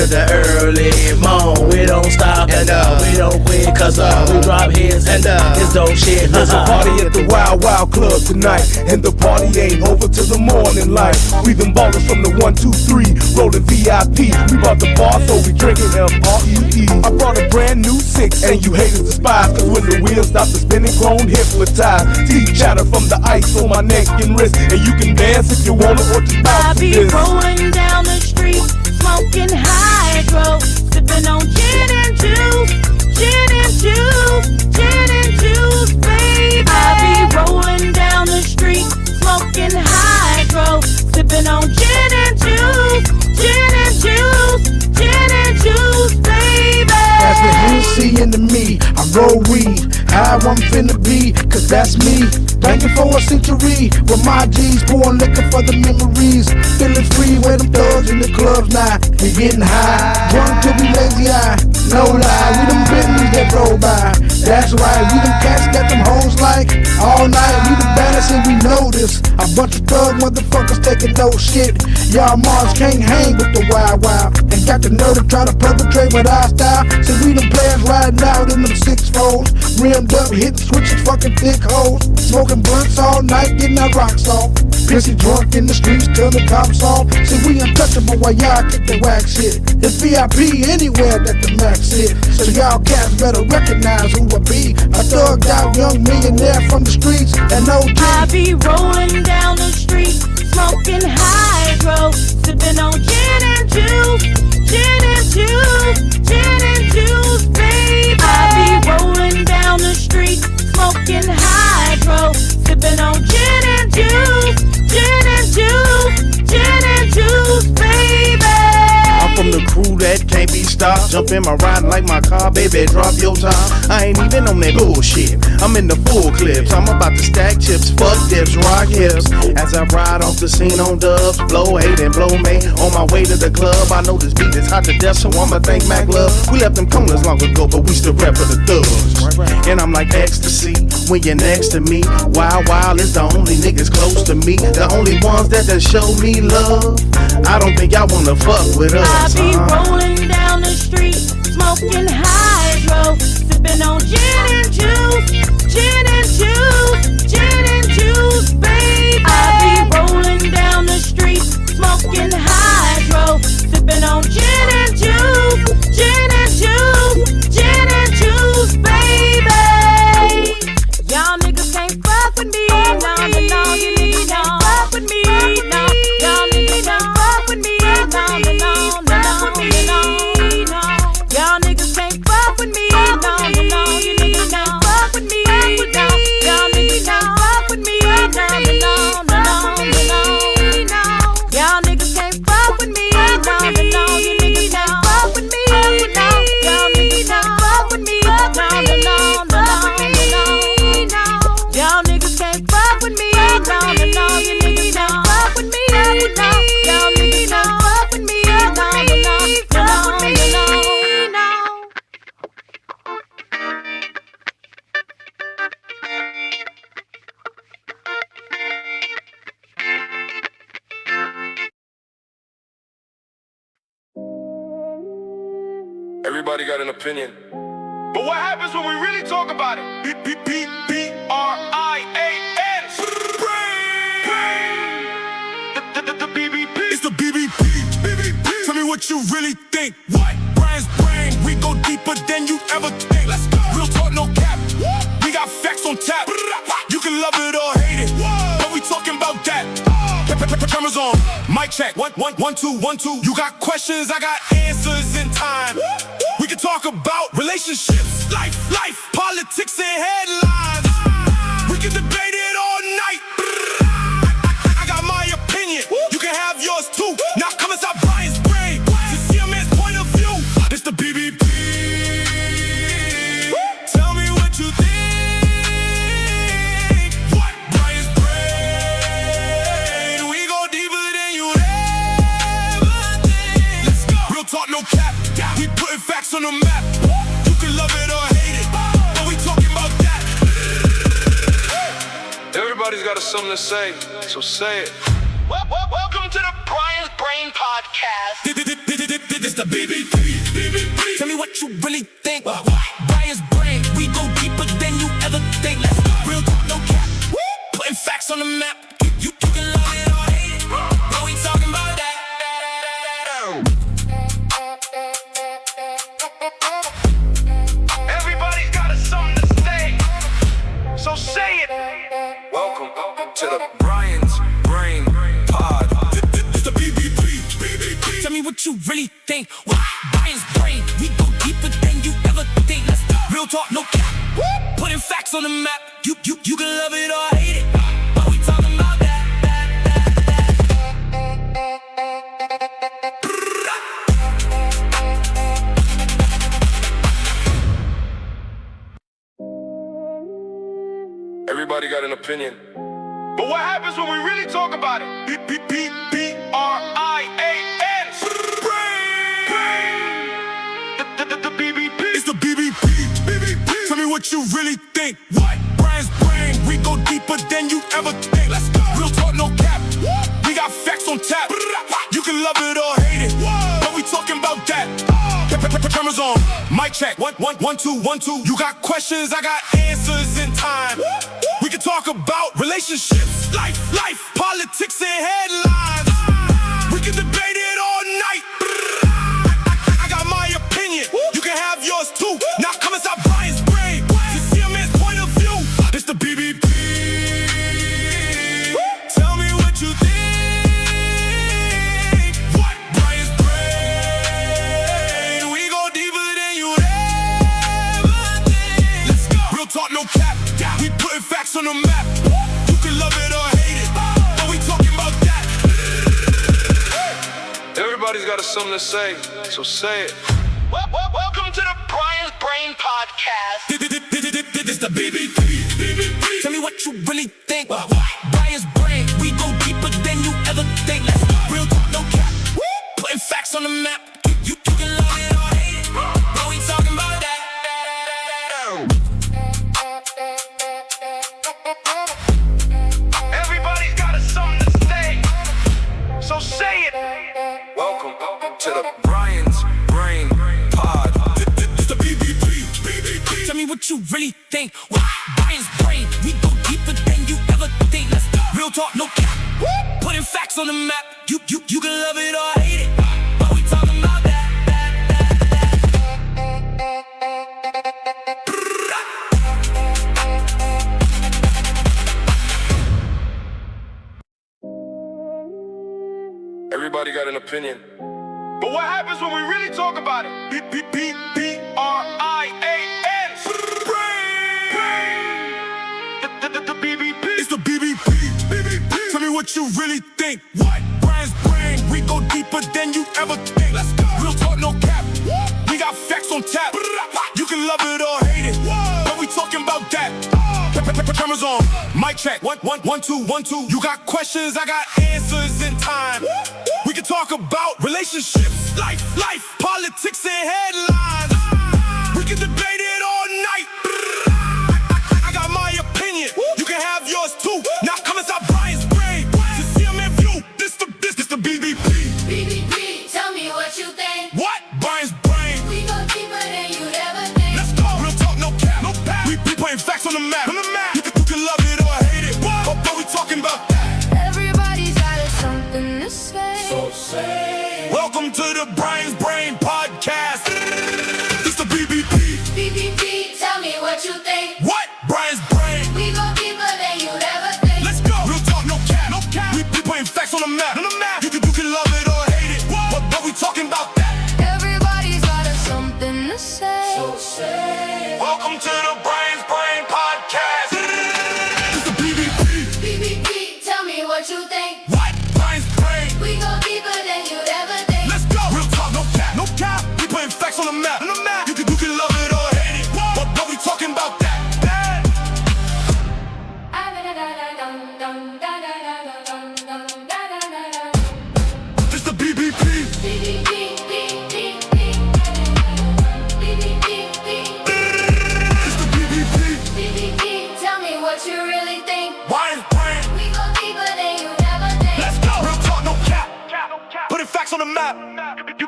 to the early morn. We don't stop and we don't quit, cause we drop hits and it's dope shit. There's a party at the Wild Wild Club tonight, and the party ain't over till the morning light. We them ballers from the 1, 2, 3, rolling VIP. We bought the bar, so we drinking M-R-E-E. I brought a brand new 6, and you haters despise, cause when the wheels stop the spinning, grown hypnotized. Teeth chatter from the ice on my neck and wrist, and you can dance if you wanna or just bounce. I be rolling down the street, smoking hydro, sipping on gin and juice, gin and juice, gin and juice, baby. I be rolling down the street, smoking hydro, sipping on gin and juice, gin and juice, gin and juice, baby. That's the Hennessy into me. I roll weed, how I'm finna be, cause that's me. Banking for a century, with my G's pouring liquor for the memories. Feeling free with them thugs in the clubs now. We getting high, drunk till we lazy eye. No lie, we them Bentleys that roll by. That's right, we them cats that them hoes like. All night, we the baddest and we know this. A bunch of thug motherfuckers taking no shit. Y'all Mars can't hang with the Wild Wild, and got the nerve to try to perpetrate with our style. So we them players riding out in them 6-4s, rimmed up, hitting switches, fucking thick hoes, smoking blunts all night, getting our rocks off. Pissy drunk in the streets till the cops off. See, we untouchable while y'all kick the wax shit. It's VIP anywhere that the max sit. So y'all cats better recognize who I be. A thugged out young millionaire from the streets and no G. I be rolling down the street, smoking hydro, sipping on gin and juice, gin and juice, gin and juice, baby. I be rolling down the street, smoking hydro, sipping on gin and juice, gin and juice, gin and juice, baby. I'm from the crew that can't be stopped. Jump in my ride like my car, baby, drop your top. I ain't even on that bullshit. I'm in the full clips. I'm about to stack chips, fuck dips, rock hips. As I ride off the scene on dubs, blow hate and blow me. On my way to the club, I know this beat is hot to death, so I'ma thank Mac Love. We left them corners long ago, but we still rap for the thugs. And I'm like ecstasy when you're next to me. Wild Wild is the only niggas close to me, the only ones that done show me love. I don't think y'all wanna fuck with us. I be rolling down the street, smoking hydro, sipping on gin and juice, gin and juice, gin and juice, baby. I be rolling down the street, smoking hydro, sipping on gin and juice, gin and juice, gin and juice, baby. Y'all niggas can't fuck with me, no, no, no, you niggas can't fuck with me, no. Y'all niggas can't fuck with me, no, no, no, no, no, no. Y'all niggas can't fuck with me, no, no, no, you niggas can't fuck with me, no. Y'all niggas can't fuck with me, no, no, no, no, no. Y'all niggas can't fuck with me, no, no, no, you niggas can't fuck with me, no. Y'all niggas can't fuck with me, no, no, no, no, no. Y'all niggas can't fuck with me, no, no, no, you niggas can't fuck with me, no. Y'all niggas can't fuck with me, no, no, no, no, no. Everybody got an opinion. But what happens when we really talk about it? B-B-B-B-R-I-A-N. The BBP. It's the BBP. Tell me what you really think. What? Brian's brain. We go deeper than you ever think. Let's go. Real talk, no cap. We got facts on tap. You can love it or hate it. But we talking about that. Cameras on. Mic check. 1, 1, 1, 2, 1, 2. You got questions, I got answers in time. We can talk about relationships, life, politics and headlines. We can debate it all night. I got my opinion. You can have yours too. Now come inside Brian's brain to see a man's point of view. It's the BBP. Tell me what you think. What? Brian's brain. We go deeper than you ever think. Let's go. Real talk, no cap. We putting facts on the map. You can love it or hate it, but we talking about that. Everybody's got something to say, so say it. Welcome to the Brian's Brain Podcast. This the BBP. Tell me what you really think. Brian's Brain, we go deeper than you ever think. Let's go. Real talk, no cap. Putting facts on the map. You can love it or hate it, but we talking about that. Everybody's got something to say, so say it. Welcome to the Brian's Brain Pod. It's the BBP. Tell me what you really think. Brian's Brain, we go deeper than you ever think. Let's go. Real talk, no cap. Putting facts on the map. You can love it or hate it, but we talking about that. Everybody got an opinion. But what happens when we really talk about it? B-B-B-B-R-I-A-N. The BBP. It's the BBP. Tell me what you really think. What? Brian's Brain, we go deeper than you ever think. Let's go. Real talk, no cap. We got facts on tap. You can love it or hate it, but we talking about that. Cameras on, mic check. 1, 1, 2, 1, 2. You got questions, I got answers in time. We can talk about relationships, life, politics, and headlines. We can debate it all night. I got my opinion, you can have yours too. Now come inside Brian's Brain to see a man's point of view. It's the BBP. Tell me what you think. What? Brian's Brain, we go deeper than you ever think. Let's go. Real talk, no cap. We putting facts on the map. You can love it or hate it, but we talking about that. Everybody's got something to say, so say it. Welcome to the Brian's Brain Podcast. This the BBP. Tell me what you really think. Brian's Brain, we go deeper than you ever think. Let's go. Real talk, no cap. Putting facts on the map. You can love it or hate it, but we talking about that. Everybody's got something to say, so say it. Welcome to the Brian's Brain Pod. It's the BBP. Tell me what you really think. Brian's Brain, we go deeper than you ever think. Let's go. Real talk, no cap. Putting facts on the map. You can love it or hate it, but we talking about that. Everybody got an opinion. But what happens when we really talk about it? B-B-B-B-R-I-A-N. The BBP. It's the BBP. Tell me what you really think. What? Brian's Brain, we go deeper than you ever think. Let's go. Real talk, no cap. We got facts on tap. You can love it or hate it, but we talking about that. Cameras on, mic check. 1, 2, 1, 2. You got questions, I got answers in time. We can talk about relationships, life, politics, and headlines. We can debate it all night. I got my opinion, you can have yours too. Now come inside Brian's Brain to see him in view. This the BBP. BBP, tell me what you think. What? Brian's Brain. We go deeper than you ever think. Let's go. Real talk, no cap. We putting facts on the map. You can love it or hate it, but we talking about that. Everybody's got something to say. So say. Welcome to the Brian's Brain Podcast. It's the BBP. BBP, tell me what you think. What? Brian's Brain. We go deeper than you ever think. Let's go. Real talk, no cap. We putting facts on the map. You can love it or hate it, but we talking about that. Everybody's got something to say. So say. Welcome to the Brian's Brain Podcast. It's the BBP. BBP, tell me what you think. What? Brian's Brain. We go deeper than you ever think. Let's go. Real talk, no cap. We putting facts on the map. You can love it or hate it, but we talking about that.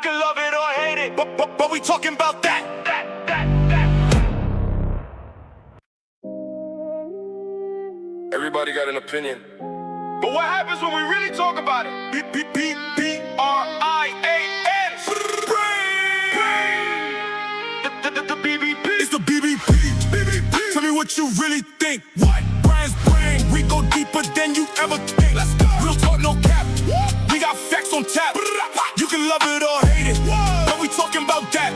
can love it or hate it, but we talking about that. Everybody got an opinion. But what happens when we really talk about it? B-B-B-B-R-I-A-N. The BBP. It's the BBP. Tell me what you really think. What? Brian's brain. We go deeper than you ever think. Let's go. Real talk, no cap. We got facts on tap. You can love it or hate it, but we talking about that.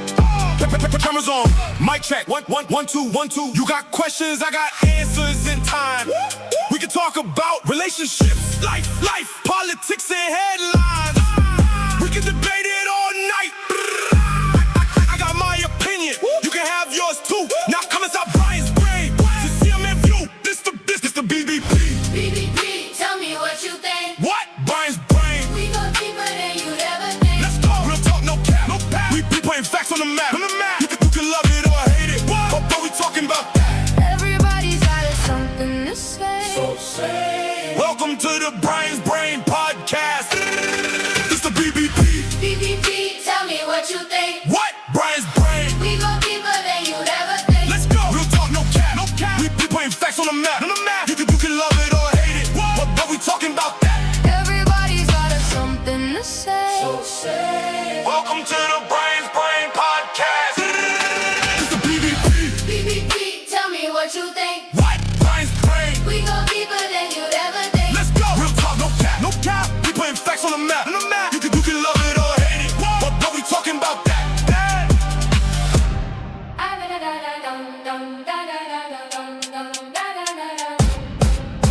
Cameras on. Mic check. 1, 1, 1, 2, 1, 2. You got questions, I got answers in time. We can talk about relationships, life, politics, and headlines. We can debate it all night. I got my opinion. You can have yours too. Now come inside Brian's brain to see him in view. This the BBP. BBP, tell me what you think. What? Brian's brain. We go deeper than you'd ever think. Let's go. Real talk, no cap. We putting facts on the map. You can love it or hate it, but we talking about that. Everybody's got something to say. Welcome to the Brian's Brain Podcast. It's the BBP. BBP, tell me what you think. What? Brian's Brain. We go deeper than you'd ever think. Let's go. Real talk, no cap. We putting facts on the map. You can love it or hate it, but we talking about that. Everybody's got something to say. Welcome to the Brian's Brain Podcast. It's the BBP. BBP, tell me what you think. What? Brian's Brain. We go deeper than you'd ever think. Let's go. Real talk, no cap. We putting facts on the map. You can love it or hate it, but we talking about that.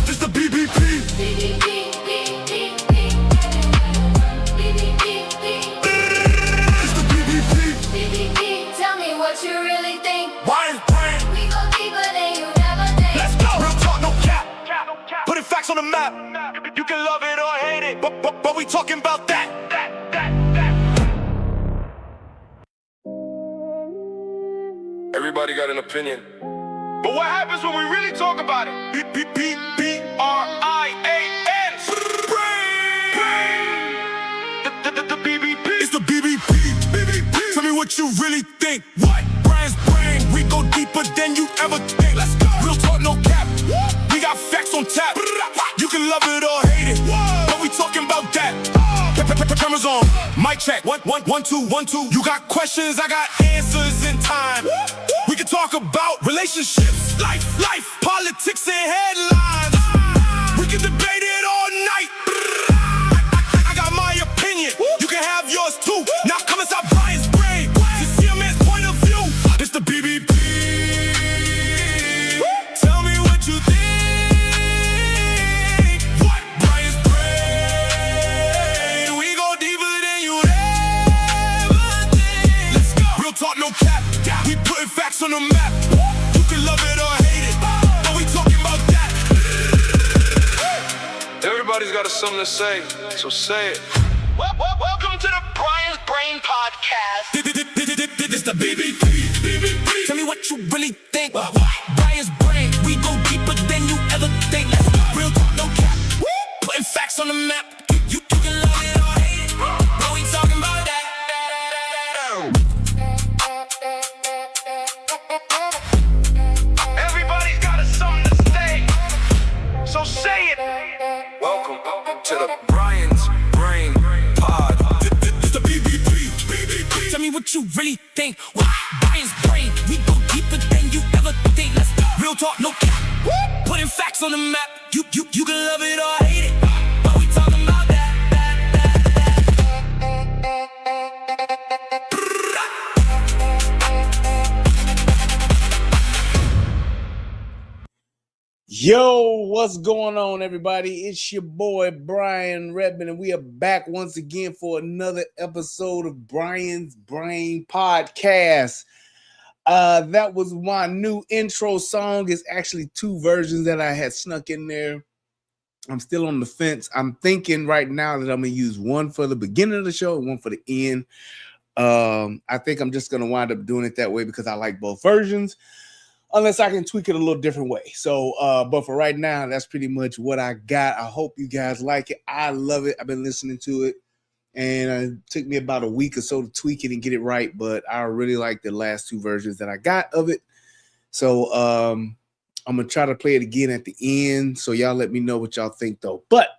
It's the BBP. It's the BBP. Tell me what you really think. Brian's Brain. We go deeper than you'd ever think. Let's go. Real talk, no cap. Putting facts on the map. You can love it or hate it, but we talking about that. Everybody got an opinion. But what happens when we really talk about it? B-B-B-B-R-I-A-N. The BBP. It's the BBP. Tell me what you really think. What? Brian's Brain. We go deeper than you ever think. Let's go. Real talk, no cap. We got facts on tap. You can love it or hate it, but we talking about that. Cameras on. Mic check. 1, 1, 1, 2, 1, 2. You got questions, I got answers in time. We can talk about relationships, life, politics, and headlines. We can debate it all night. I got my opinion. You can have yours too. Now come inside Brian's brain to see a man's point of view. It's the BBP. Tell me what you think. What? Brian's brain. We go deeper than you ever think. Let's go. Real talk, no cap. We putting facts on the map. You can love it or hate it, but we talking about that. Everybody's got something to say, so say it. Welcome to the Brian's Brain Podcast. It's the BBP. Tell me what you really think. Brian's Brain. We go deeper than you ever think. Real talk, no cap. Putting facts on the map. You can love it or hate it, but we talking about that. Everybody's got something to say, so say it. Welcome to the Brian's Brain Pod. It's the BBP. Tell me what you really think. Brian's Brain. We go deeper than you ever think. Real talk, no cap. Putting facts on the map. You can love it or hate it, but we talking about that. Yo, what's going on, everybody? It's your boy Brian Redmond, and we are back once again for another episode of Brian's Brain Podcast. That was my new intro song. It's actually two versions that I had snuck in there. I'm still on the fence. I'm thinking right now that I'm gonna use one for the beginning of the show and one for the end. I think I'm just gonna wind up doing it that way because I like both versions, unless I can tweak it a little different way. So, but for right now, that's pretty much what I got. I hope you guys like it. I love it. I've been listening to it. and it took me about a week or so to tweak it and get it right. But I really like the last two versions that I got of it. So I'm gonna try to play it again at the end. So y'all let me know what y'all think though. But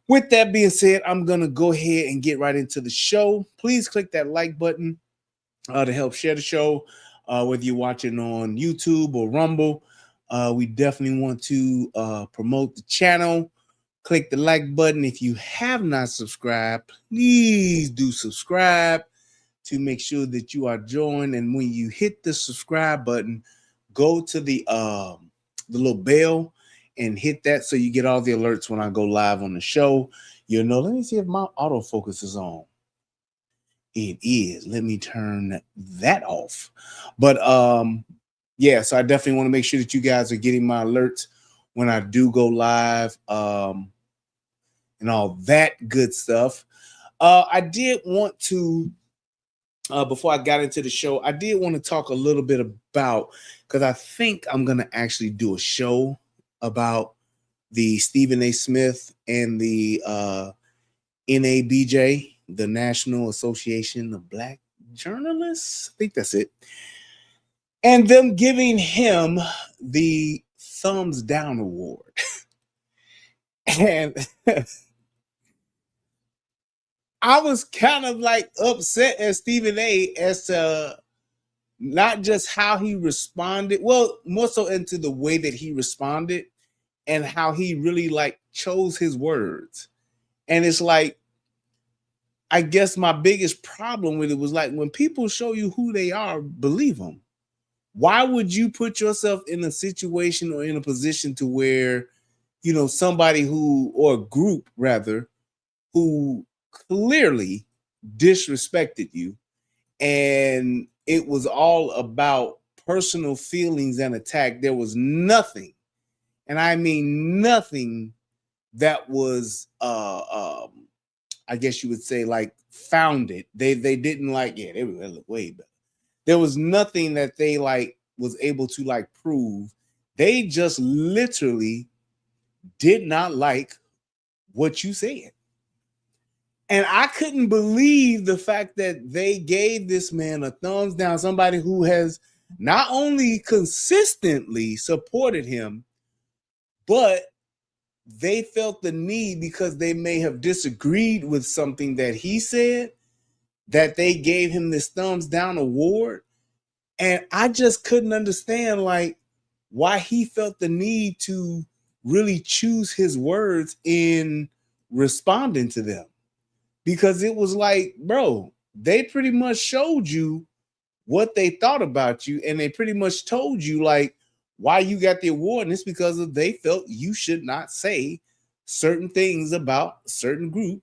with that being said, I'm gonna go ahead and get right into the show. Please click that like button to help share the show. Whether you're watching on YouTube or Rumble, we definitely want to promote the channel. Click the like button. If you have not subscribed, please do subscribe to make sure that you are joined. And when you hit the subscribe button, go to the little bell and hit that so you get all the alerts when I go live on the show. You'll know. Let me see if my autofocus is on. It is. Let me turn that off. But yeah, so I definitely want to make sure that you guys are getting my alerts when I do go live, and all that good stuff. I did want to, before I got into the show, I did want to talk a little bit about, because I think I'm going to actually do a show about the Stephen A. Smith and the NABJ, the National Association of Black Journalists. I think that's it. And them giving him the thumbs down award. And I was kind of like upset at Stephen A. as to not just how he responded, well, more so into the way that he responded and how he really like chose his words. And it's like, I guess my biggest problem with it was like, when people show you who they are, believe them. Why would you put yourself in a situation or in a position to where, you know, somebody who, or a group rather, who clearly disrespected you, and it was all about personal feelings and attack? There was nothing, and I mean nothing, that was I guess you would say like founded. They didn't like, yeah, they look way better. There was nothing that they like was able to like prove. They just literally did not like what you said. And I couldn't believe the fact that they gave this man a thumbs down, somebody who has not only consistently supported him, but they felt the need, because they may have disagreed with something that he said, that they gave him this thumbs down award. And I just couldn't understand like why he felt the need to really choose his words in responding to them. Because it was like, bro, they pretty much showed you what they thought about you, and they pretty much told you like why you got the award, and it's because of they felt you should not say certain things about a certain group,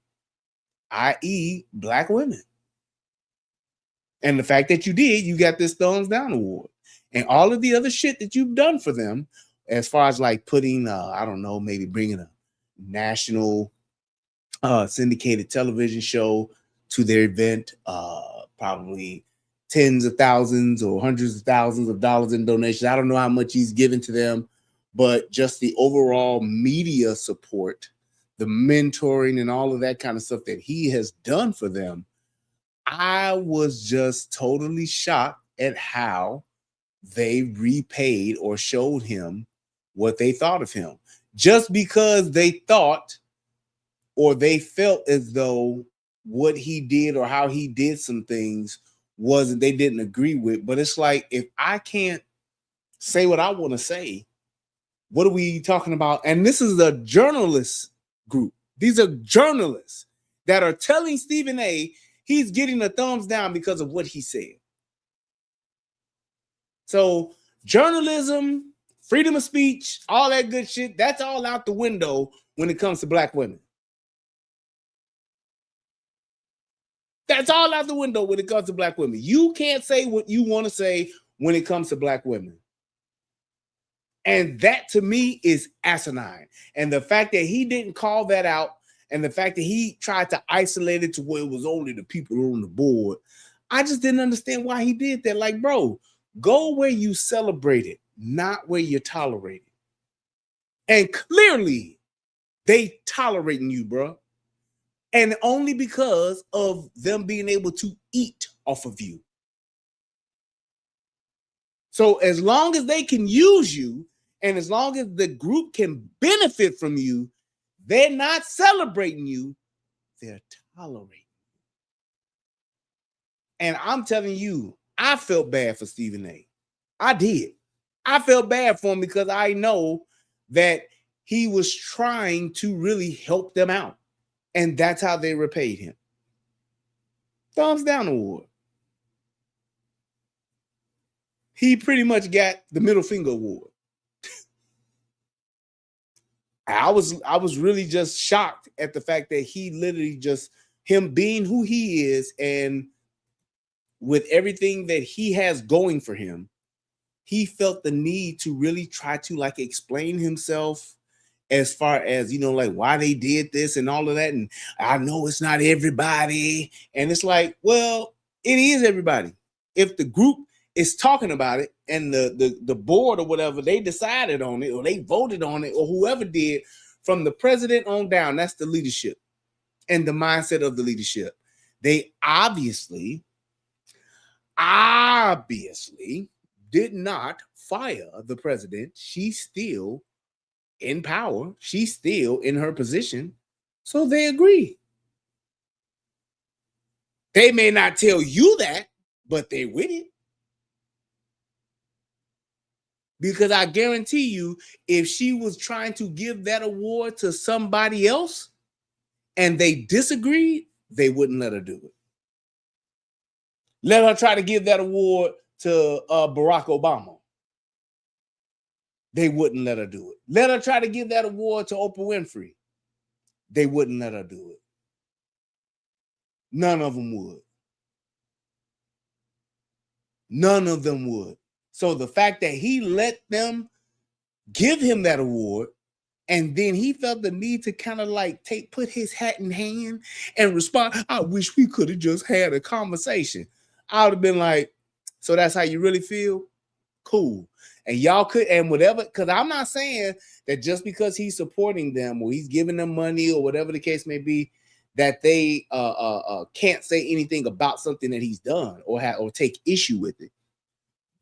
i.e. Black women. And the fact that you did, you got this thumbs down award. And all of the other shit that you've done for them, as far as like putting, I don't know, maybe bringing a national syndicated television show to their event, probably tens of thousands or hundreds of thousands of dollars in donations. I don't know how much he's given to them, but just the overall media support, the mentoring and all of that kind of stuff that he has done for them, I was just totally shocked at how they repaid or showed him what they thought of him. Just because they thought or they felt as though what he did or how he did some things wasn't, they didn't agree with. But it's like, if I can't say what I want to say, what are we talking about? And this is a journalist group. These are journalists that are telling Stephen A. he's getting a thumbs down because of what he said. So journalism, freedom of speech, all that good shit, that's all out the window when it comes to Black women. That's all out the window when it comes to Black women. You can't say what you want to say when it comes to Black women. And that to me is asinine. And the fact that he didn't call that out, and the fact that he tried to isolate it to where it was only the people on the board, I just didn't understand why he did that. Like, bro, go where you celebrate it, not where you tolerate it. And clearly, they tolerating you, bro. And only because of them being able to eat off of you. So as long as they can use you, and as long as the group can benefit from you, they're not celebrating you, they're tolerating. And I'm telling you, I felt bad for Stephen A. I did. I felt bad for him because I know that he was trying to really help them out. And that's how they repaid him. Thumbs down award. He pretty much got the middle finger award. I was really just shocked at the fact that he literally just, him being who he is and with everything that he has going for him, he felt the need to really try to like explain himself as far as, you know, like why they did this and all of that. And I know it's not everybody. And it's like, well, it is everybody. If the group is talking about it and the board or whatever, they decided on it or they voted on it or whoever did, from the president on down, that's the leadership and the mindset of the leadership. They obviously did not fire the president. She's still in power. She's still in her position. So they agree. They may not tell you that, but they're with it. Because I guarantee you, if she was trying to give that award to somebody else and they disagreed, they wouldn't let her do it. Let her try to give that award to Barack Obama. They wouldn't let her do it. Let her try to give that award to Oprah Winfrey. They wouldn't let her do it. None of them would. None of them would. So the fact that he let them give him that award, and then he felt the need to kind of like put his hat in hand and respond, I wish we could have just had a conversation. I would have been like, so that's how you really feel? Cool. And y'all could, and whatever, because I'm not saying that just because he's supporting them or he's giving them money or whatever the case may be, that they can't say anything about something that he's done or take issue with it.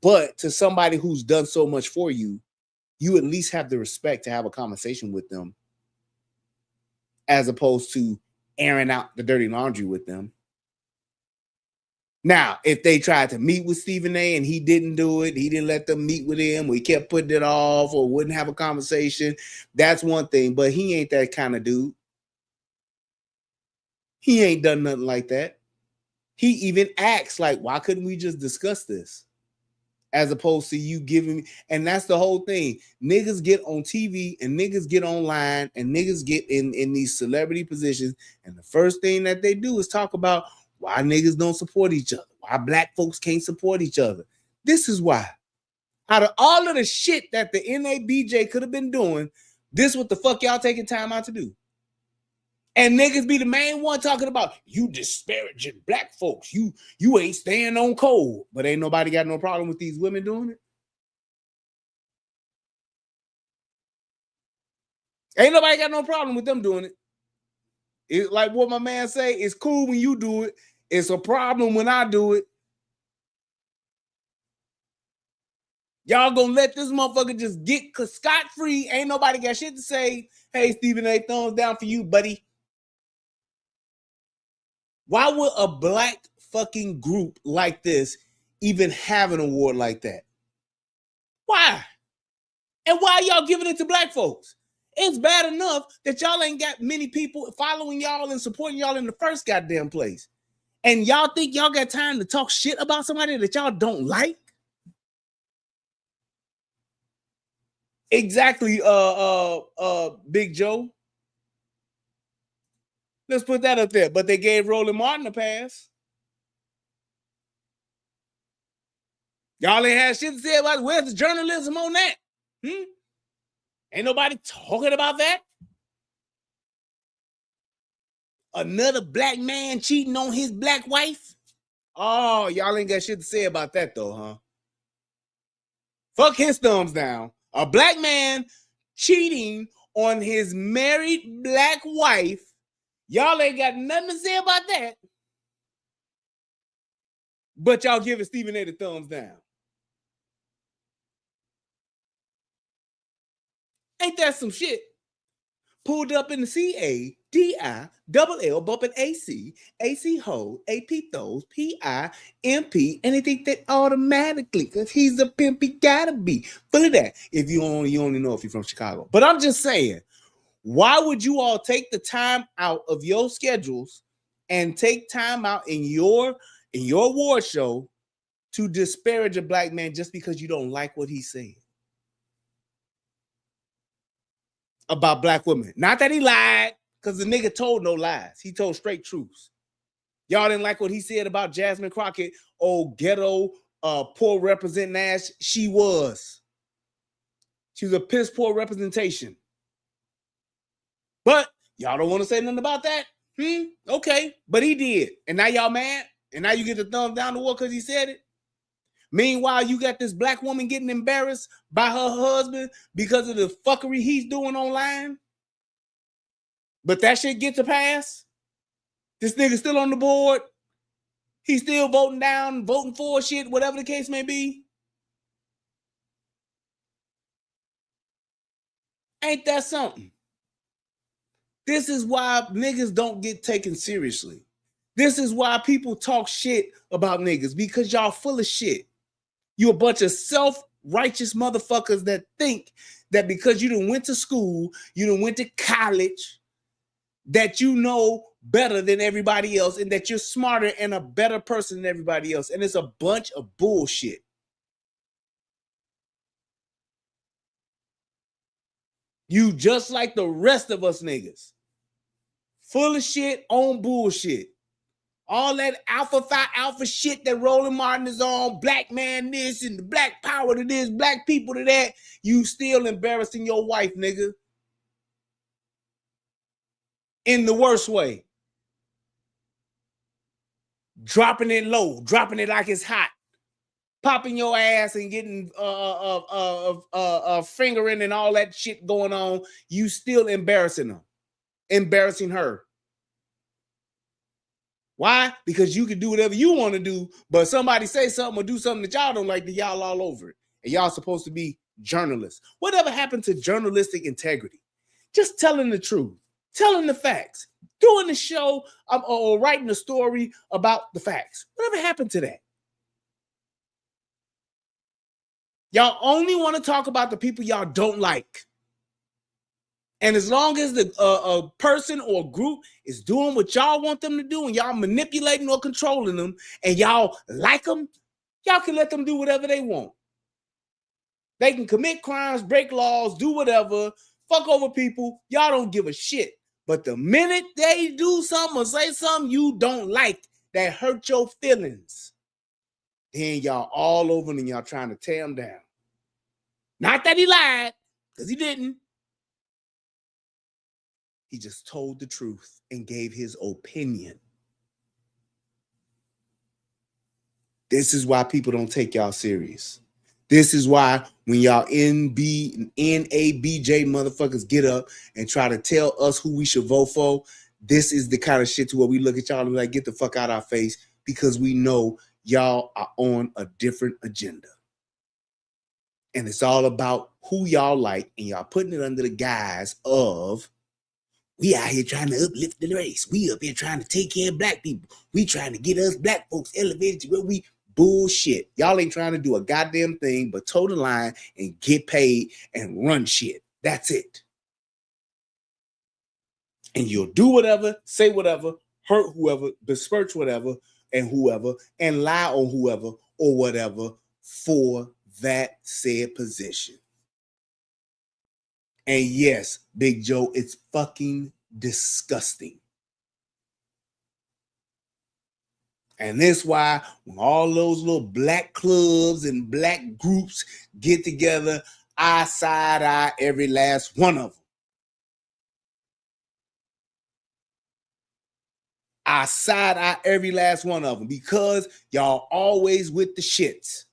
But to somebody who's done so much for you, you at least have the respect to have a conversation with them as opposed to airing out the dirty laundry with them. Now, if they tried to meet with Stephen A. and he didn't do it, he didn't let them meet with him, or he kept putting it off or wouldn't have a conversation, that's one thing. But he ain't that kind of dude. He ain't done nothing like that. He even acts like, why couldn't we just discuss this? As opposed to you giving me, and that's the whole thing. Niggas get on TV and niggas get online and niggas get in these celebrity positions. And the first thing that they do is talk about why niggas don't support each other, why black folks can't support each other. This is why. Out of all of the shit that the NABJ could have been doing, this what the fuck y'all taking time out to do. And niggas be the main one talking about you disparaging black folks. You ain't staying on code. But ain't nobody got no problem with these women doing it. Ain't nobody got no problem with them doing it. It's like what my man say, it's cool when you do it. It's a problem when I do it. Y'all gonna let this motherfucker just get scot-free. Ain't nobody got shit to say. Hey, Stephen A., thumbs down for you, buddy. Why would a black fucking group like this even have an award like that? Why? And why are y'all giving it to black folks? It's bad enough that y'all ain't got many people following y'all and supporting y'all in the first goddamn place. And y'all think y'all got time to talk shit about somebody that y'all don't like? Exactly, Big Joe. Let's put that up there. But they gave Roland Martin a pass. Y'all ain't had shit to say about it. Where's the journalism on that? Ain't nobody talking about that. Another black man cheating on his black wife? Oh, y'all ain't got shit to say about that though, huh? Fuck his thumbs down. A black man cheating on his married black wife. Y'all ain't got nothing to say about that. But y'all giving Stephen A the thumbs down. Ain't that some shit? Pulled up in the CADILL, bumping AC, AC ho, AP those, PI, MP, anything that automatically, because he's a pimp, he gotta be. Full of that. If you only know if you're from Chicago. But I'm just saying, why would you all take the time out of your schedules and take time out in your award show to disparage a black man just because you don't like what he said about black women? Not that he lied, because the nigga told no lies. He told straight truths. Y'all didn't like what he said about Jasmine Crockett, old ghetto, poor representing ass. She was a piss poor representation. But y'all don't want to say nothing about that? Okay, but he did. And now y'all mad? And now you get the thumbs down the wall because he said it? Meanwhile, you got this black woman getting embarrassed by her husband because of the fuckery he's doing online. But that shit get to pass. This nigga still on the board. He's still voting down, voting for shit, whatever the case may be. Ain't that something? This is why niggas don't get taken seriously. This is why people talk shit about niggas, because y'all full of shit. You a bunch of self-righteous motherfuckers that think that because you done went to school, you done went to college, that you know better than everybody else and that you're smarter and a better person than everybody else. And it's a bunch of bullshit. You just like the rest of us niggas. Full of shit on bullshit. All that alpha phi alpha shit that Roland Martin is on, black man this and the black power to this, black people to that, you still embarrassing your wife, nigga. In the worst way. Dropping it low, dropping it like it's hot. Popping your ass and getting fingering and all that shit going on, you still embarrassing them. Embarrassing her. Why? Because you can do whatever you want to do, but somebody say something or do something that y'all don't like, that y'all all over it. And y'all supposed to be journalists. Whatever happened to journalistic integrity? Just telling the truth, telling the facts, doing the show or writing a story about the facts. Whatever happened to that? Y'all only want to talk about the people y'all don't like. And as long as the a person or group is doing what y'all want them to do and y'all manipulating or controlling them and y'all like them, y'all can let them do whatever they want. They can commit crimes, break laws, do whatever, fuck over people. Y'all don't give a shit. But the minute they do something or say something you don't like that hurt your feelings, then y'all all over and y'all trying to tear him down. Not that he lied, because he didn't. He just told the truth and gave his opinion. This is why people don't take y'all serious. This is why when y'all NABJ motherfuckers get up and try to tell us who we should vote for, this is the kind of shit to where we look at y'all and be like, get the fuck out of our face, because we know y'all are on a different agenda. And it's all about who y'all like, and y'all putting it under the guise of, we out here trying to uplift the race. We up here trying to take care of black people. We trying to get us black folks elevated to where we bullshit. Y'all ain't trying to do a goddamn thing but toe the line and get paid and run shit. That's it. And you'll do whatever, say whatever, hurt whoever, besmirch whatever, and lie on whoever or whatever for that said position. And yes, Big Joe, it's fucking disgusting. And that's why when all those little black clubs and black groups get together, I side eye every last one of them. I side eye every last one of them because y'all always with the shits.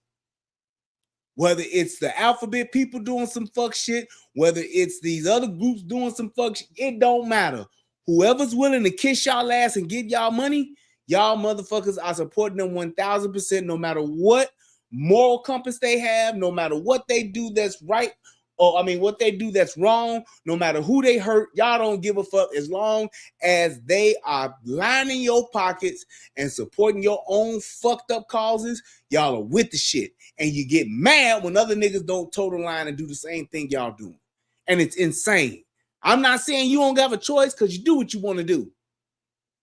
Whether it's the alphabet people doing some fuck shit, whether it's these other groups doing some fuck shit, it don't matter. whoever's willing to kiss y'all ass and give y'all money, y'all motherfuckers are supporting them 1000%, no matter what moral compass they have, no matter what they do that's right, or what they do that's wrong, no matter who they hurt, y'all don't give a fuck as long as they are lining your pockets and supporting your own fucked up causes. Y'all are with the shit. And you get mad when other niggas don't toe the line and do the same thing y'all doing. And it's insane. I'm not saying you don't have a choice, because you do what you want to do.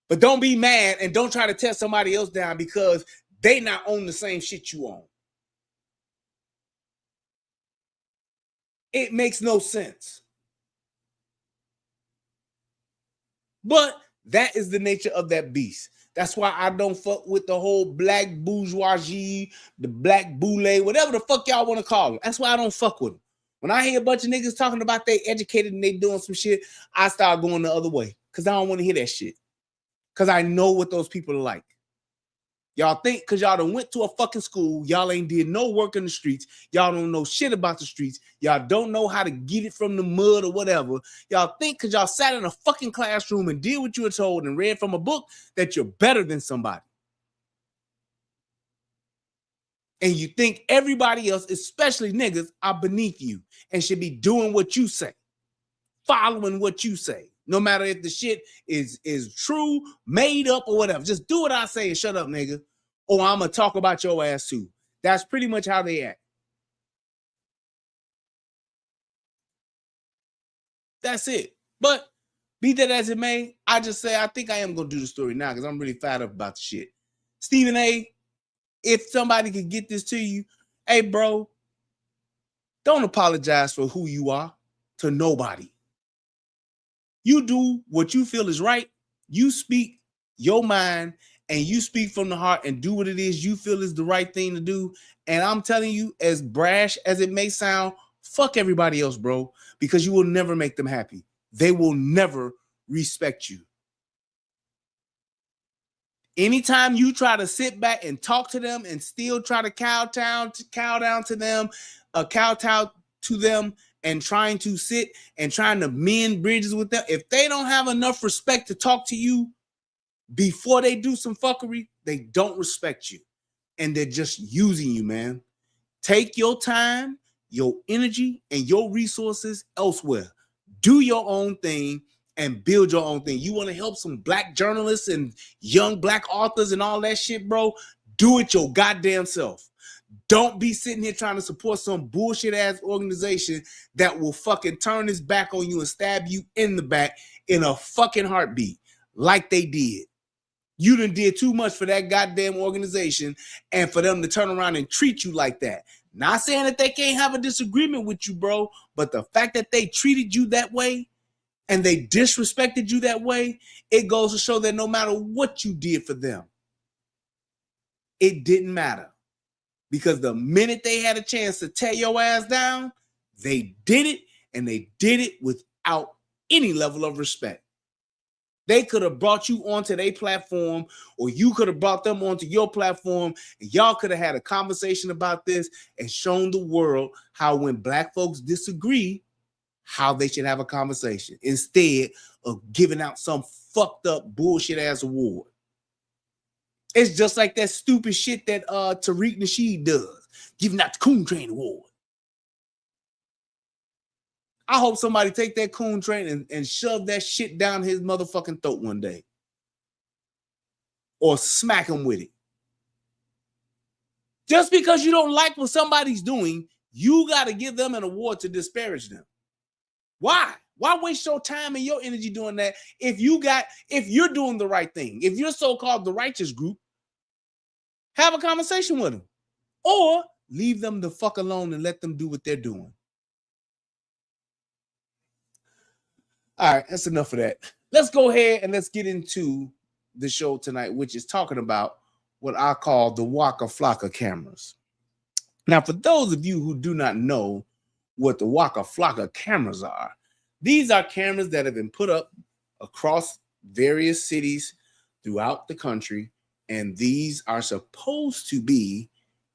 But don't be mad and don't try to tear somebody else down because they not own the same shit you own. It makes no sense. But that is the nature of that beast. That's why I don't fuck with the whole black bourgeoisie, the black boule, whatever the fuck y'all want to call them. That's why I don't fuck with them. When I hear a bunch of niggas talking about they educated and they doing some shit, I start going the other way because I don't want to hear that shit. Because I know what those people are like. Y'all think because y'all done went to a fucking school, y'all ain't did no work in the streets, y'all don't know shit about the streets, y'all don't know how to get it from the mud or whatever. Y'all think because y'all sat in a fucking classroom and did what you were told and read from a book that you're better than somebody. And you think everybody else, especially niggas, are beneath you and should be doing what you say, following what you say. No matter if the shit is true, made up, or whatever. Just do what I say and shut up, nigga. Or I'm going to talk about your ass too. That's pretty much how they act. That's it. But be that as it may, I just say I think I am going to do the story now because I'm really fired up about the shit. Stephen A., if somebody could get this to you, hey, bro, don't apologize for who you are to nobody. You do what you feel is right. You speak your mind and you speak from the heart and do what it is you feel is the right thing to do. And I'm telling you, as brash as it may sound, fuck everybody else, bro, because you will never make them happy. They will never respect you. Anytime you try to sit back and talk to them and still try to kowtow to them, and trying to sit and trying to mend bridges with them, if they don't have enough respect to talk to you before they do some fuckery, they don't respect you. And they're just using you, man. Take your time, your energy, and your resources elsewhere. Do your own thing and build your own thing. You want to help some black journalists and young black authors and all that shit, bro? Do it your goddamn self. Don't be sitting here trying to support some bullshit ass organization that will fucking turn its back on you and stab you in the back in a fucking heartbeat like they did. You done did too much for that goddamn organization and for them to turn around and treat you like that. Not saying that they can't have a disagreement with you, bro, but the fact that they treated you that way and they disrespected you that way, it goes to show that no matter what you did for them, it didn't matter. Because the minute they had a chance to tear your ass down, they did it, and they did it without any level of respect. They could have brought you onto their platform, or you could have brought them onto your platform, and y'all could have had a conversation about this and shown the world how when black folks disagree, how they should have a conversation instead of giving out some fucked up bullshit ass award. It's just like that stupid shit that Tariq Nasheed does, giving out the Coon Train Award. I hope somebody take that Coon Train and shove that shit down his motherfucking throat one day. Or smack him with it. Just because you don't like what somebody's doing, you got to give them an award to disparage them. Why? Why waste your time and your energy doing that if you're doing the right thing? If you're so-called the righteous group, have a conversation with them. Or leave them the fuck alone and let them do what they're doing. All right, that's enough of that. Let's go ahead and let's get into the show tonight, which is talking about what I call the Waka Flocka cameras. Now, for those of you who do not know what the Waka Flocka cameras are, these are cameras that have been put up across various cities throughout the country. And these are supposed to be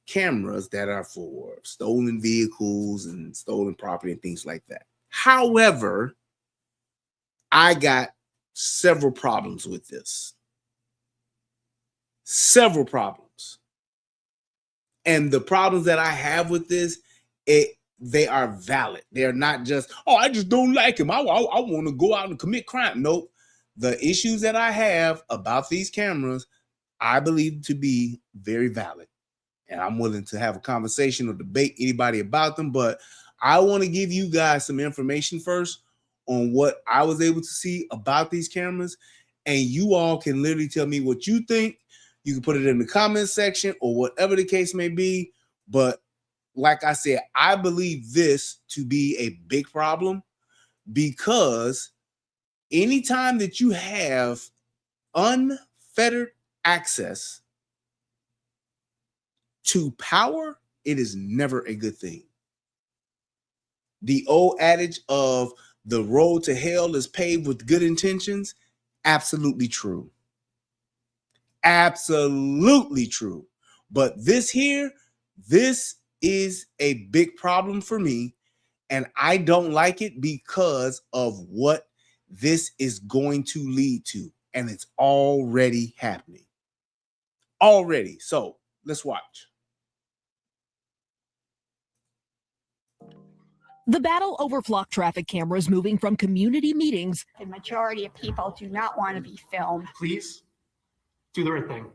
cameras that are for stolen vehicles and stolen property and things like that. However, I got several problems with this. Several problems. And the problems that I have with this, they are valid. They're not just, oh, I just don't like him. I want to go out and commit crime. Nope. The issues that I have about these cameras, I believe to be very valid. And I'm willing to have a conversation or debate anybody about them. But I want to give you guys some information first on what I was able to see about these cameras. And you all can literally tell me what you think. You can put it in the comment section or whatever the case may be. But like I said, I believe this to be a big problem because anytime that you have unfettered access to power, it is never a good thing. The old adage of the road to hell is paved with good intentions, absolutely true. Absolutely true. But this is a big problem for me, and I don't like it because of what this is going to lead to, and it's already happening. Already. So let's watch. The battle over flock traffic cameras moving from community meetings. The majority of people do not want to be filmed. Please do the right thing.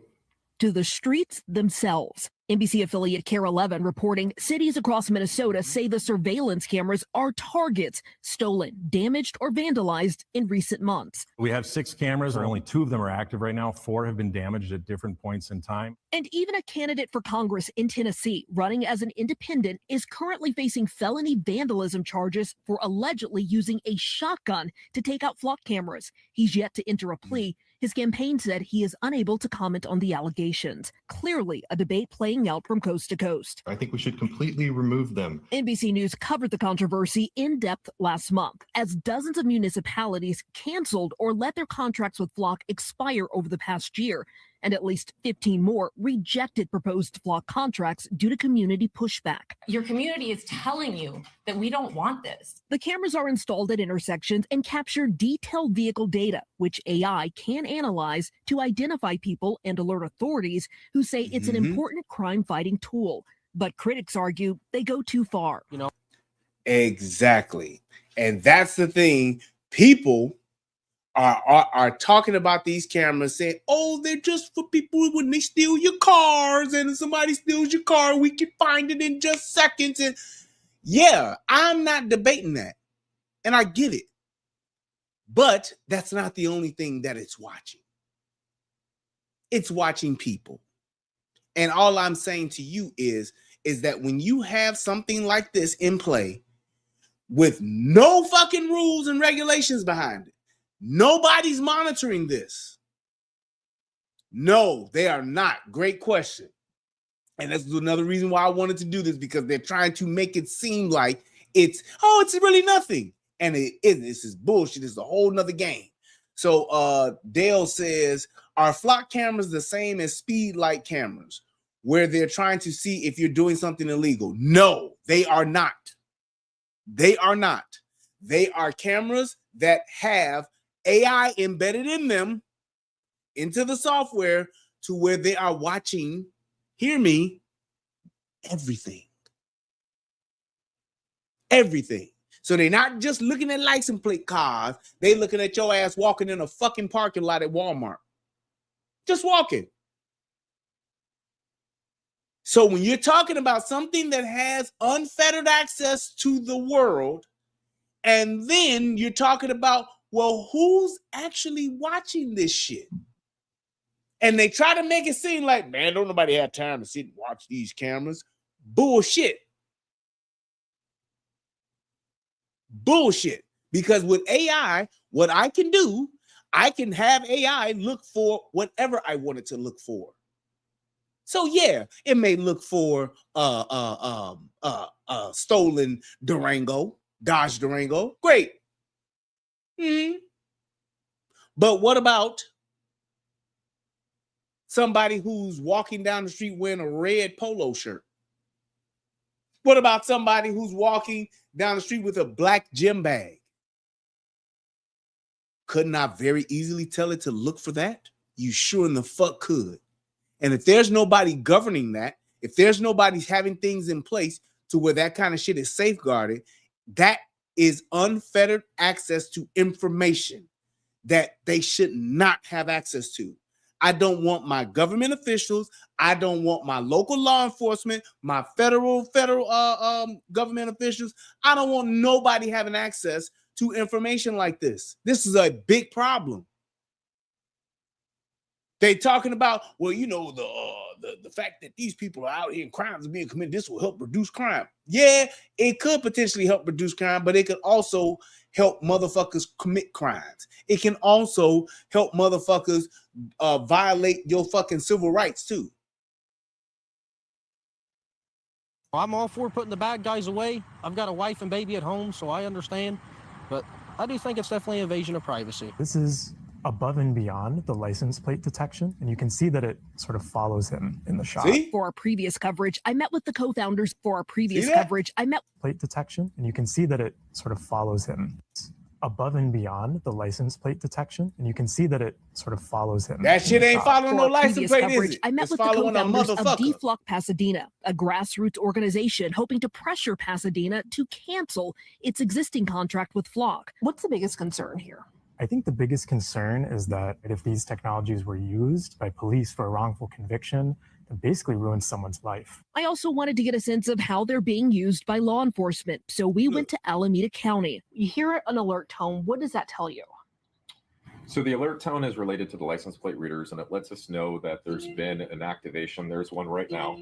To the streets themselves. NBC affiliate KARE 11 reporting cities across Minnesota say the surveillance cameras are targets stolen, damaged, or vandalized in recent months. We have 6 cameras, and only 2 of them are active right now. 4 have been damaged at different points in time. And even a candidate for Congress in Tennessee running as an independent is currently facing felony vandalism charges for allegedly using a shotgun to take out flock cameras. He's yet to enter a plea. His campaign said he is unable to comment on the allegations. Clearly, a debate playing out from coast to coast. I think we should completely remove them. NBC News covered the controversy in depth last month as dozens of municipalities canceled or let their contracts with Flock expire over the past year, and at least 15 more rejected proposed Flock contracts due to community pushback. Your community is telling you that we don't want this. The cameras are installed at intersections and capture detailed vehicle data, which AI can analyze to identify people and alert authorities who say it's an important crime-fighting tool. But critics argue they go too far. Exactly. And that's the thing. People are talking about these cameras saying, oh, they're just for people when they steal your cars, and if somebody steals your car, we can find it in just seconds. And yeah, I'm not debating that. And I get it. But that's not the only thing that it's watching. It's watching people. And all I'm saying to you is that when you have something like this in play with no fucking rules and regulations behind it, nobody's monitoring this. No, they are not. Great question. And that's another reason why I wanted to do this, because they're trying to make it seem like it's really nothing. And it isn't. This is bullshit. It's a whole nother game. So Dale says, are flock cameras the same as speed light cameras where they're trying to see if you're doing something illegal? No, they are not. They are not. They are cameras that have AI embedded in them, into the software, to where they are watching, hear me, everything. Everything. So they're not just looking at license plate cars. They looking at your ass walking in a fucking parking lot at Walmart. Just walking. So when you're talking about something that has unfettered access to the world, and then you're talking about, well, who's actually watching this shit? And they try to make it seem like, man, don't nobody have time to sit and watch these cameras. Bullshit. Bullshit. Because with AI, what I can do, I can have AI look for whatever I want it to look for. So yeah, it may look for stolen Durango, Dodge Durango. Great. But what about somebody who's walking down the street wearing a red polo shirt? What about somebody who's walking down the street with a black gym bag? Couldn't I very easily tell it to look for that? You sure in the fuck could. And if there's nobody governing that, if there's nobody having things in place to where that kind of shit is safeguarded, that is unfettered access to information that they should not have access to. I don't want my government officials. I don't want my local law enforcement, my federal government officials. I don't want nobody having access to information like this. This is a big problem. They talking about, well, you know, the fact that these people are out here and crimes are being committed, this will help reduce crime. Yeah, it could potentially help reduce crime, but it could also help motherfuckers commit crimes. It can also help motherfuckers violate your fucking civil rights too. I'm all for putting the bad guys away. I've got a wife and baby at home, so I understand. But I do think it's definitely invasion of privacy. This is above and beyond the license plate detection, and you can see that it sort of follows him in the shot. For our previous coverage, I met with the co-founders. For our previous coverage, I met plate detection, and you can see that it sort of follows him. It's above and beyond the license plate detection, and you can see that it sort of follows him. That shit ain't following no license plate, coverage, is it? I met It's with the following a co-founders of motherfucker. Deflock Pasadena, a grassroots organization hoping to pressure Pasadena to cancel its existing contract with Flock. What's the biggest concern here? I think the biggest concern is that if these technologies were used by police for a wrongful conviction, it basically ruins someone's life. I also wanted to get a sense of how they're being used by law enforcement, so we went to Alameda County. You hear an alert tone. What does that tell you? So the alert tone is related to the license plate readers, and it lets us know that there's been an activation. There's one right now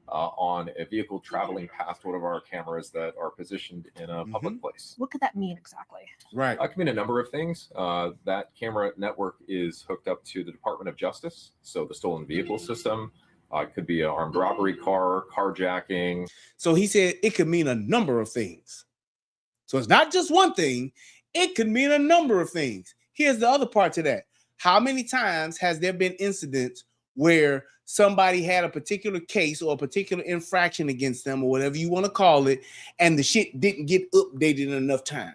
on a vehicle traveling past one of our cameras that are positioned in a public place. What could that mean exactly? Right. That can mean a number of things. That camera network is hooked up to the Department of Justice, so the stolen vehicle system. It could be an armed robbery car, carjacking. So he said it could mean a number of things. So it's not just one thing. It could mean a number of things. Here's the other part to that. How many times has there been incidents where somebody had a particular case or a particular infraction against them or whatever you want to call it, and the shit didn't get updated in enough time?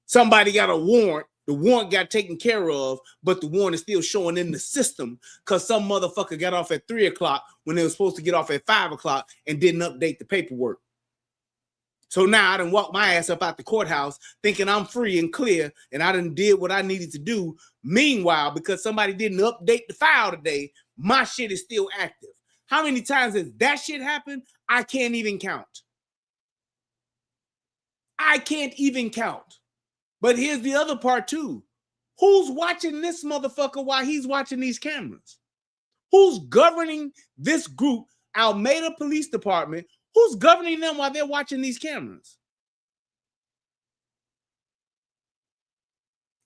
Somebody got a warrant, the warrant got taken care of, but the warrant is still showing in the system because some motherfucker got off at 3 o'clock when they were supposed to get off at 5 o'clock and didn't update the paperwork. So now I done walked my ass up out the courthouse thinking I'm free and clear, and I done did what I needed to do. Meanwhile, because somebody didn't update the file today, my shit is still active. How many times has that shit happened? I can't even count. I can't even count. But here's the other part too. Who's watching this motherfucker while he's watching these cameras? Who's governing this group, Alameda Police Department? Who's governing them while they're watching these cameras?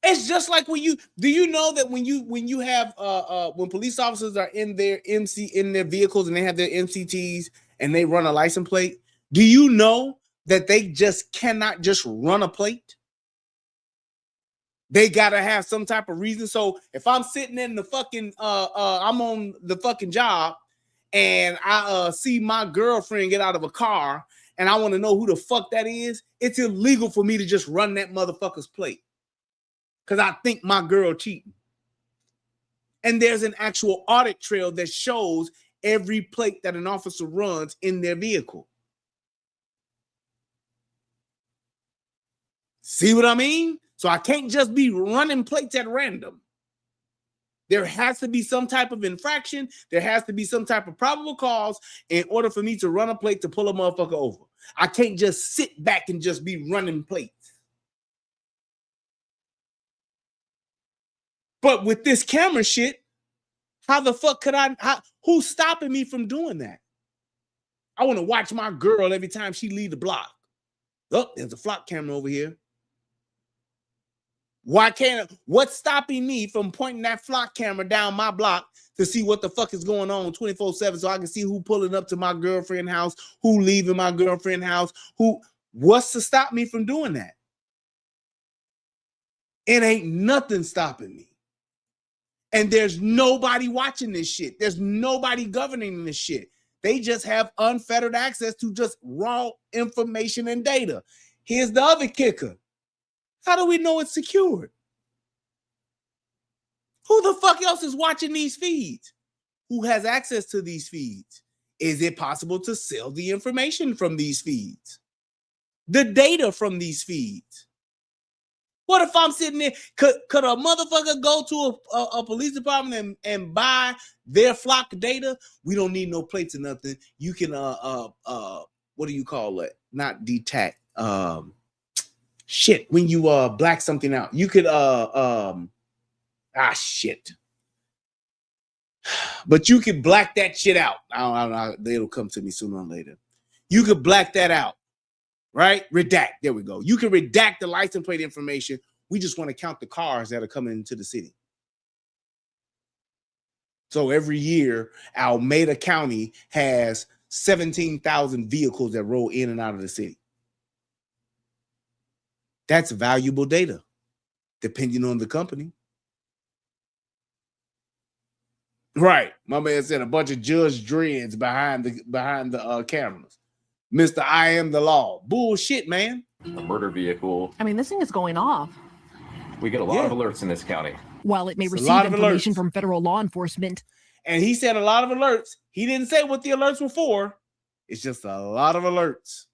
It's just like when you know that when you have when police officers are in their vehicles and they have their MCTs and they run a license plate, do you know that they just cannot just run a plate? They gotta have some type of reason. So if I'm sitting in the fucking I'm on the fucking job and I see my girlfriend get out of a car and I want to know who the fuck that is, it's illegal for me to just run that motherfucker's plate because I think my girl cheating. And there's an actual audit trail that shows every plate that an officer runs in their vehicle. See what I mean? So I can't just be running plates at random. There has to be some type of infraction. There has to be some type of probable cause in order for me to run a plate to pull a motherfucker over. I can't just sit back and just be running plates. But with this camera shit, how the fuck could who's stopping me from doing that? I want to watch my girl every time she leave the block. Oh, there's a flock camera over here. What's stopping me from pointing that flock camera down my block to see what the fuck is going on 24/7 so I can see who pulling up to my girlfriend's house, who leaving my girlfriend's house, what's to stop me from doing that? It ain't nothing stopping me. And there's nobody watching this shit. There's nobody governing this shit. They just have unfettered access to just raw information and data. Here's the other kicker. How do we know it's secured? Who the fuck else is watching these feeds? Who has access to these feeds? Is it possible to sell the information from these feeds? The data from these feeds? What if I'm sitting there? Could a motherfucker go to a police department and buy their flock data? We don't need no plates or nothing. You can what do you call it? Not detect. Shit. When you black something out, you could shit. But you could black that shit out. I don't know. It'll come to me sooner or later. You could black that out. Right? Redact. There we go. You can redact the license plate information. We just want to count the cars that are coming into the city. So every year, Alameda County has 17,000 vehicles that roll in and out of the city. That's valuable data, depending on the company. Right. My man said a bunch of Judge Dreads behind the cameras. Mr. I am the law. Bullshit, man. A murder vehicle. I mean, this thing is going off. We get a lot of alerts in this county. While it may It's a receive lot of information alerts. from federal law enforcement, And he said a lot of alerts. He didn't say what the alerts were for. It's just a lot of alerts.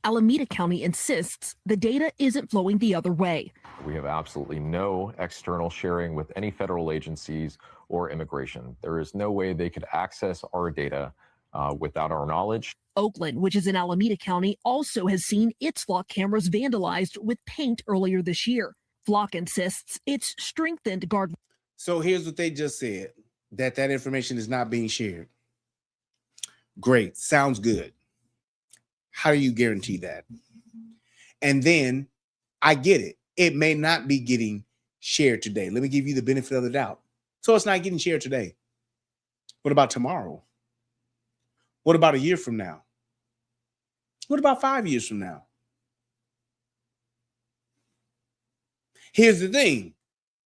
Alameda County insists the data isn't flowing the other way. We have absolutely no external sharing with any federal agencies or immigration. There is no way they could access our data without our knowledge. Oakland, which is in Alameda County, also has seen its flock cameras vandalized with paint earlier this year. Flock insists it's strengthened guard. So here's what they just said, that information is not being shared. Great. Sounds good. How do you guarantee that? And then I get it. It may not be getting shared today. Let me give you the benefit of the doubt. So it's not getting shared today. What about tomorrow? What about a year from now? What about 5 years from now? Here's the thing.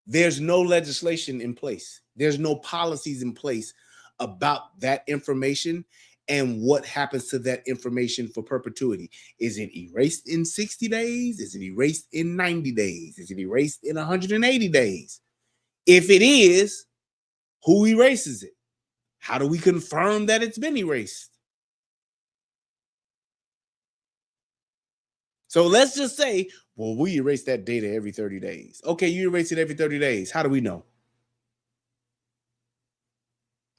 There's no legislation in place. There's no policies in place about that information and what happens to that information for perpetuity. Is it erased in 60 days? Is it erased in 90 days? Is it erased in 180 days? If it is, who erases it? How do we confirm that it's been erased? So let's just say, well, we erase that data every 30 days. Okay, you erase it every 30 days. How do we know?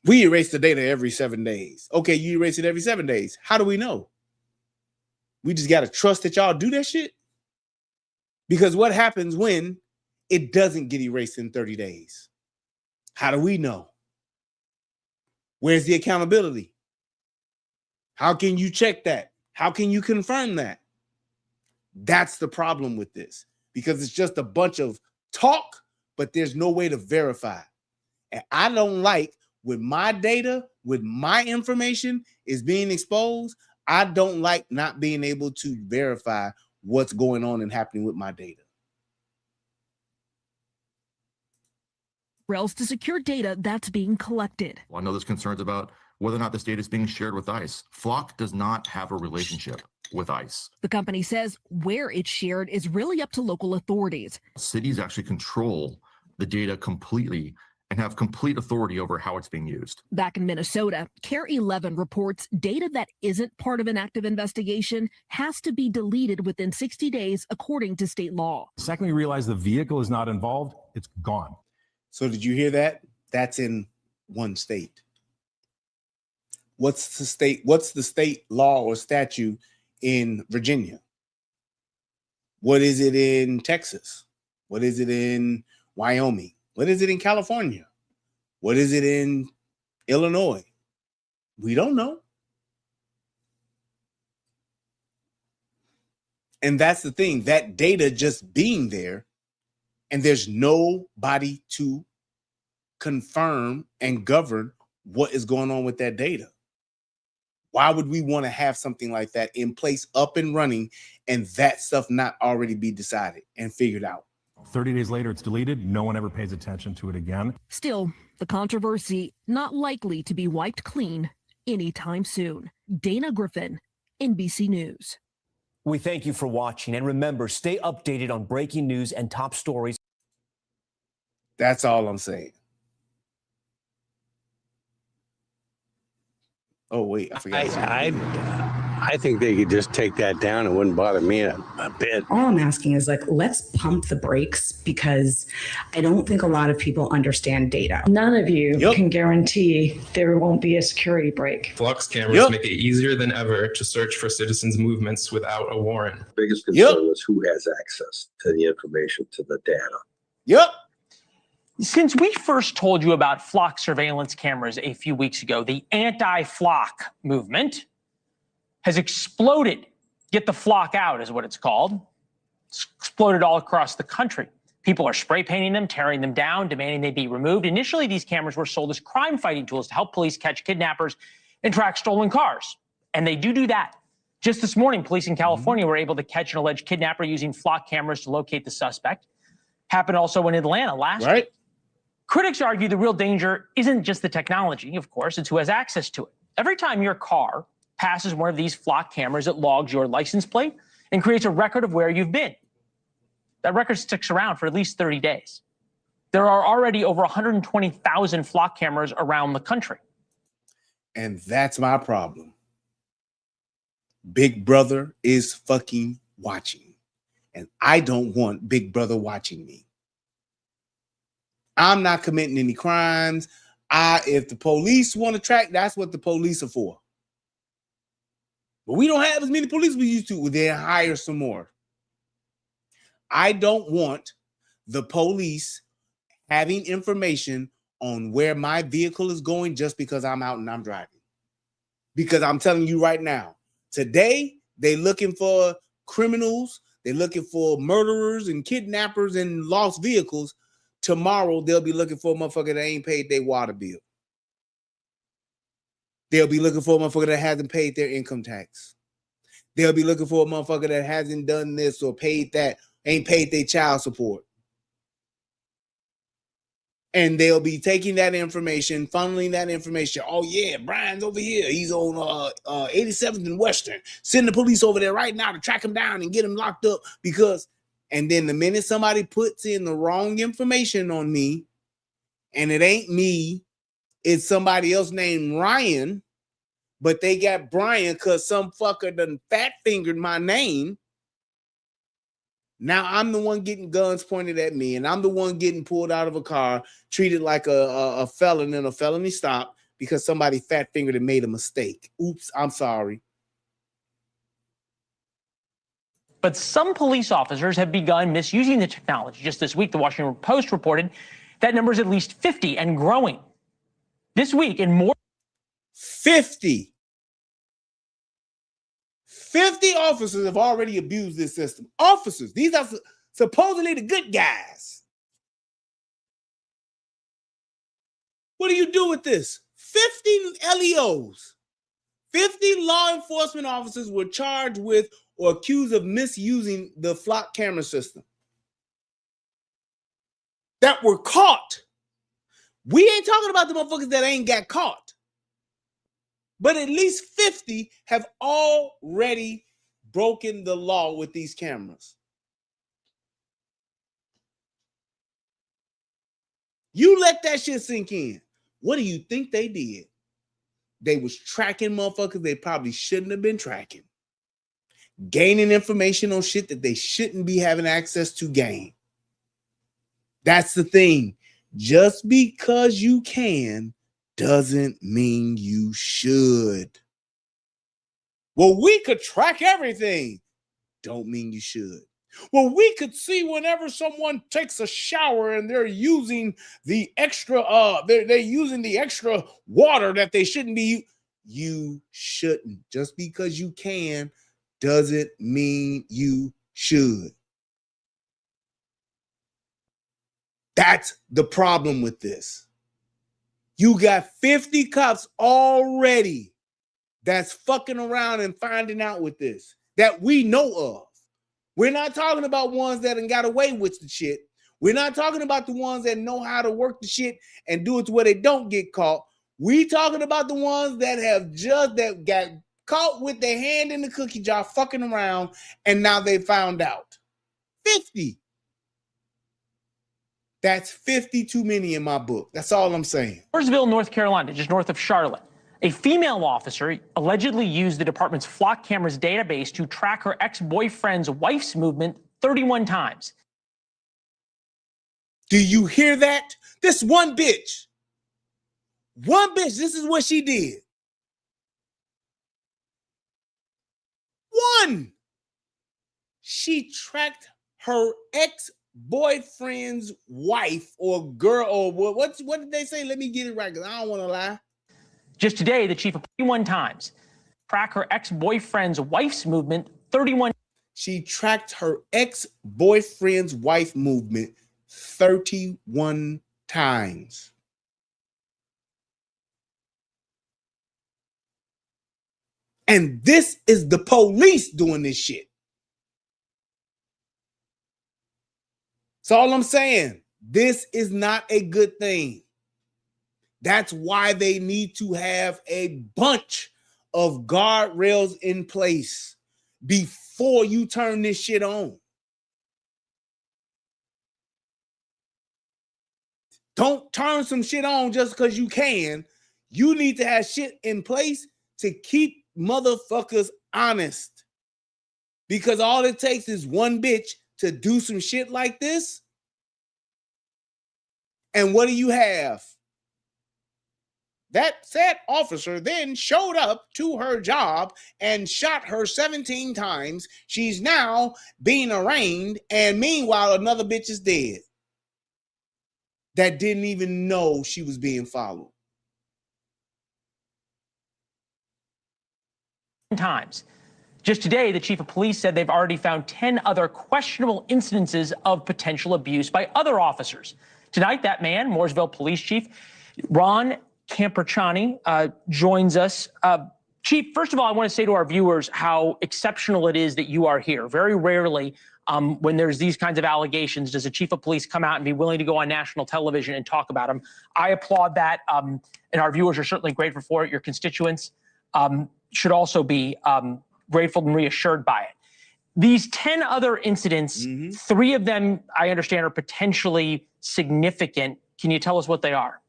We erase the data every 7 days. Okay, you erase it every 7 days. How do we know? We just got to trust that y'all do that shit? Because what happens when it doesn't get erased in 30 days? How do we know? Where's the accountability? How can you check that? How can you confirm that? That's the problem with this, because it's just a bunch of talk, but there's no way to verify. And I don't like when my data, with my information is being exposed, I don't like not being able to verify what's going on and happening with my data. Rails to secure data that's being collected. Well, I know there's concerns about whether or not this data is being shared with ICE. Flock does not have a relationship with ICE. The company says where it's shared is really up to local authorities. Cities actually control the data completely and have complete authority over how it's being used. Back in Minnesota, CARE 11 reports data that isn't part of an active investigation has to be deleted within 60 days, according to state law. The second we realize the vehicle is not involved, it's gone. So did you hear that? That's in one state. What's the state law or statute in Virginia? What is it in Texas? What is it in Wyoming? What is it in California? What is it in Illinois? We don't know. And that's the thing, that data just being there, and there's nobody to confirm and govern what is going on with that data. Why would we want to have something like that in place, up and running, and that stuff not already be decided and figured out? 30 days later, it's deleted. No one ever pays attention to it again. Still, the controversy not likely to be wiped clean anytime soon. Dana Griffin, NBC News. We thank you for watching, and remember, stay updated on breaking news and top stories. That's all I'm saying. Oh, wait, I forgot. I think they could just take that down. It wouldn't bother me a bit. All I'm asking is, like, let's pump the brakes, because I don't think a lot of people understand data. None of you can guarantee there won't be a security break. Flux cameras make it easier than ever to search for citizens' movements without a warrant. The biggest concern was who has access to the information, to the data. Yep. Since we first told you about flock surveillance cameras a few weeks ago, the anti-flock movement has exploded. Get the flock out is what it's called. It's exploded all across the country. People are spray painting them, tearing them down, demanding they be removed. Initially, these cameras were sold as crime-fighting tools to help police catch kidnappers and track stolen cars. And they do that. Just this morning, police in California were able to catch an alleged kidnapper using flock cameras to locate the suspect. Happened also in Atlanta last week. Critics argue the real danger isn't just the technology, of course, it's who has access to it. Every time your car passes one of these flock cameras, it logs your license plate and creates a record of where you've been. That record sticks around for at least 30 days. There are already over 120,000 flock cameras around the country. And that's my problem. Big Brother is fucking watching. And I don't want Big Brother watching me. I'm not committing any crimes. If the police want to track, that's what the police are for. But we don't have as many police we used to. They hire some more. I don't want the police having information on where my vehicle is going just because I'm out and I'm driving. Because I'm telling you right now, today they're looking for criminals. They're looking for murderers and kidnappers and lost vehicles. Tomorrow, they'll be looking for a motherfucker that ain't paid their water bill. They'll be looking for a motherfucker that hasn't paid their income tax. They'll be looking for a motherfucker that hasn't done this or paid that, ain't paid their child support. And they'll be taking that information, funneling that information. Oh, yeah, Brian's over here. He's on 87th and Western. Send the police over there right now to track him down and get him locked up because... And then the minute somebody puts in the wrong information on me, and it ain't me, it's somebody else named Ryan, but they got Brian because some fucker done fat fingered my name. Now I'm the one getting guns pointed at me, and I'm the one getting pulled out of a car, treated like a felon in a felony stop because somebody fat fingered and made a mistake. Oops, I'm sorry. But some police officers have begun misusing the technology. Just this week, the Washington Post reported that number is at least 50 and growing. This week, in more 50 officers have already abused this system. Officers, these are supposedly the good guys. What do you do with this? 50 LEOs, 50 law enforcement officers were charged with or accused of misusing the flock camera system that were caught. We ain't talking about the motherfuckers that ain't got caught. But at least 50 have already broken the law with these cameras. You let that shit sink in. What do you think they did? They was tracking motherfuckers they probably shouldn't have been tracking. Gaining information on shit that they shouldn't be having access to gain. That's the thing. Just because you can doesn't mean you should. Well, we could track everything. Don't mean you should. Well, we could see whenever someone takes a shower and they're using the extra they're using the extra water that they shouldn't be. You shouldn't. Just because you can doesn't mean you should. That's the problem with this. You got 50 cops already that's fucking around and finding out with this that we know of. We're not talking about ones that done got away with the shit. We're not talking about the ones that know how to work the shit and do it to where they don't get caught. We talking about the ones that have just that got caught with their hand in the cookie jar fucking around, and now they found out. 50. That's 50 too many in my book. That's all I'm saying. Mooresville, North Carolina, just north of Charlotte. A female officer allegedly used the department's flock cameras database to track her ex-boyfriend's wife's movement 31 times. Do you hear that? This one bitch. One bitch, this is what she did. One. She tracked her ex-boyfriend's wife or girl, or what did they say? Let me get it right, because I don't want to lie. Just today, the chief of 31 times track her ex-boyfriend's wife's movement 31. She tracked her ex-boyfriend's wife movement 31 times. And this is the police doing this shit. That's all I'm saying. This is not a good thing. That's why they need to have a bunch of guardrails in place before you turn this shit on. Don't turn some shit on just because you can. You need to have shit in place to keep motherfuckers honest. Because all it takes is one bitch to do some shit like this. And what do you have? That said officer then showed up to her job and shot her 17 times. She's now being arraigned, and meanwhile, another bitch is dead that didn't even know she was being followed. Times. Just today, the chief of police said they've already found 10 other questionable incidences of potential abuse by other officers. Tonight, that man, Mooresville Police Chief Ron Camperchani, joins us. Chief, first of all, I want to say to our viewers how exceptional it is that you are here. Very rarely, when there's these kinds of allegations, does a chief of police come out and be willing to go on national television and talk about them. I applaud that, and our viewers are certainly grateful for it. Your constituents should also be grateful and reassured by it. These 10 other incidents, 3 of them, I understand, are potentially significant. Can you tell us what they are?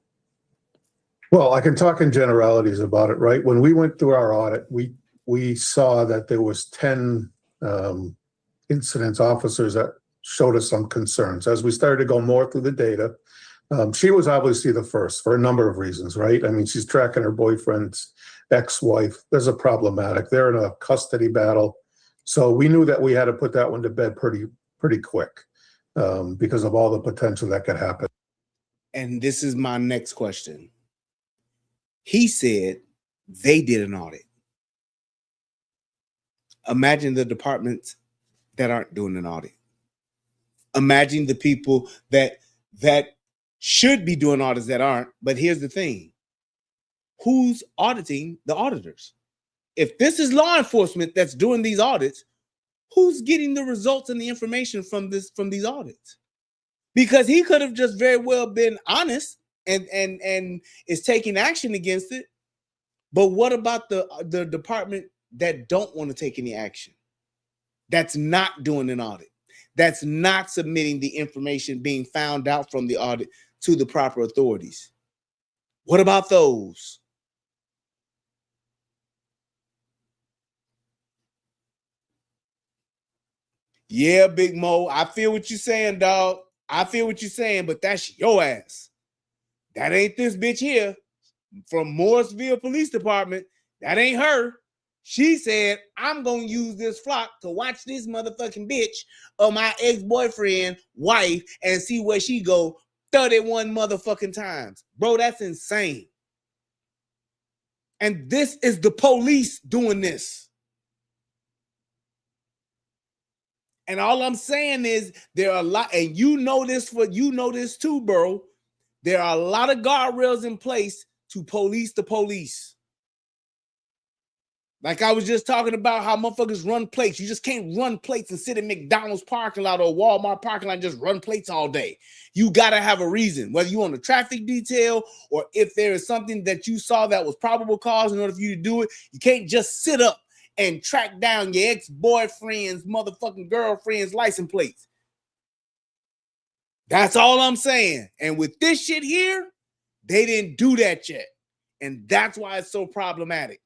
Well, I can talk in generalities about it, right? When we went through our audit, we saw that there was 10 incidents, officers that showed us some concerns. As we started to go more through the data, she was obviously the first for a number of reasons, right? I mean, she's tracking her boyfriend's ex-wife. There's a problematic. They're in a custody battle. So we knew that we had to put that one to bed pretty quick because of all the potential that could happen. And this is my next question. He said they did an audit. Imagine the departments that aren't doing an audit. Imagine the people that should be doing audits that aren't. But here's the thing. Who's auditing the auditors? If this is law enforcement that's doing these audits, who's getting the results and the information from these audits? Because he could have just very well been honest and is taking action against it. But what about the department that don't want to take any action? That's not doing an audit. That's not submitting the information being found out from the audit to the proper authorities. What about those? Yeah, Big Mo, I feel what you're saying, dog. I feel what you're saying, but that's your ass. That ain't this bitch here from Mooresville Police Department. That ain't her. She said, I'm going to use this flock to watch this motherfucking bitch of my ex-boyfriend wife and see where she go 31 motherfucking times. Bro, that's insane. And this is the police doing this. And all I'm saying is there are a lot, and you know this too, bro. There are a lot of guardrails in place to police the police. Like I was just talking about how motherfuckers run plates. You just can't run plates and sit in McDonald's parking lot or Walmart parking lot and just run plates all day. You got to have a reason, whether you on the traffic detail or if there is something that you saw that was probable cause in order for you to do it. You can't just sit up and track down your ex-boyfriend's motherfucking girlfriend's license plates. That's all I'm saying. And with this shit here, they didn't do that yet. And that's why it's so problematic.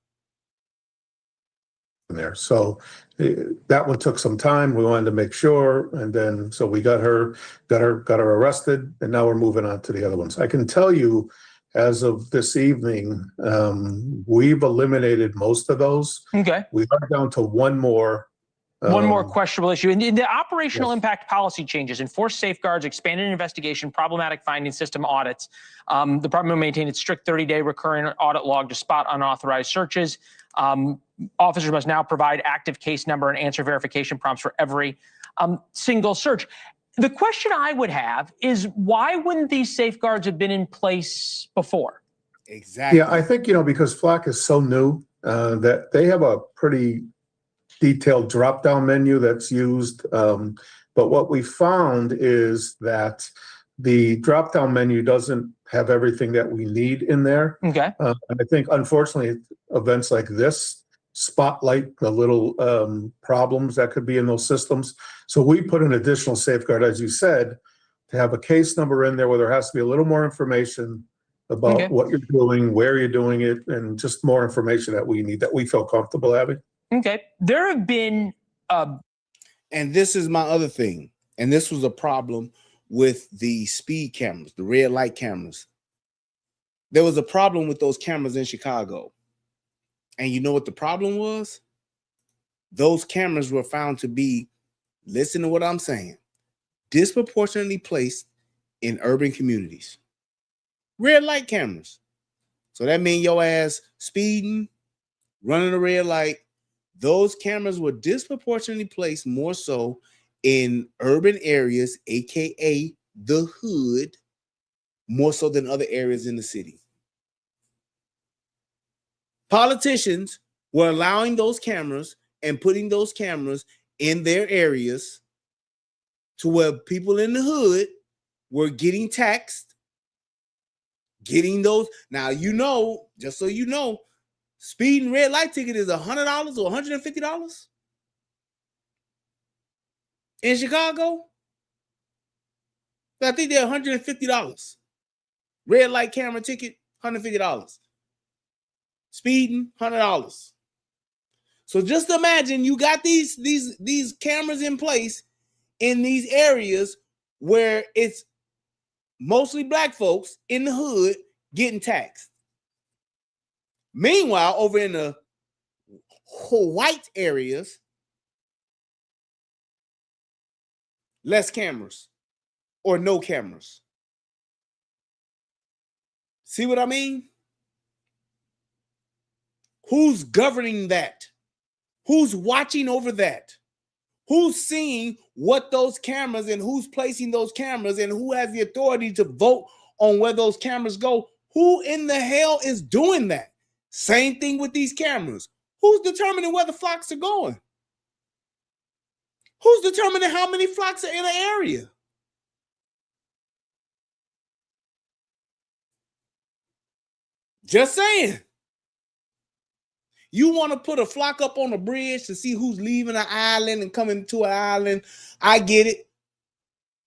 There. So that one took some time. We wanted to make sure. And then, so we got her arrested, and now we're moving on to the other ones. I can tell you as of this evening, we've eliminated most of those. Okay. We are down to one more. One more questionable issue. In the operational impact policy changes, enforced safeguards, expanded investigation, problematic finding system audits. The department will maintain its strict 30-day recurring audit log to spot unauthorized searches. Officers must now provide active case number and answer verification prompts for every single search. The question I would have is, why wouldn't these safeguards have been in place before? Exactly. Yeah, I think, because Flock is so new that they have a pretty detailed drop-down menu that's used. But what we found is that the drop-down menu doesn't have everything that we need in there. Okay. And I think, unfortunately, events like this spotlight the little problems that could be in those systems. So we put an additional safeguard, as you said, to have a case number in there where there has to be a little more information about what you're doing, where you're doing it, and just more information that we need, that we feel comfortable having. Okay. There have been... And this is my other thing. And this was a problem with the speed cameras, the red light cameras. There was a problem with those cameras in Chicago. And you know what the problem was? Those cameras were found to be, listen to what I'm saying, disproportionately placed in urban communities. Red light cameras. So that means your ass speeding, running a red light. Those cameras were disproportionately placed more so in urban areas, aka the hood, more so than other areas in the city. Politicians were allowing those cameras and putting those cameras in their areas to where people in the hood were getting taxed, getting those. Now, just so you know, speed and red light ticket is $100 or $150 in Chicago. I think they're $150. Red light camera ticket, $150. Speeding, $100. So just imagine you got these cameras in place in these areas where it's mostly black folks in the hood getting taxed. Meanwhile, over in the white areas, less cameras or no cameras. See what I mean? Who's governing that? Who's watching over that? Who's seeing what those cameras and who's placing those cameras and who has the authority to vote on where those cameras go? Who in the hell is doing that? Same thing with these cameras. Who's determining where the flocks are going? Who's determining how many flocks are in an area? Just saying. You want to put a flock up on a bridge to see who's leaving an island and coming to an island. I get it.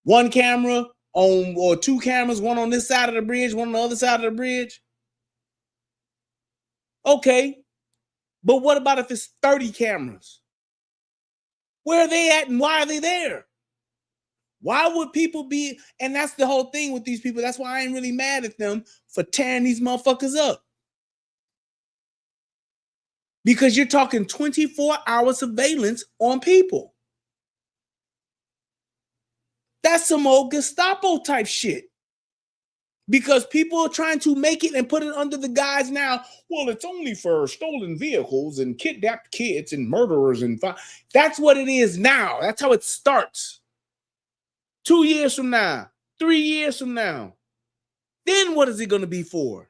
One camera on, or two cameras, one on this side of the bridge, one on the other side of the bridge. Okay. But what about if it's 30 cameras? Where are they at and why are they there? Why would people be, and that's the whole thing with these people. That's why I ain't really mad at them for tearing these motherfuckers up. Because you're talking 24-hour surveillance on people. That's some old Gestapo type shit. Because people are trying to make it and put it under the guise now, well, it's only for stolen vehicles and kidnapped kids and murderers. And that's what it is now. That's how it starts. 2 years from now, 3 years from now. Then what is it going to be for?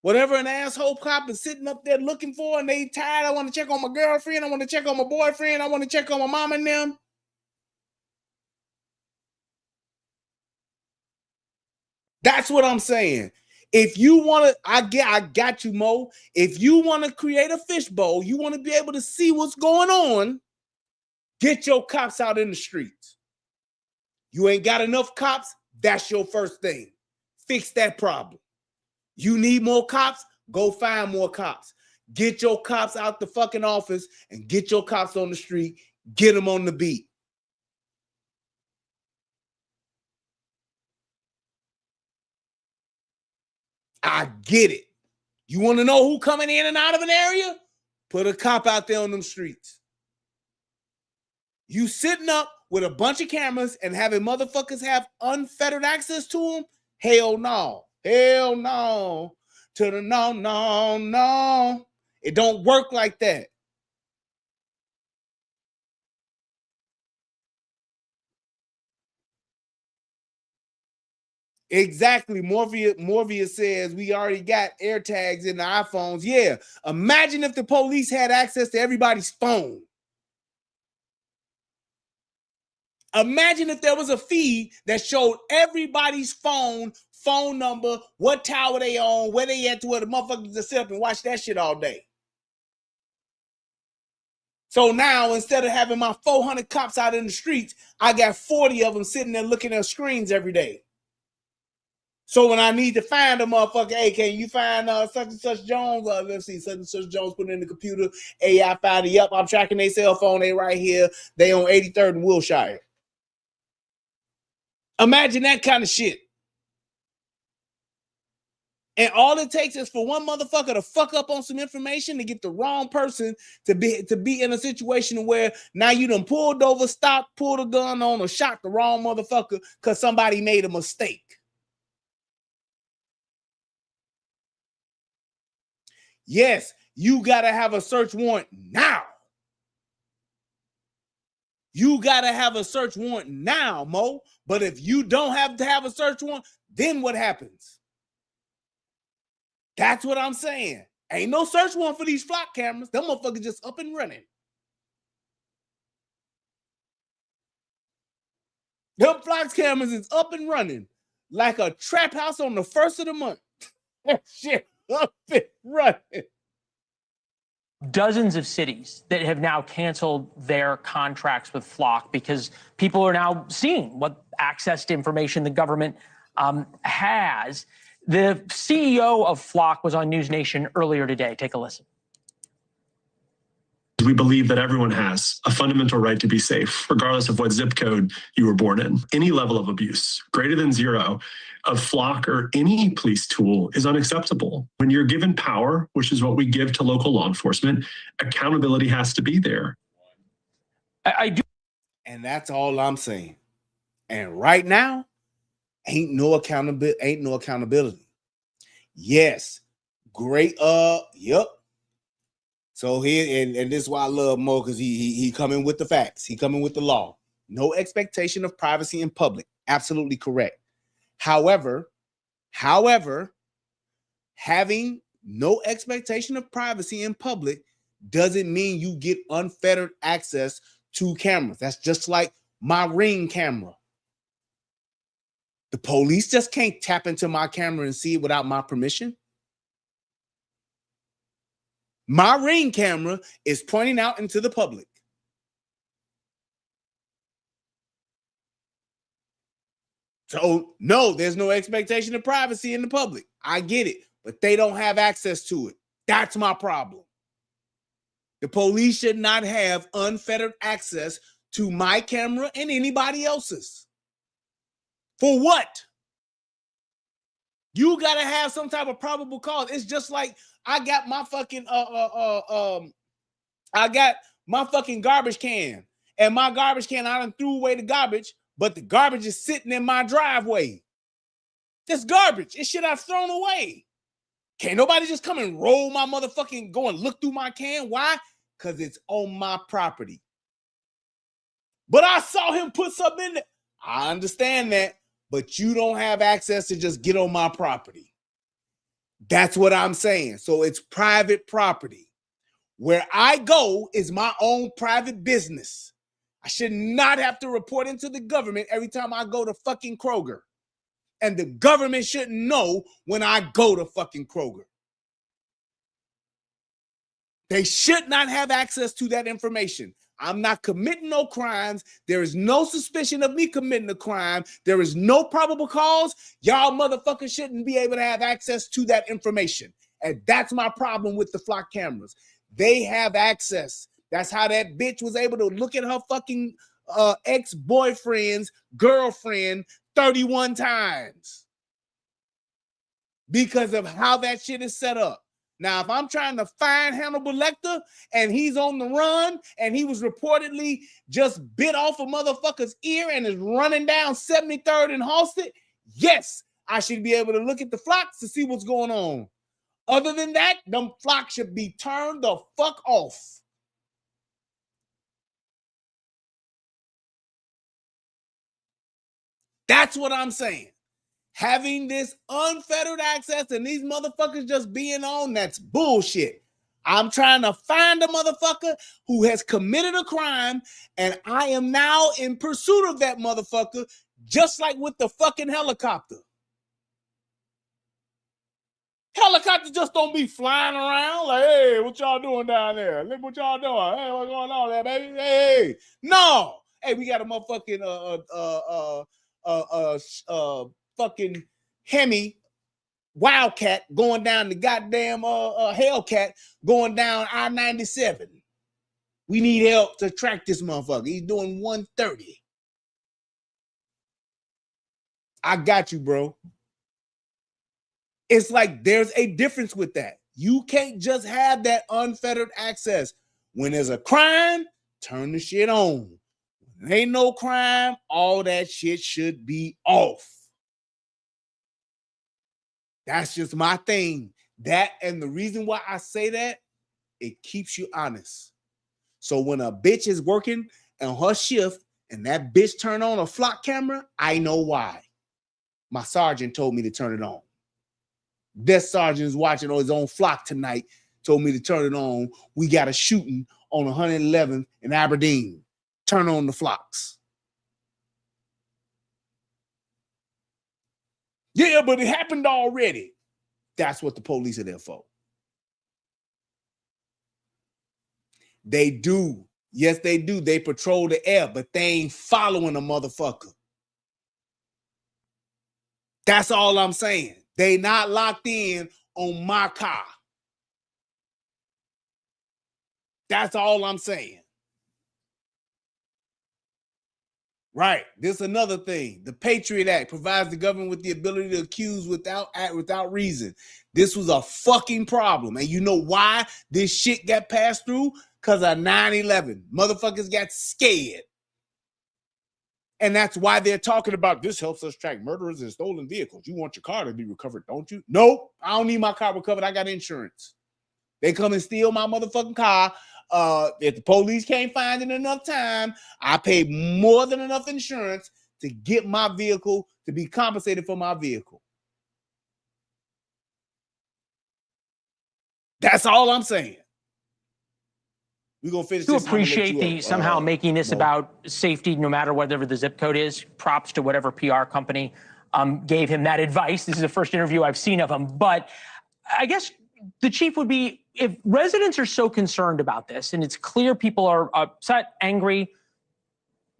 Whatever an asshole cop is sitting up there looking for and they tired, I want to check on my girlfriend, I want to check on my boyfriend, I want to check on my mom and them. That's what I'm saying. If you want to, I got you, Mo. If you want to create a fishbowl, you want to be able to see what's going on, get your cops out in the streets. You ain't got enough cops, that's your first thing. Fix that problem. You need more cops, go find more cops. Get your cops out the fucking office and get your cops on the street. Get them on the beat. I get it. You want to know who coming in and out of an area? Put a cop out there on them streets. You sitting up with a bunch of cameras and having motherfuckers have unfettered access to them? Hell no. Hell no. To the no, no, no. It don't work like that. Exactly. Morvia says we already got air tags in the iPhones. Yeah. Imagine if the police had access to everybody's phone. Imagine if there was a feed that showed everybody's phone number, what tower they on, where they at, to where the motherfuckers just sit up and watch that shit all day. So now, instead of having my 400 cops out in the streets, I got 40 of them sitting there looking at screens every day. So when I need to find a motherfucker, hey, can you find such and such Jones? Let's see, such and such Jones put in the computer. Hey, I found it. Yep, I'm tracking their cell phone. They right here. They on 83rd and Wilshire. Imagine that kind of shit. And all it takes is for one motherfucker to fuck up on some information to get the wrong person to be in a situation where now you done pulled over, stopped, pulled a gun on, or shot the wrong motherfucker because somebody made a mistake. Yes, you got to have a search warrant now. You got to have a search warrant now, Mo. But if you don't have to have a search warrant, then what happens? That's what I'm saying. Ain't no search warrant for these flock cameras. Them motherfuckers just up and running. Them flock cameras is up and running like a trap house on the first of the month. Shit. Up and running. Dozens of cities that have now canceled their contracts with Flock because people are now seeing what access to information the government has. The CEO of Flock was on News Nation earlier today. Take a listen. We believe that everyone has a fundamental right to be safe, regardless of what zip code you were born in. Any level of abuse, greater than zero, of Flock or any police tool is unacceptable. When you're given power, which is what we give to local law enforcement, accountability has to be there. I do. And that's all I'm saying. And right now, ain't no accountability. Yes. Great. Yep. So here, and this is why I love Mo, because he coming with the facts. He coming with the law. No expectation of privacy in public. Absolutely correct. However, having no expectation of privacy in public doesn't mean you get unfettered access to cameras. That's just like my Ring camera. The police just can't tap into my camera and see it without my permission. My Ring camera is pointing out into the public. So, no, there's no expectation of privacy in the public. I get it, but they don't have access to it. That's my problem. The police should not have unfettered access to my camera and anybody else's. For what? You got to have some type of probable cause. It's just like I got my fucking garbage can, and my garbage can, I done threw away the garbage, but the garbage is sitting in my driveway. That's garbage. It's shit I've thrown away. Can't nobody just come and roll my motherfucking, go and look through my can. Why? Because it's on my property. But I saw him put something in there. I understand that, but you don't have access to just get on my property. That's what I'm saying. So it's private property. Where I go is my own private business. I should not have to report into the government every time I go to fucking Kroger. And the government shouldn't know when I go to fucking Kroger. They should not have access to that information. I'm not committing no crimes. There is no suspicion of me committing a crime. There is no probable cause. Y'all motherfuckers shouldn't be able to have access to that information. And that's my problem with the flock cameras. They have access. That's how that bitch was able to look at her fucking ex-boyfriend's girlfriend 31 times. Because of how that shit is set up. Now, if I'm trying to find Hannibal Lecter and he's on the run and he was reportedly just bit off a motherfucker's ear and is running down 73rd and Halsted, yes, I should be able to look at the flocks to see what's going on. Other than that, them flocks should be turned the fuck off. That's what I'm saying. Having this unfettered access and these motherfuckers just being on, that's bullshit. I'm trying to find a motherfucker who has committed a crime, and I am now in pursuit of that motherfucker, just like with the fucking helicopter. Helicopters just don't be flying around like, hey, what y'all doing down there? Look what y'all doing. Hey, what's going on there, baby? Hey, no. Hey, we got a motherfucking fucking Hemi Wildcat going down the goddamn Hellcat going down I-97. We need help to track this motherfucker. He's doing 130. I got you, bro. It's like there's a difference with that. You can't just have that unfettered access. When there's a crime, turn the shit on. When there ain't no crime, all that shit should be off. That's just my thing. That, and the reason why I say that, it keeps you honest. So when a bitch is working on her shift and that bitch turn on a flock camera, I know why. My sergeant told me to turn it on. This sergeant is watching on his own flock tonight, told me to turn it on. We got a shooting on 111th in Aberdeen. Turn on the flocks. Yeah, but it happened already. That's what the police are there for. They do. Yes, they do. They patrol the air, but they ain't following a motherfucker. That's all I'm saying. They not locked in on my car. That's all I'm saying. Right. This is another thing. The Patriot Act provides the government with the ability to accuse without reason. This was a fucking problem. And you know why this shit got passed through? Because of 9/11. Motherfuckers got scared. And that's why they're talking about this helps us track murderers and stolen vehicles. You want your car to be recovered, don't you? Nope. I don't need my car recovered. I got insurance. They come and steal my motherfucking car. If the police can't find it in enough time, I paid more than enough insurance to get my vehicle, to be compensated for my vehicle. That's all I'm saying. We're going to finish to this. appreciate the somehow making this about safety, no matter whatever the zip code is. Props to whatever PR company gave him that advice. This is the first interview I've seen of him. But I guess the chief would be, if residents are so concerned about this, and it's clear people are upset, angry,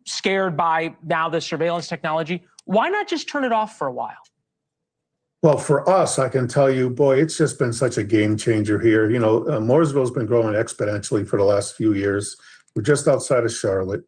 scared by now the surveillance technology, why not just turn it off for a while? Well, for us, I can tell you, boy, it's just been such a game changer here. You know, Mooresville's been growing exponentially for the last few years. We're just outside of Charlotte.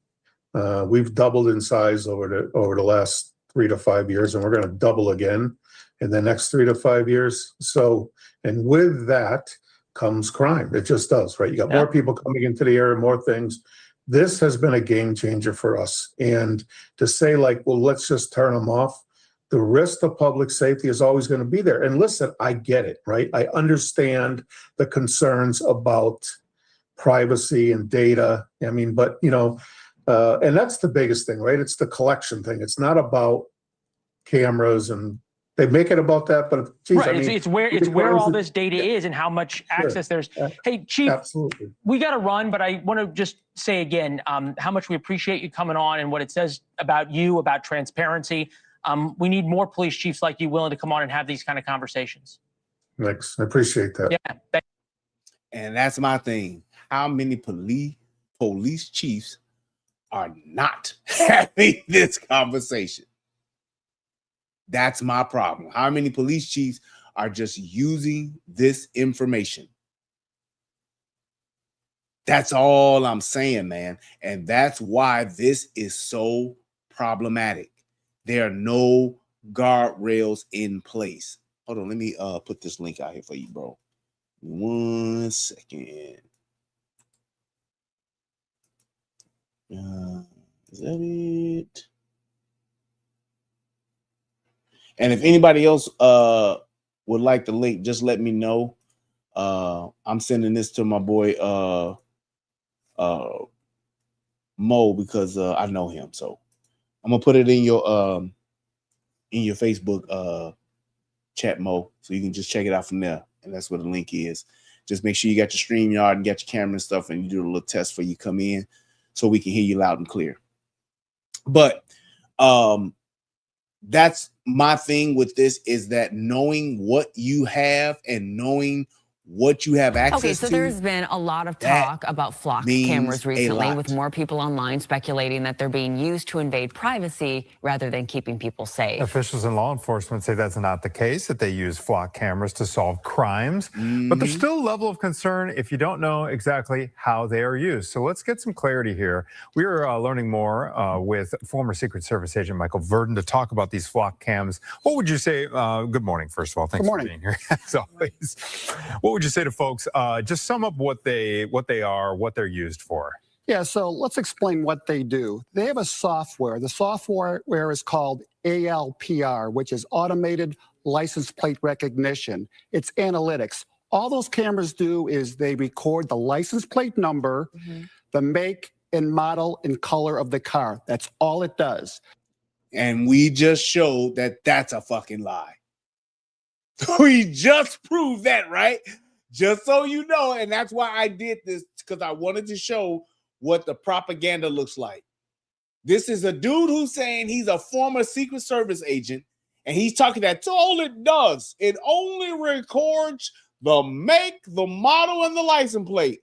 We've doubled in size over the last 3 to 5 years, and we're going to double again in the next 3 to 5 years. So, and with that comes crime. It just does, right? You got more people coming into the area, more things. This has been a game changer for us. And to say like, well, let's just turn them off. The risk to public safety is always going to be there. And listen, I get it, right? I understand the concerns about privacy and data. I mean, but, you know, and that's the biggest thing, right? It's the collection thing. It's not about cameras and they make it about that, but geez, Right. I mean, It's where all this data is and how much access there's. Hey, Chief, absolutely. we got to run, but I want to just say again how much we appreciate you coming on and what it says about you, about transparency. We need more police chiefs like you willing to come on and have these kind of conversations. Thanks. I appreciate that. Yeah. And that's my thing. How many police chiefs are not having this conversation? That's my problem. How many police chiefs are just using this information? That's all I'm saying, man. And that's why this is so problematic. There are no guardrails in place. Hold on, let me put this link out here for you, bro. 1 second. Is that it? And if anybody else would like the link, just let me know. I'm sending this to my boy Mo because I know him. So I'm gonna put it in your Facebook chat, Mo, so you can just check it out from there. And that's where the link is. Just make sure you got your StreamYard and got your camera and stuff, and you do a little test before you come in so we can hear you loud and clear. But that's my thing with this, is that knowing what you have and knowing what you have access to. Okay, so there's been a lot of talk about flock cameras recently, with more people online speculating that they're being used to invade privacy rather than keeping people safe. Officials in law enforcement say that's not the case, that they use flock cameras to solve crimes. But there's still a level of concern if you don't know exactly how they are used. So let's get some clarity here. We are learning more with former Secret Service agent Michael Verdon to talk about these flock cams. What would you say? Good morning, first of all. Thanks for being here, as always. What would you say to folks? Just sum up what they are, what they're used for. Yeah, so let's explain what they do. They have a software. The software is called ALPR, which is Automated License Plate Recognition. It's analytics. All those cameras do is they record the license plate number, the make and model and color of the car. That's all it does. And we just showed that that's a fucking lie. We just proved that, right? Just so you know, and that's why I did this, because I wanted to show what the propaganda looks like. This is a dude who's saying he's a former Secret Service agent, and he's talking that's all it does. It only records the make, the model, and the license plate.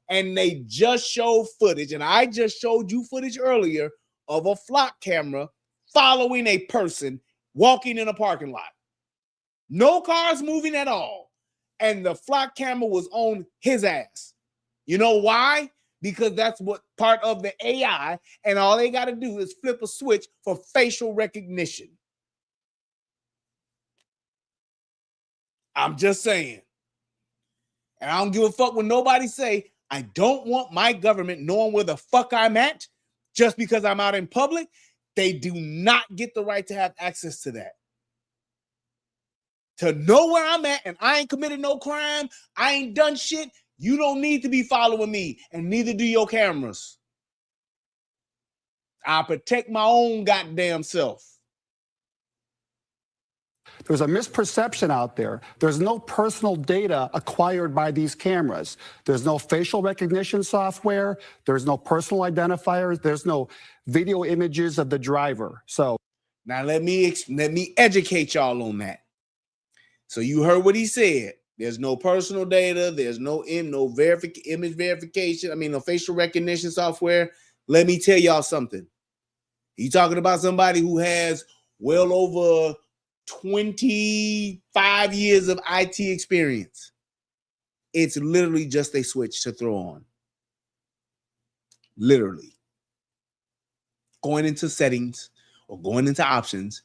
And they just show footage, and I just showed you footage earlier of a flock camera following a person walking in a parking lot. No cars moving at all. And the flock camera was on his ass. You know why? Because that's what part of the AI, and all they got to do is flip a switch for facial recognition. I'm just saying. And I don't give a fuck when nobody say, I don't want my government knowing where the fuck I'm at just because I'm out in public. They do not get the right to have access to that. To know where I'm at, and I ain't committed no crime, I ain't done shit, you don't need to be following me, and neither do your cameras. I protect my own goddamn self. There's a misperception out there. There's no personal data acquired by these cameras. There's no facial recognition software. There's no personal identifiers. There's no video images of the driver. So now let me educate y'all on that. So you heard what he said. There's no personal data. There's no image verification. I mean, no facial recognition software. Let me tell y'all something. You talking about somebody who has well over 25 years of IT experience. It's literally just a switch to throw on. Literally. Going into settings or going into options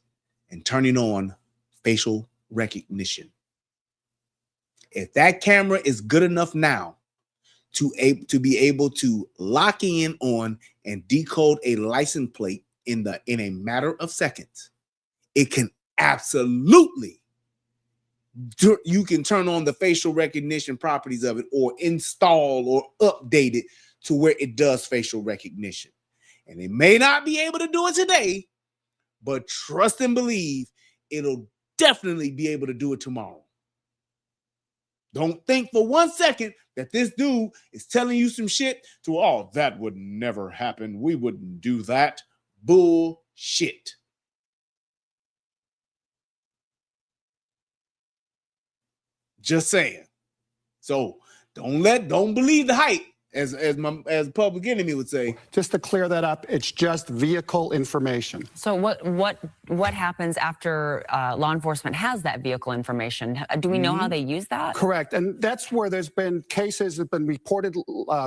and turning on facial recognition. If that camera is good enough now to be able to lock in on and decode a license plate in a matter of seconds, it can absolutely you can turn on the facial recognition properties of it, or install or update it to where it does facial recognition. And it may not be able to do it today, but trust and believe it'll definitely be able to do it tomorrow. Don't think for 1 second that this dude is telling you some shit to, oh, that would never happen. We wouldn't do that. Bullshit. Just saying. So don't believe the hype, as Public Enemy would say. Just to clear that up, it's just vehicle information. So what happens after law enforcement has that vehicle information? Do we know how they use that? Correct. And that's where there's been cases that have been reported,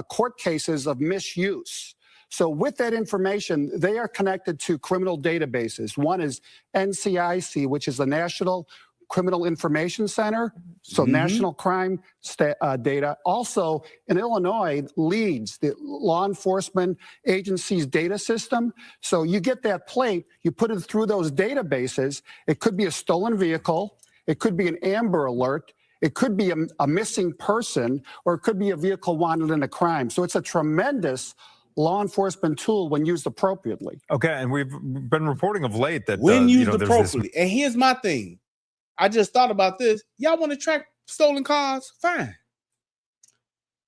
court cases of misuse. So with that information, they are connected to criminal databases. One is NCIC, which is the National Criminal Information Center, so national crime data. Also, in Illinois, LEADS, the law enforcement agency's data system. So you get that plate, you put it through those databases. It could be a stolen vehicle. It could be an Amber Alert. It could be a missing person, or it could be a vehicle wanted in a crime. So it's a tremendous law enforcement tool when used appropriately. Okay, and we've been reporting of late that when used there's appropriately. And here's my thing. I just thought about this. Y'all want to track stolen cars? Fine.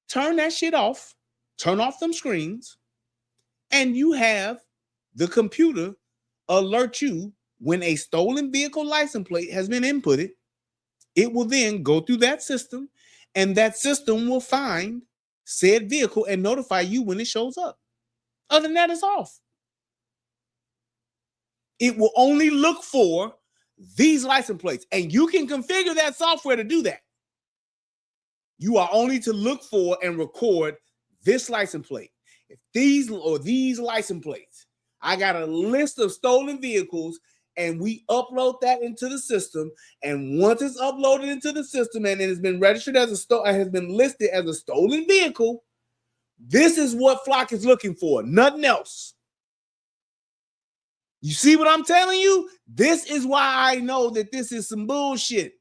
Turn that shit off. Turn off them screens. And you have the computer alert you when a stolen vehicle license plate has been inputted. It will then go through that system, and that system will find said vehicle and notify you when it shows up. Other than that, it's off. It will only look for these license plates, and you can configure that software to do that. You are only to look for and record this license plate. If these license plates, I got a list of stolen vehicles, and we upload that into the system. And once it's uploaded into the system and it has been registered as has been listed as a stolen vehicle, this is what Flock is looking for, nothing else. You see what I'm telling you? This is why I know that this is some bullshit.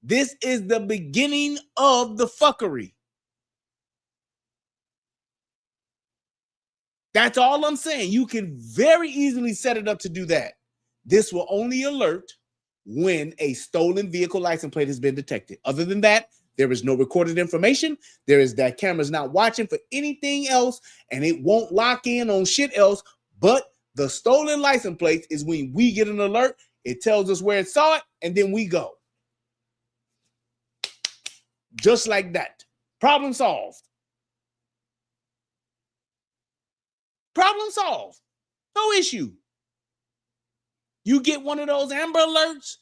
This is the beginning of the fuckery. That's all I'm saying. You can very easily set it up to do that. This will only alert when a stolen vehicle license plate has been detected. Other than that, there is no recorded information. There is that camera's not watching for anything else, and it won't lock in on shit else. But the stolen license plates is when we get an alert. It tells us where it saw it, and then we go. Just like that. Problem solved. Problem solved. No issue. You get one of those Amber Alerts,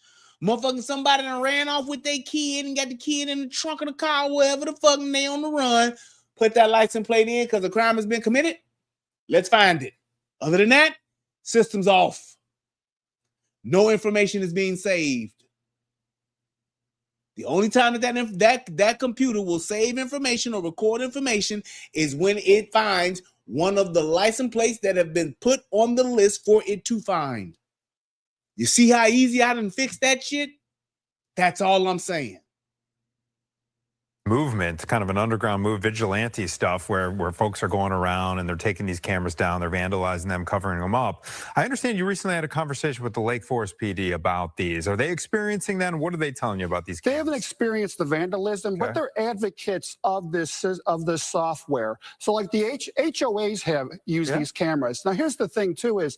motherfucking somebody done ran off with their kid and got the kid in the trunk of the car, wherever the fuck, and they on the run. Put that license plate in because a crime has been committed. Let's find it. Other than that, system's off. No information is being saved. The only time that computer will save information or record information is when it finds one of the license plates that have been put on the list for it to find. You see how easy I done fix that shit? That's all I'm saying. Movement, kind of an underground move, vigilante stuff where folks are going around and they're taking these cameras down, they're vandalizing them, covering them up. I understand you recently had a conversation with the Lake Forest PD about these. Are they experiencing that? And what are they telling you about these cameras? They haven't experienced the vandalism, but they're advocates of this software. So like the HOAs have used these cameras. Now here's the thing too is,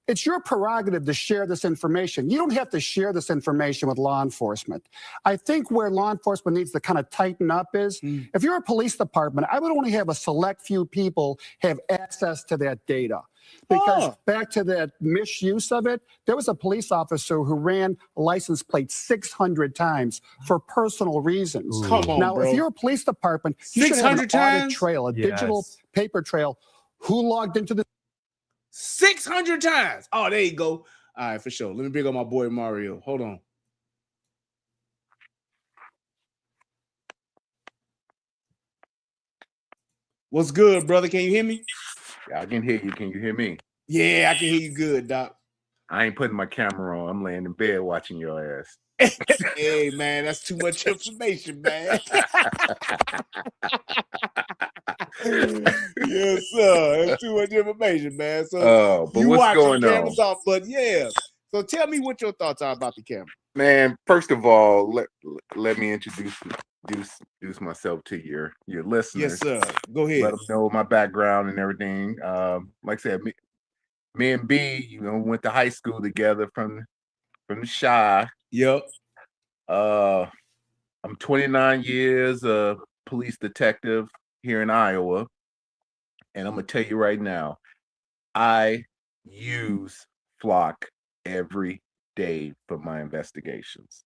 it's your prerogative to share this information. You don't have to share this information with law enforcement. I think where law enforcement needs to kind of tighten up is, if you're a police department, I would only have a select few people have access to that data. Because back to that misuse of it, there was a police officer who ran a license plate 600 times for personal reasons. Come on, now, bro. if you're a police department, you should have an audit trail, a digital paper trail. Who logged into the 600 times. Oh, there you go. All right, for sure. Let me bring up my boy Mario. Hold on. What's good, brother? Can you hear me? Yeah, I can hear you. Can you hear me? Yeah, I can hear you good, Doc. I ain't putting my camera on. I'm laying in bed watching your ass. Hey, man, that's too much information, man. Yes, sir. That's too much information, man. So but you what's watch going your on? cameras off, but yeah. So tell me what your thoughts are about the camera. Man, first of all, let me introduce myself to your listeners. Yes, sir. Go ahead. Let them know my background and everything. Like I said, me and B, went to high school together from the Chi. Yep. I'm 29 years a police detective here in Iowa, and I'm gonna tell you right now, I use Flock every day for my investigations.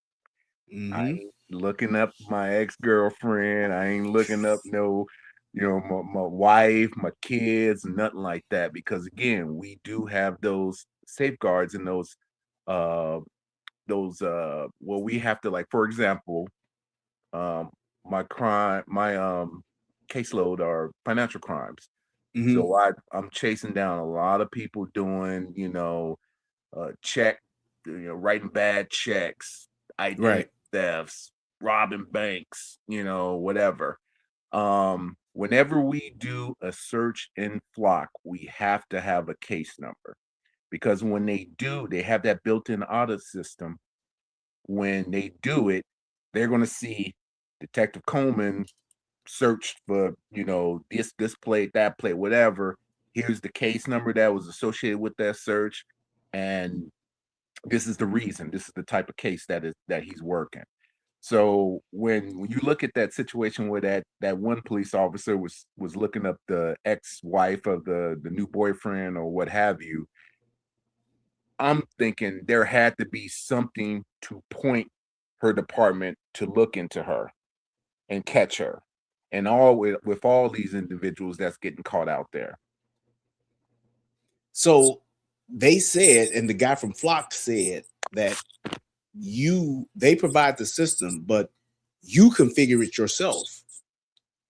I ain't looking up my ex-girlfriend. I ain't looking up my wife, my kids, nothing like that. Because again, we do have those safeguards and those we have to, like, for example, my caseload are financial crimes. So I'm chasing down a lot of people doing, writing bad checks, identity thefts, robbing banks, whatever. Whenever we do a search in Flock, we have to have a case number, because when they do, they have that built-in audit system. When they do it, they're going to see Detective Coleman searched for, this plate, that plate, whatever. Here's the case number that was associated with that search, and this is the reason. This is the type of case that he's working. So when you look at that situation where that one police officer was looking up the ex-wife of the new boyfriend or what have you, I'm thinking there had to be something to point her department to look into her and catch her. And all with all these individuals that's getting caught out there. So they said, and the guy from Flock said that they provide the system, but you configure it yourself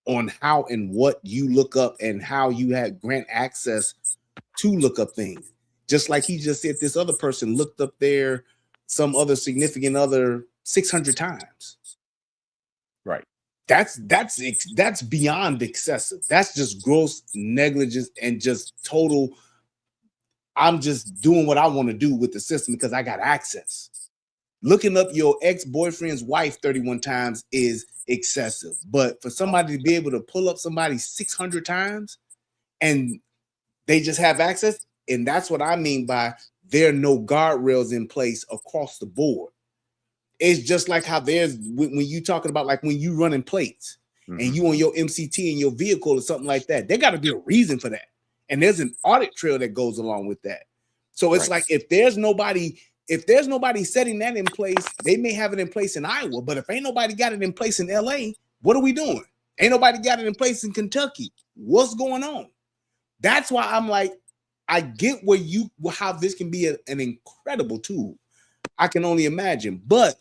on how and what you look up and how you have grant access to look up things. Just like he just said, this other person looked up there, some other significant other 600 times. Right. That's beyond excessive. That's just gross negligence and just total. I'm just doing what I want to do with the system because I got access. Looking up your ex-boyfriend's wife 31 times is excessive. But for somebody to be able to pull up somebody 600 times and they just have access, and that's what I mean by there are no guardrails in place across the board. It's just like how there's when you talking about, like, when you running plates and you on your MCT in your vehicle or something like that, there got to be a reason for that. And there's an audit trail that goes along with that. So it's like, if there's nobody setting that in place, they may have it in place in Iowa, but if ain't nobody got it in place in LA, what are we doing? Ain't nobody got it in place in Kentucky. What's going on? That's why I'm like, I get how this can be an incredible tool. I can only imagine, but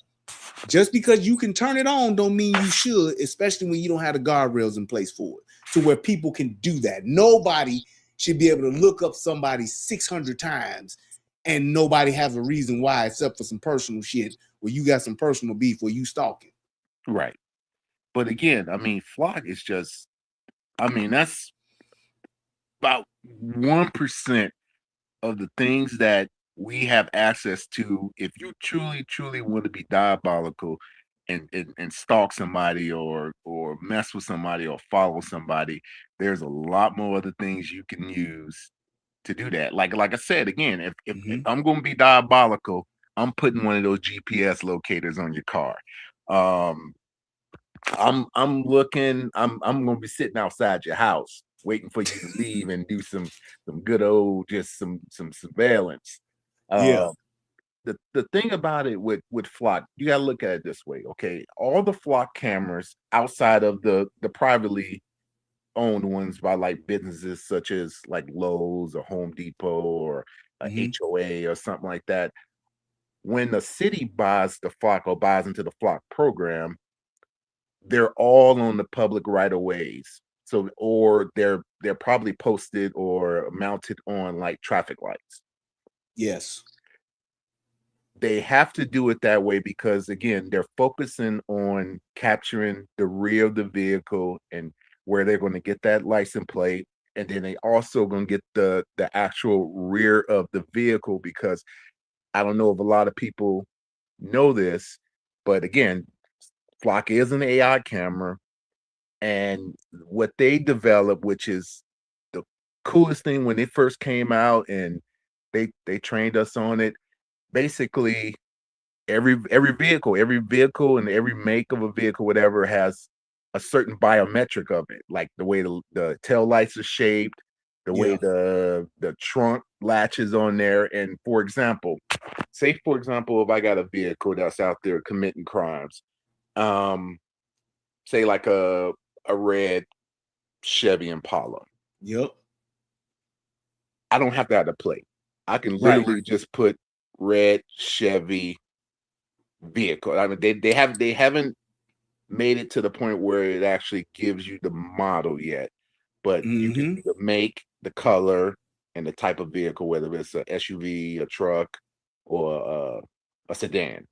just because you can turn it on don't mean you should, especially when you don't have the guardrails in place for it, to where people can do that. Nobody should be able to look up somebody 600 times and nobody has a reason why, except for some personal shit where you got some personal beef where you stalking. Right. But again, I mean, Flock is just, that's about 1% of the things that we have access to. If you truly want to be diabolical and stalk somebody or mess with somebody or follow somebody, there's a lot more other things you can use to do that. Like I said, again, if I'm going to be diabolical, I'm putting one of those GPS locators on your car. I'm looking, I'm going to be sitting outside your house waiting for you to leave and do some good old, just some surveillance. The thing about it with Flock, you got to look at it this way. Okay, all the Flock cameras outside of the privately owned ones by, like, businesses such as like Lowe's or Home Depot or HOA or something like that, when the city buys the Flock or buys into the Flock program, they're all on the public right of ways. So, or they're probably posted or mounted on, like, traffic lights. Yes. They have to do it that way because, again, they're focusing on capturing the rear of the vehicle and where they're going to get that license plate. And then they also going to get the actual rear of the vehicle, because I don't know if a lot of people know this, but again, Flock is an AI camera, and what they developed, which is the coolest thing when it first came out, and they trained us on it. Basically, every vehicle and every make of a vehicle, whatever, has a certain biometric of it, like the way the tail lights are shaped, the way the trunk latches on there. And for example, if I got a vehicle that's out there committing crimes, say like a red Chevy Impala. Yep. I don't have to have the plate. I can literally just put red Chevy vehicle. I mean, they haven't made it to the point where it actually gives you the model yet, but you can see the make, the color, and the type of vehicle, whether it's a SUV, a truck, or a sedan.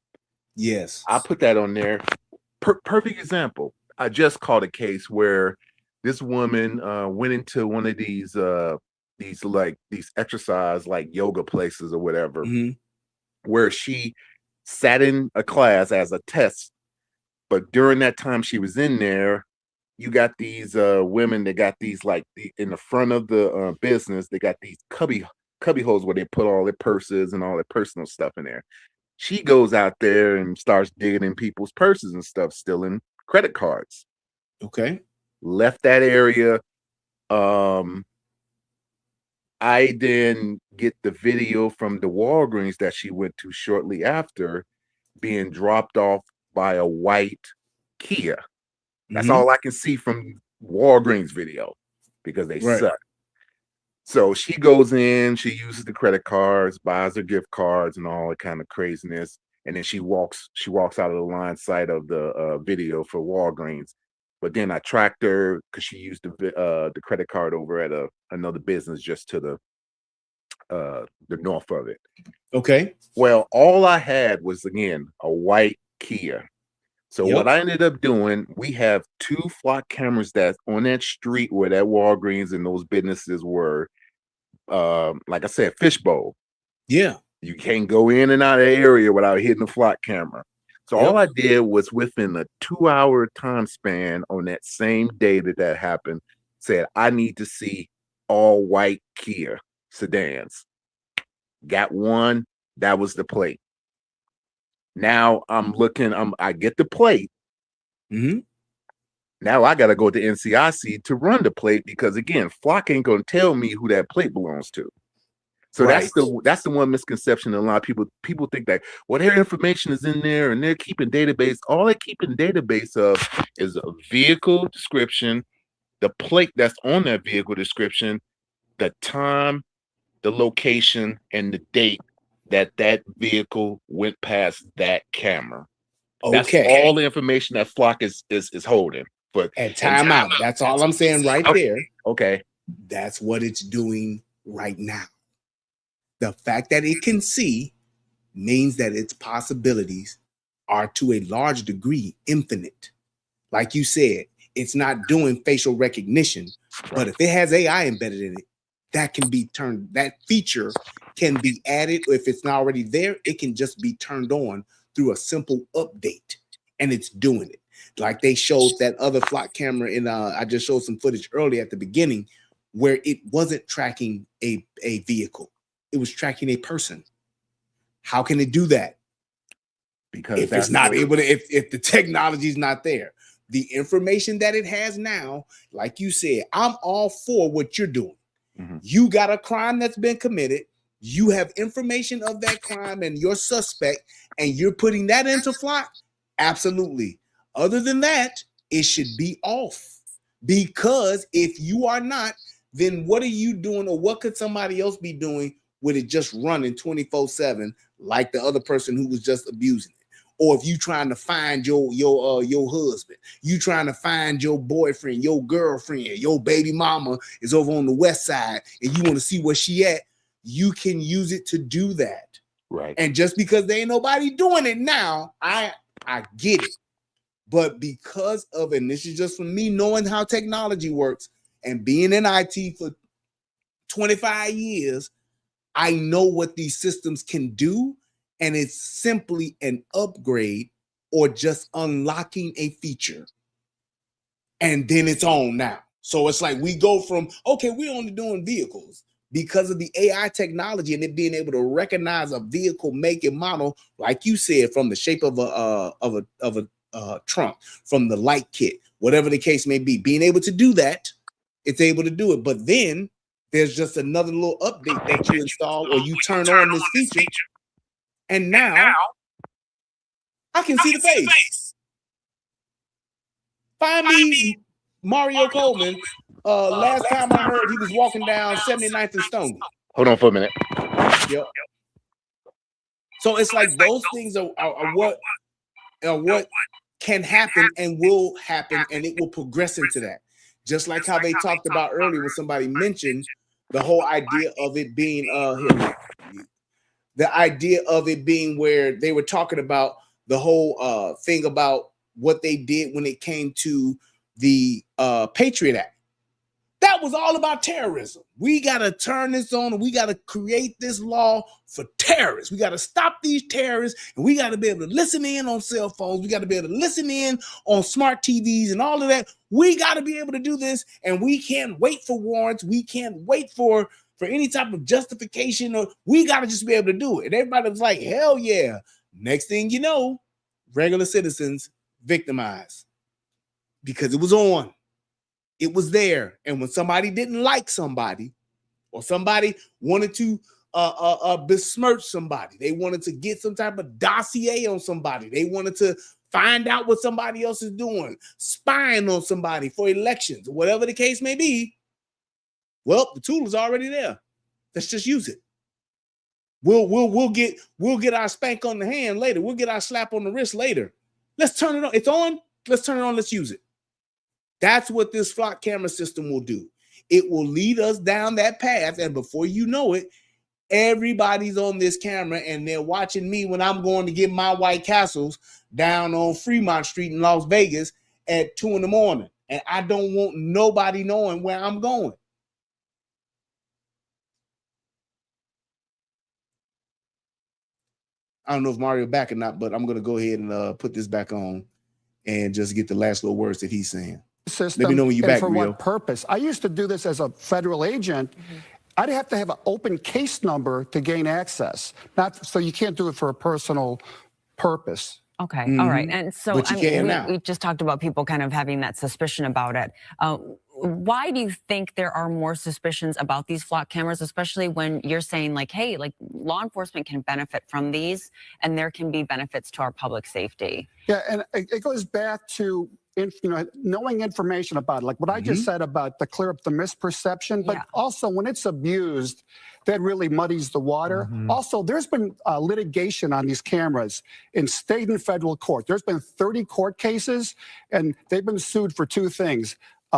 Yes, I put that on there. Perfect example. I just caught a case where this woman went into one of these exercise like yoga places or whatever, where she sat in a class as a test. But during that time she was in there, you got these women that got these in the front of the business, they got these cubby holes where they put all their purses and all their personal stuff in there. She goes out there and starts digging in people's purses and stuff, stealing credit cards. Okay. Left that area. I then get the video from the Walgreens that she went to shortly after being dropped off by a white Kia. That's all I can see from Walgreens video because they suck. So she goes in, she uses the credit cards, buys her gift cards and all that kind of craziness. And then she walks out of the line sight of the video for Walgreens. But then I tracked her because she used the credit card over at another business just to the north of it. Okay. Well, all I had was, again, a white Kia. So what I ended up doing, we have 2 Flock cameras that's on that street where that Walgreens and those businesses were. Like I said, fishbowl. Yeah. You can't go in and out of the area without hitting the Flock camera. So all I did was within a 2-hour time span on that same day that happened, said, I need to see all white Kia sedans. Got one. That was the plate. Now I'm looking, I get the plate. Now I got to go to NCIC to run the plate because, again, Flock ain't going to tell me who that plate belongs to. So that's the one misconception. A lot of people think that, well, their information is in there and they're keeping database. All they keep in database of is a vehicle description, the plate that's on that vehicle description, the time, the location, and the date that vehicle went past that camera. That's all the information that Flock is holding. But at time out. That's all I'm saying right there. Okay. That's what it's doing right now. The fact that it can see means that its possibilities are to a large degree infinite. Like you said, it's not doing facial recognition, but if it has AI embedded in it, that can be turned, that feature can be added. If it's not already there, it can just be turned on through a simple update, and it's doing it. Like they showed that other Flock camera in I just showed some footage early at the beginning where it wasn't tracking a vehicle. It was tracking a person. How can it do that? Because if it's not able to, if the technology is not there, the information that it has now, like you said, I'm all for what you're doing. You got a crime that's been committed. You have information of that crime and your suspect, and you're putting that into Flock. Absolutely. Other than that, it should be off, because if you are not, then what are you doing, or what could somebody else be doing with it just running 24/7 like the other person who was just abusing it? Or if you trying to find your husband, you trying to find your boyfriend, your girlfriend, your baby mama is over on the west side and you want to see where she at, you can use it to do that. Right. And just because there ain't nobody doing it now, I get it. But because of, and this is just from me knowing how technology works and being in IT for 25 years, I know what these systems can do, and it's simply an upgrade or just unlocking a feature. And then it's on now. So it's like we go from, okay, we're only doing vehicles because of the AI technology and it being able to recognize a vehicle make and model, like you said, from the shape of a trunk, from the light kit, whatever the case may be. Being able to do that, it's able to do it. But then there's just another little update that you install or you turn on this feature. And now I can see the face. Find me Mario Coleman. Last time I heard he was walking down 79th and Stone. Hold on for a minute. Yep. So it's like those things are what can happen and will happen, and it will progress into that. Just like how they talked about earlier when somebody mentioned the whole idea of it being the idea of it being where they were talking about the whole thing about what they did when it came to the Patriot Act. That was all about terrorism. We got to turn this on and we got to create this law for terrorists. We got to stop these terrorists and we got to be able to listen in on cell phones. We got to be able to listen in on smart TVs and all of that. We got to be able to do this, and we can't wait for warrants. We can't wait for any type of justification, or we got to just be able to do it. And everybody was like, hell yeah. Next thing you know, regular citizens victimized because it was on. It was there. And when somebody didn't like somebody, or somebody wanted to besmirch somebody, they wanted to get some type of dossier on somebody, they wanted to find out what somebody else is doing, spying on somebody for elections, whatever the case may be, well, the tool is already there. Let's just use it. We'll get our spank on the hand later. We'll get our slap on the wrist later. Let's turn it on. It's on. Let's turn it on. Let's use it. That's what this Flock camera system will do. It will lead us down that path, and before you know it, everybody's on this camera and they're watching me when I'm going to get my White Castles down on Fremont Street in Las Vegas at 2 a.m. And I don't want nobody knowing where I'm going. I don't know if Mario back or not, but I'm going to go ahead and put this back on and just get the last little words that he's saying. System. Let me know when you're back, for Rio. what purpose? I used to do this as a federal agent. I'd have to have an open case number to gain access. Not so you can't do it for a personal purpose. Okay, all right. And so But you can we just talked about people kind of having that suspicion about it. Why do you think there are more suspicions about these Flock cameras, especially when you're saying like, hey, like law enforcement can benefit from these and there can be benefits to our public safety? Yeah, and it goes back to knowing information about it, like what I just said about to clear up the misperception, but also when it's abused, that really muddies the water. Also, there's been litigation on these cameras in state and federal court. There's been 30 court cases, and they've been sued for two things: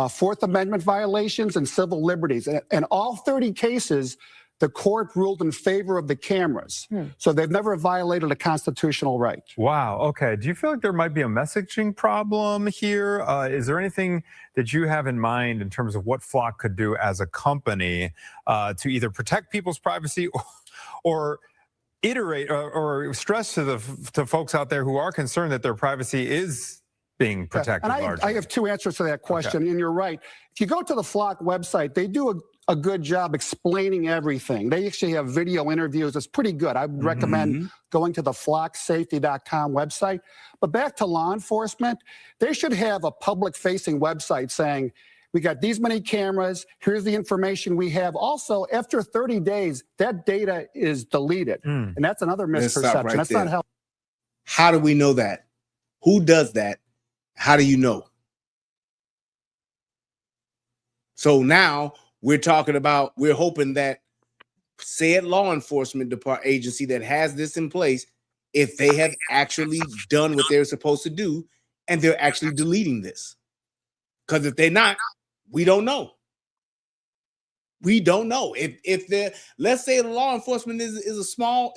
Fourth Amendment violations and civil liberties. And all 30 cases, the court ruled in favor of the cameras. So they've never violated a constitutional right. Wow. Okay. Do you feel like there might be a messaging problem here? Is there anything that you have in mind in terms of what Flock could do as a company to either protect people's privacy or iterate or stress to folks out there who are concerned that their privacy is being protected? And I have two answers to that question, and you're right. If you go to the Flock website, they do a good job explaining everything. They actually have video interviews. It's pretty good. I would recommend going to the flocksafety.com website. But back to law enforcement, they should have a public-facing website saying, we got these many cameras, here's the information we have. Also, after 30 days, that data is deleted. And that's another misperception. Right That's there. not how. How do we know that? Who does that? How do you know? So now we're talking about, we're hoping that said law enforcement department agency that has this in place, if they have actually done what they're supposed to do and they're actually deleting this. Because if they're not, we don't know. We don't know. If they're, let's say the law enforcement is a small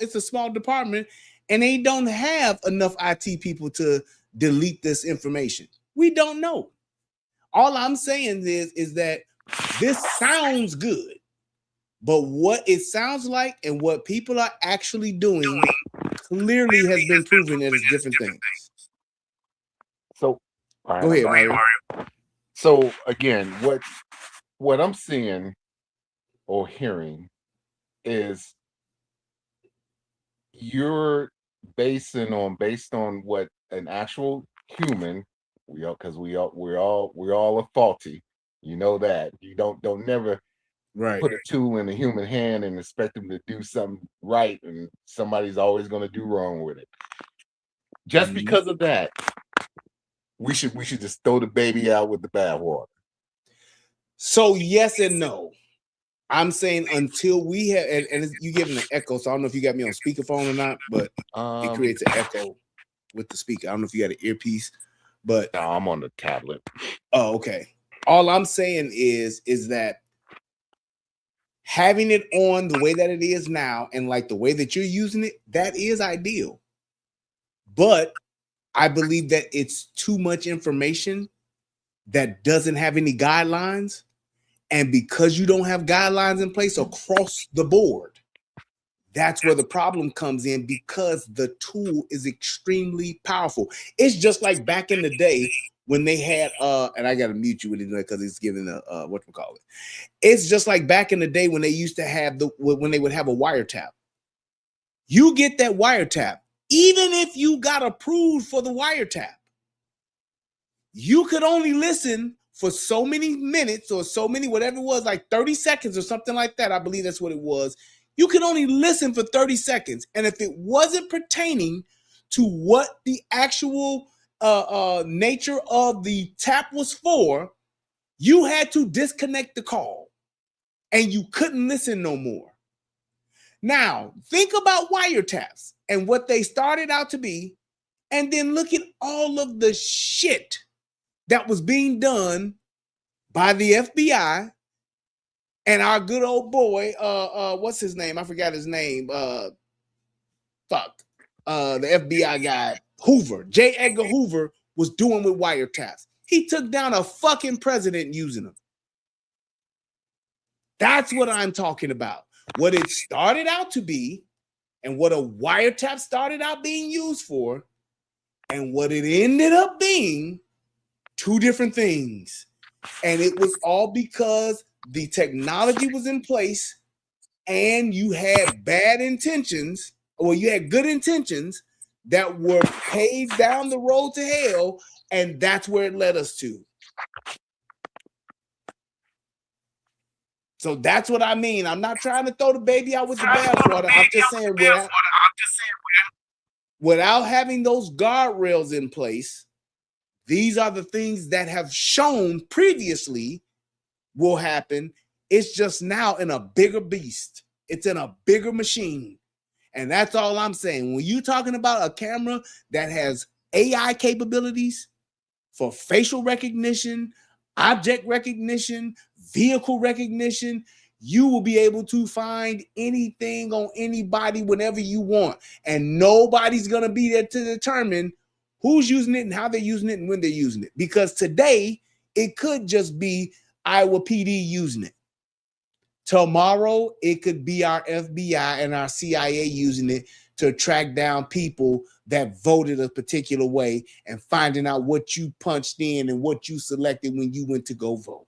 department and they don't have enough IT people to delete this information. We don't know. All I'm saying is that this sounds good, but what it sounds like and what people are actually doing clearly has been proven that it's different things. So Go ahead, Mario. So again, what I'm seeing or hearing is you're based on what an actual human, we're all are faulty. You know that. You don't never put a tool in a human hand and expect them to do something right, and somebody's always going to do wrong with it. Just because of that, we should just throw the baby out with the bathwater. So yes and no. I'm saying until we have, and you giving an echo, so I don't know if you got me on speakerphone or not, but it creates an echo with the speaker. I don't know if you got an earpiece, but no, I'm on the tablet. Oh, okay. All I'm saying is that having it on the way that it is now, and like the way that you're using it, that is ideal. But I believe that it's too much information that doesn't have any guidelines. And because you don't have guidelines in place across the board, that's where the problem comes in, because the tool is extremely powerful. It's just like back in the day when they had, and I got to mute you with it because it's giving a, whatchamacallit. It's just like back in the day when they used to have when they would have a wiretap. You get that wiretap, even if you got approved for the wiretap, you could only listen for so many minutes or so many, whatever it was, like 30 seconds or something like that. I believe that's what it was. You could only listen for 30 seconds. And if it wasn't pertaining to what the actual nature of the tap was for, you had to disconnect the call and you couldn't listen no more. Now, think about wiretaps and what they started out to be, and then look at all of the shit that was being done by the FBI and our good old boy, what's his name? I forgot his name. The FBI guy, Hoover, J. Edgar Hoover, was doing with wiretaps. He took down a fucking president using them. That's what I'm talking about. What it started out to be, and what a wiretap started out being used for, and what it ended up being, two different things. And it was all because the technology was in place and you had bad intentions, or you had good intentions that were paved down the road to hell, and that's where it led us to. So that's what I mean. I'm not trying to throw the baby out with the bathwater. I'm just saying without having those guardrails in place, these are the things that have shown previously will happen. It's just now in a bigger beast. It's in a bigger machine. And that's all I'm saying. When you're talking about a camera that has AI capabilities for facial recognition, object recognition, vehicle recognition, you will be able to find anything on anybody whenever you want. And nobody's going to be there to determine who's using it and how they're using it and when they're using it. Because today, it could just be Iowa PD using it. Tomorrow, it could be our FBI and our CIA using it to track down people that voted a particular way and finding out what you punched in and what you selected when you went to go vote.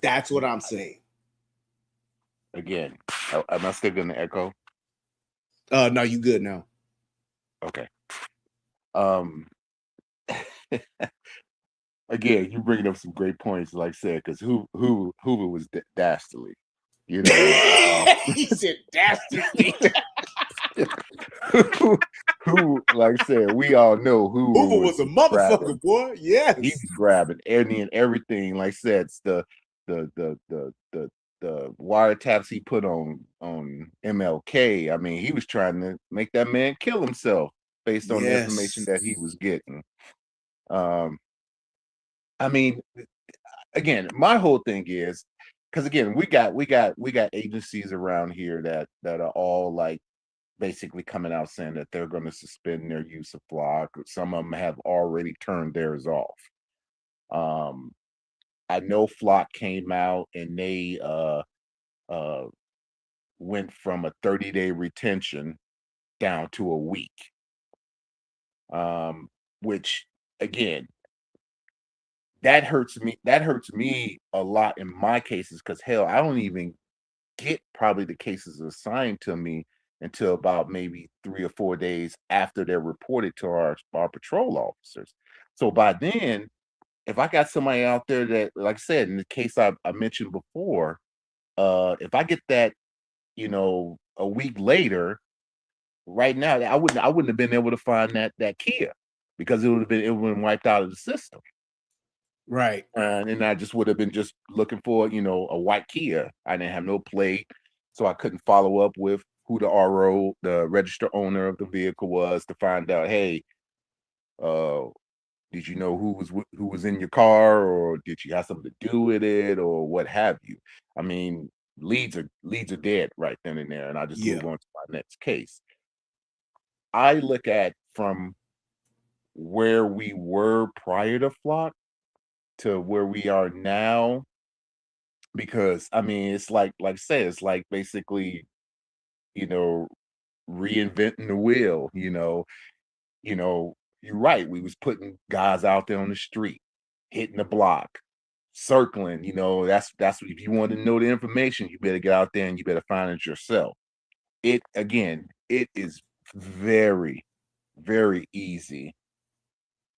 That's what I'm saying. Again, am I still going to echo? No, you good now. Okay. Again, you bringing up some great points, like I said, because Hoover was dastardly, you know. He said dastardly. who, like I said, we all know Hoover was a motherfucker, grabbing. Boy. Yes, he was grabbing any and everything. Like I said, it's the wiretaps he put on MLK. I mean, he was trying to make that man kill himself based on the information that he was getting. I mean, again, my whole thing is, because again, we got agencies around here that are all like basically coming out saying that they're going to suspend their use of Flock. Some of them have already turned theirs off. I know Flock came out and they went from a 30-day retention down to a week. Which again, that hurts me. That hurts me a lot in my cases because hell, I don't even get probably the cases assigned to me until about maybe 3 or 4 days after they're reported to our patrol officers. So by then, if I got somebody out there that, like I said, in the case I mentioned before, if I get that, a week later, right now, I wouldn't have been able to find that Kia because it would have been wiped out of the system. Right. And I just would have been just looking for, a white Kia. I didn't have no plate, so I couldn't follow up with who the RO, the registered owner of the vehicle was to find out, hey, did you know who was in your car, or did you have something to do with it, or what have you? I mean, leads are dead right then and there, and I just move on to my next case. I look at from where we were prior to Flock to where we are now, because I mean, it's like I said, it's like basically, reinventing the wheel. You're right. We was putting guys out there on the street, hitting the block, circling. That's what, if you want to know the information, you better get out there and you better find it yourself. It is very, very easy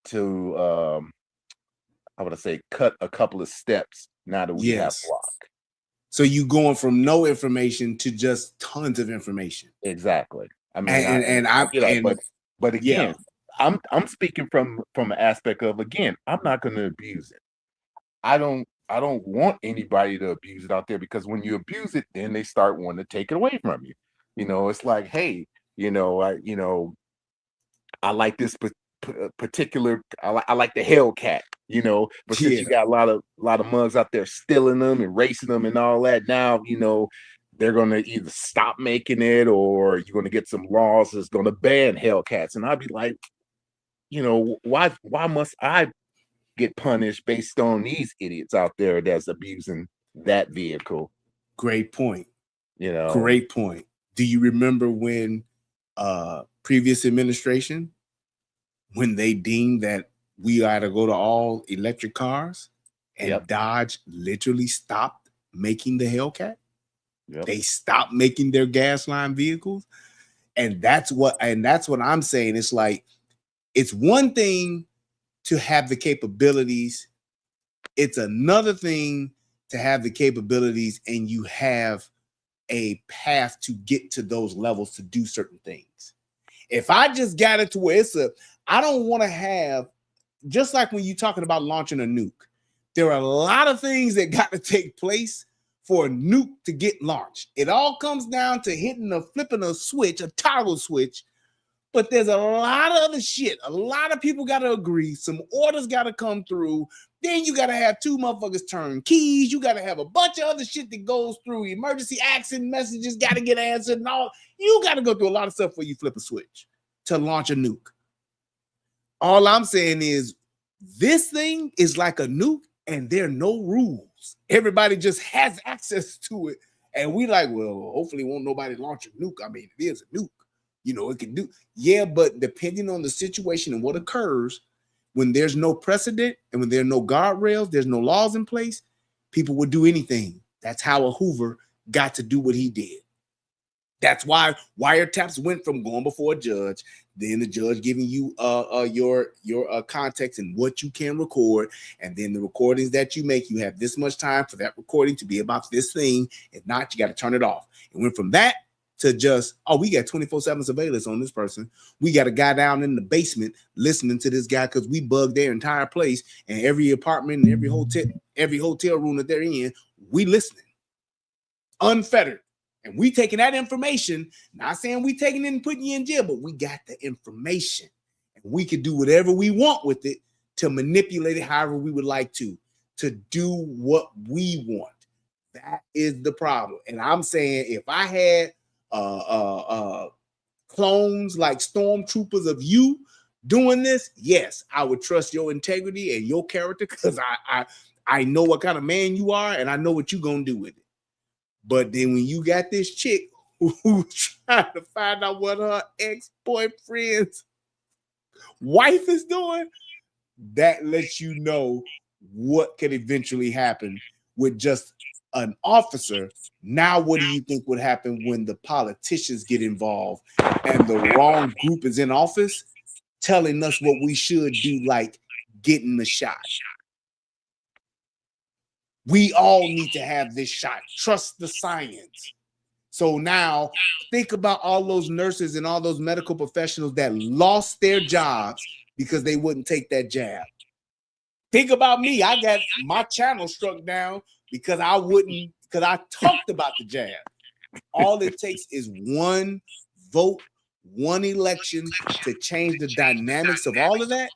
to I would say cut a couple of steps now that we have Flock. So you going from no information to just tons of information. Exactly. I mean, but again, I'm speaking from an aspect of, again, I'm not going to abuse it. I don't want anybody to abuse it out there, because when you abuse it, then they start wanting to take it away from you. It's like, hey, I like this particular, I like the Hellcat, but since you got a lot of mugs out there stealing them and racing them and all that, now they're gonna either stop making it, or you're gonna get some laws that's gonna ban Hellcats. And I'd be like, why must I get punished based on these idiots out there that's abusing that vehicle? Great point. Great point. Do you remember when previous administration, when they deemed that we ought to go to all electric cars, and Dodge literally stopped making the Hellcat? They stopped making their gas line vehicles. And that's what I'm saying. It's like, it's one thing to have the capabilities. It's another thing to have the capabilities and you have a path to get to those levels to do certain things. If I just got it to where I don't want to have, just like when you're talking about launching a nuke, there are a lot of things that got to take place for a nuke to get launched. It all comes down to flipping a switch, a toggle switch. But there's a lot of other shit. A lot of people got to agree. Some orders got to come through. Then you got to have 2 motherfuckers turn keys. You got to have a bunch of other shit that goes through. Emergency accident messages got to get answered and all. You got to go through a lot of stuff before you flip a switch to launch a nuke. All I'm saying is this thing is like a nuke and there are no rules. Everybody just has access to it. And we like, well, hopefully won't nobody launch a nuke. I mean, it is a nuke. It can do. Yeah, but depending on the situation and what occurs, when there's no precedent and when there are no guardrails, there's no laws in place, people would do anything. That's how a Hoover got to do what he did. That's why wiretaps went from going before a judge, then the judge giving you your context and what you can record, and then the recordings that you make, you have this much time for that recording to be about this thing. If not, you got to turn it off. It went from that to just, we got 24/7 surveillance on this person. We got a guy down in the basement listening to this guy because we bugged their entire place, and every apartment and every hotel room that they're in, we listening. Unfettered. And we taking that information, not saying we taking it and putting you in jail, but we got the information. And we can do whatever we want with it to manipulate it however we would like to do what we want. That is the problem. And I'm saying if I had clones like stormtroopers of you doing this, yes, I would trust your integrity and your character, because I know what kind of man you are and I know what you're gonna do with it. But then when you got this chick who's trying to find out what her ex-boyfriend's wife is doing, that lets you know what could eventually happen with just an officer. Now, what do you think would happen when the politicians get involved and the wrong group is in office telling us what we should do, like getting the shot? We all need to have this shot. Trust the science. So now think about all those nurses and all those medical professionals that lost their jobs because they wouldn't take that jab. Think about me. I got my channel struck down because I talked about the jab. All it takes is one vote, one election to change the dynamics of all of that.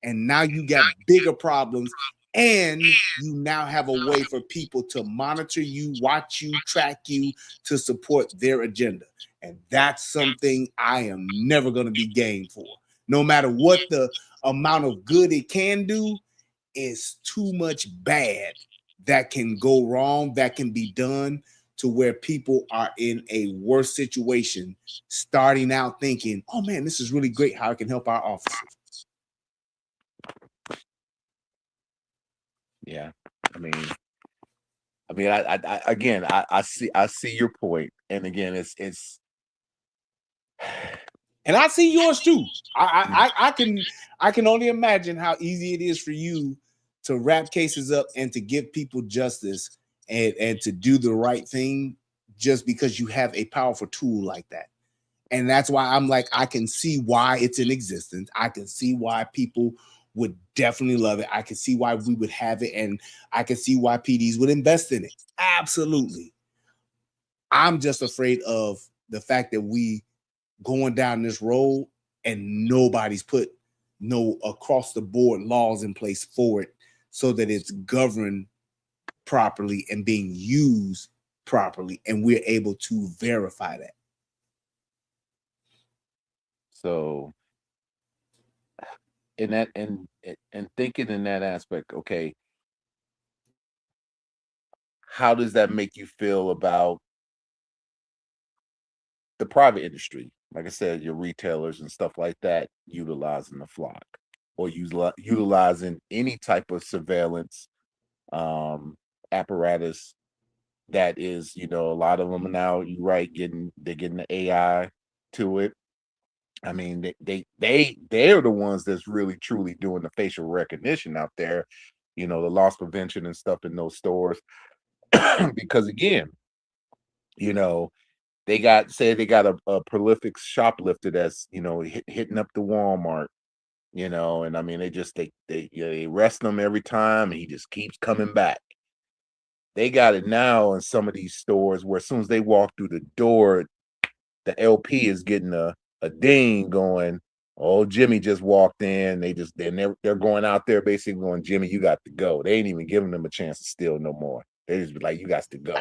And now you got bigger problems. And you now have a way for people to monitor you, watch you, track you, to support their agenda. And that's something I am never going to be game for. No matter what the amount of good it can do, is too much bad that can go wrong, that can be done to where people are in a worse situation, starting out thinking, oh man, this is really great how it can help our officers. Yeah, I see your point, and again, it's, and I see yours too. I can only imagine how easy it is for you to wrap cases up and to give people justice and to do the right thing just because you have a powerful tool like that. And that's why I'm like, I can see why it's in existence. I can see why people would definitely love it. I can see why we would have it, and I can see why PDs would invest in it. Absolutely. I'm just afraid of the fact that we going down this road and nobody's put no across the board laws in place for it so that it's governed properly and being used properly, and we're able to verify that. So in that and thinking in that aspect, okay, how does that make you feel about the private industry? Like I said, your retailers and stuff like that utilizing the flock or utilizing any type of surveillance apparatus that is, a lot of them now, you're right, they're getting the AI to it. I mean, they're the ones that's really truly doing the facial recognition out there, the loss prevention and stuff in those stores. Because again, they got a prolific shoplifter that's, hitting up the Walmart, and I mean, they arrest him every time and he just keeps coming back. They got it now in some of these stores where as soon as they walk through the door, the LP is getting a ding going, oh, Jimmy just walked in. They're going out there basically going, Jimmy, you got to go. They ain't even giving them a chance to steal no more. They just be like, you got to go.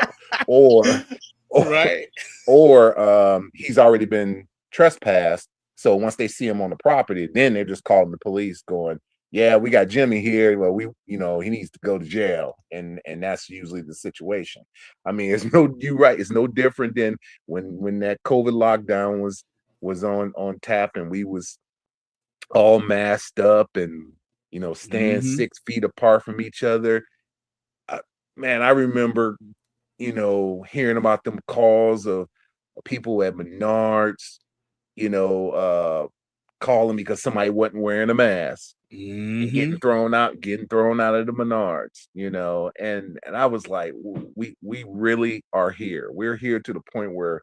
Right. Or he's already been trespassed. So once they see him on the property, then they're just calling the police going, yeah, we got Jimmy here. Well, he needs to go to jail. And that's usually the situation. I mean, you're right. It's no different than when that COVID lockdown was on tap and we was all masked up and, staying 6 feet apart from each other. Man, I remember, hearing about them calls of people at Menards, calling because somebody wasn't wearing a mask. And getting thrown out of the Menards, and I was like, we really are here. We're here to the point where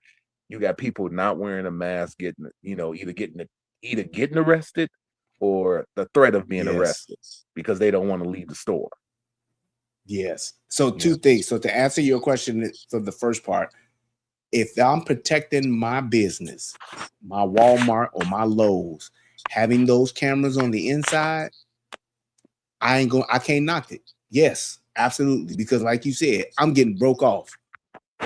you got people not wearing a mask, getting getting arrested or the threat of being arrested because they don't want to leave the store. Yes. So two things. So to answer your question for the first part, if I'm protecting my business, my Walmart or my Lowe's, having those cameras on the inside, I can't knock it. Yes, absolutely. Because like you said, I'm getting broke off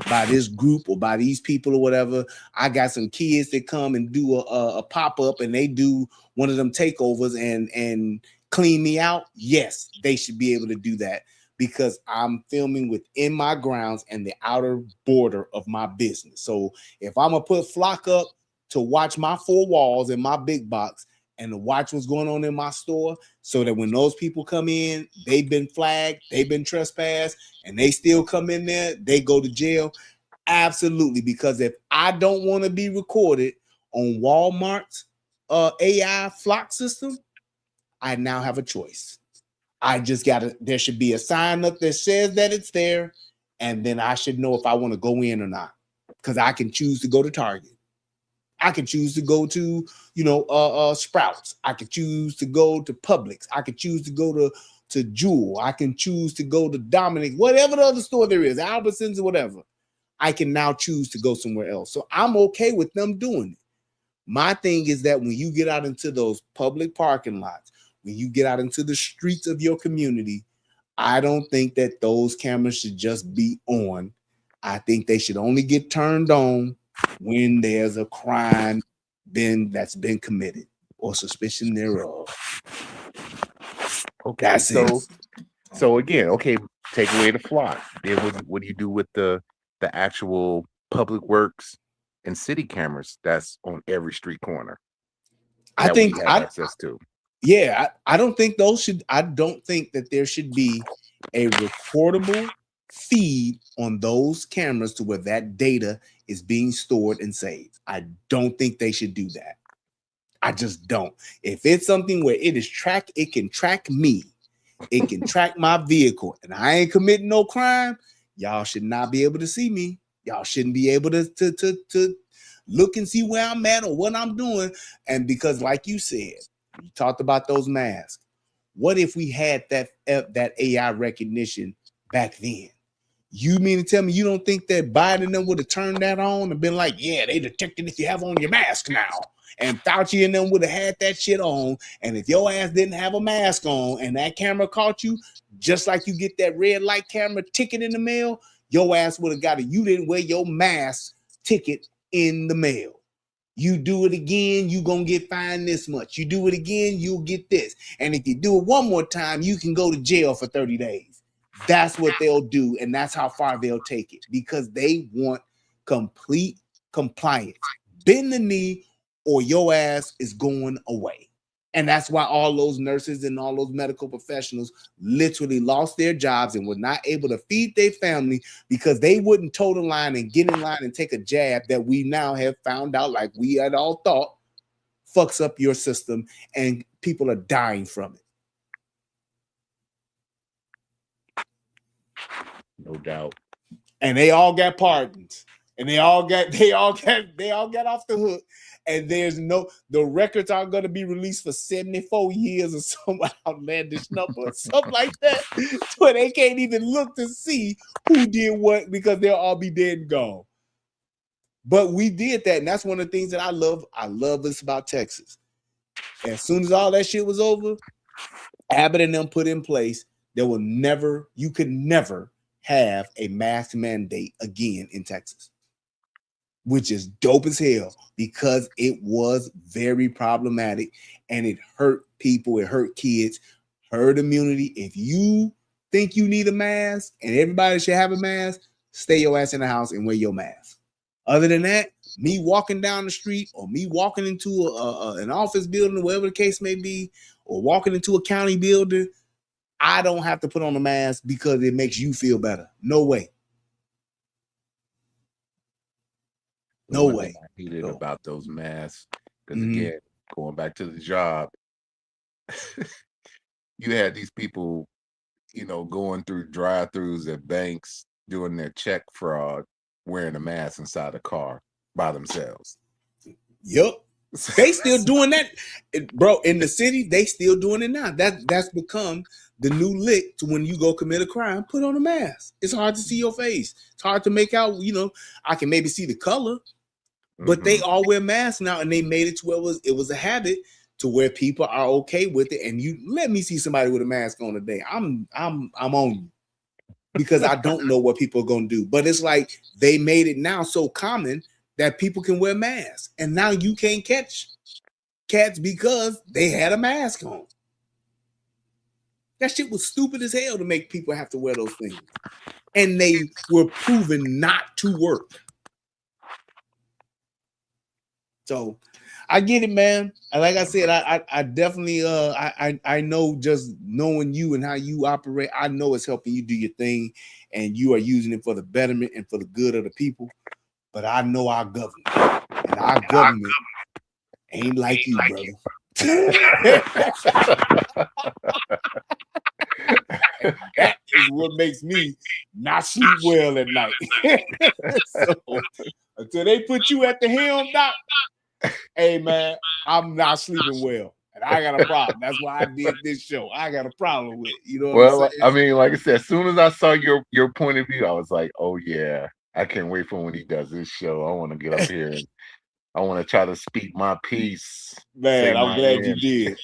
by this group or by these people or whatever. I got some kids that come and do a pop-up and they do one of them takeovers and clean me out. Yes, they should be able to do that. because I'm filming within my grounds and the outer border of my business. So if I'm gonna put Flock up to watch my 4 walls in my big box and to watch what's going on in my store, so that when those people come in, they've been flagged, they've been trespassed, and they still come in there, they go to jail. Absolutely, because if I don't want to be recorded on Walmart's AI Flock system, I now have a choice. I just there should be a sign up that says that it's there, and then I should know if I want to go in or not, because I can choose to go to Target. I can choose to go to, Sprouts. I could choose to go to Publix. I could choose to go to Jewel. I can choose to go to Dominic, whatever the other store there is, Albertsons or whatever. I can now choose to go somewhere else. So I'm okay with them doing it. My thing is that when you get out into those public parking lots, when you get out into the streets of your community, I don't think that those cameras should just be on. I think they should only get turned on when there's a crime that's been committed or suspicion thereof. Okay, That's it. so again, okay, take away the Flock. Then what do you do with the actual public works and city cameras that's on every street corner? I think we have access to. Yeah, I don't think I don't think that there should be a recordable feed on those cameras to where that data is being stored and saved. I don't think they should do that. I just don't. If it's something where it can track me, it can track my vehicle, and I ain't committing no crime, y'all should not be able to see me. Y'all shouldn't be able to look and see where I'm at or what I'm doing. And because, like you said, you talked about those masks. What if we had that AI recognition back then? You mean to tell me you don't think that Biden and them would have turned that on and been like, yeah, they detected if you have on your mask now? And Fauci and them would have had that shit on. And if your ass didn't have a mask on and that camera caught you, just like you get that red light camera ticket in the mail, your ass would have got you didn't wear your mask ticket in the mail. You do it again, you gonna get fined this much. You do it again, you'll get this. And if you do it one more time, you can go to jail for 30 days. That's what they'll do, and that's how far they'll take it, because they want complete compliance. Bend the knee or your ass is going away. And that's why all those nurses and all those medical professionals literally lost their jobs and were not able to feed their family because they wouldn't toe the line and get in line and take a jab that we now have found out, like we had all thought, fucks up your system and people are dying from it. No doubt. And they all got pardons. And they all got off the hook. And the records are going to be released for 74 years or some outlandish number or something like that. So they can't even look to see who did what because they'll all be dead and gone. But we did that. And that's one of the things that I love. I love this about Texas. As soon as all that shit was over, Abbott and them put in place, you could never have a mask mandate again in Texas, which is dope as hell because it was very problematic and it hurt people, it hurt kids, herd immunity. If you think you need a mask and everybody should have a mask, stay your ass in the house and wear your mask. Other than that, me walking down the street or me walking into an office building or whatever the case may be, or walking into a county building, I don't have to put on a mask because it makes you feel better. No way. No way. I hated about those masks because again, going back to the job, you had these people, going through drive-throughs at banks doing their check fraud, wearing a mask inside a car by themselves. Yep. They still doing that, bro. In the city, they still doing it now. That's become the new lick to when you go commit a crime. Put on a mask. It's hard to see your face. It's hard to make out. I can maybe see the color, but they all wear masks now, and they made it to where it was a habit to where people are okay with it. And you let me see somebody with a mask on today. I'm on you because I don't know what people are gonna do. But it's like they made it now so common that people can wear masks, and now you can't catch cats because they had a mask on. That shit was stupid as hell to make people have to wear those things. And they were proven not to work. So I get it, man. And like I said, I definitely I know, just knowing you and how you operate, I know it's helping you do your thing, and you are using it for the betterment and for the good of the people. But I know our government, and our government ain't like you, brother. That is what makes me not sleep well at night. So until they put you at the helm, Doc, hey man, I'm not sleeping well, and I got a problem. That's why I did this show. I got a problem with it. You know what I'm saying? I mean, like I said, as soon as I saw your point of view, I was like, oh yeah, I can't wait for when he does this show. I want to get up here and I want to try to speak my piece. Man, I'm glad you did.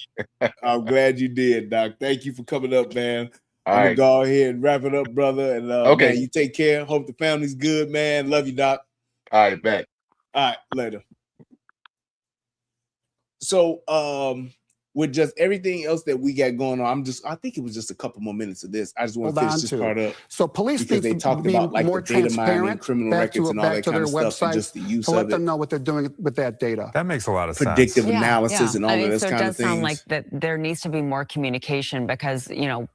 I'm glad you did, Doc. Thank you for coming up, man. I'm gonna go ahead and wrap it up, brother. And okay, man, you take care. Hope the family's good, man. Love you, Doc. All right, back. All right, later. So, with just everything else that we got going on, I think it was just a couple more minutes of this. I just want to finish this part up. So police because they talked about like the data mining, criminal records, and all that kind of stuff, and just the use to of let it. them know what they're doing with that data. That makes a lot of Predictive sense. analysis and all of this so kind it of does sound like things. that there needs to be more communication, because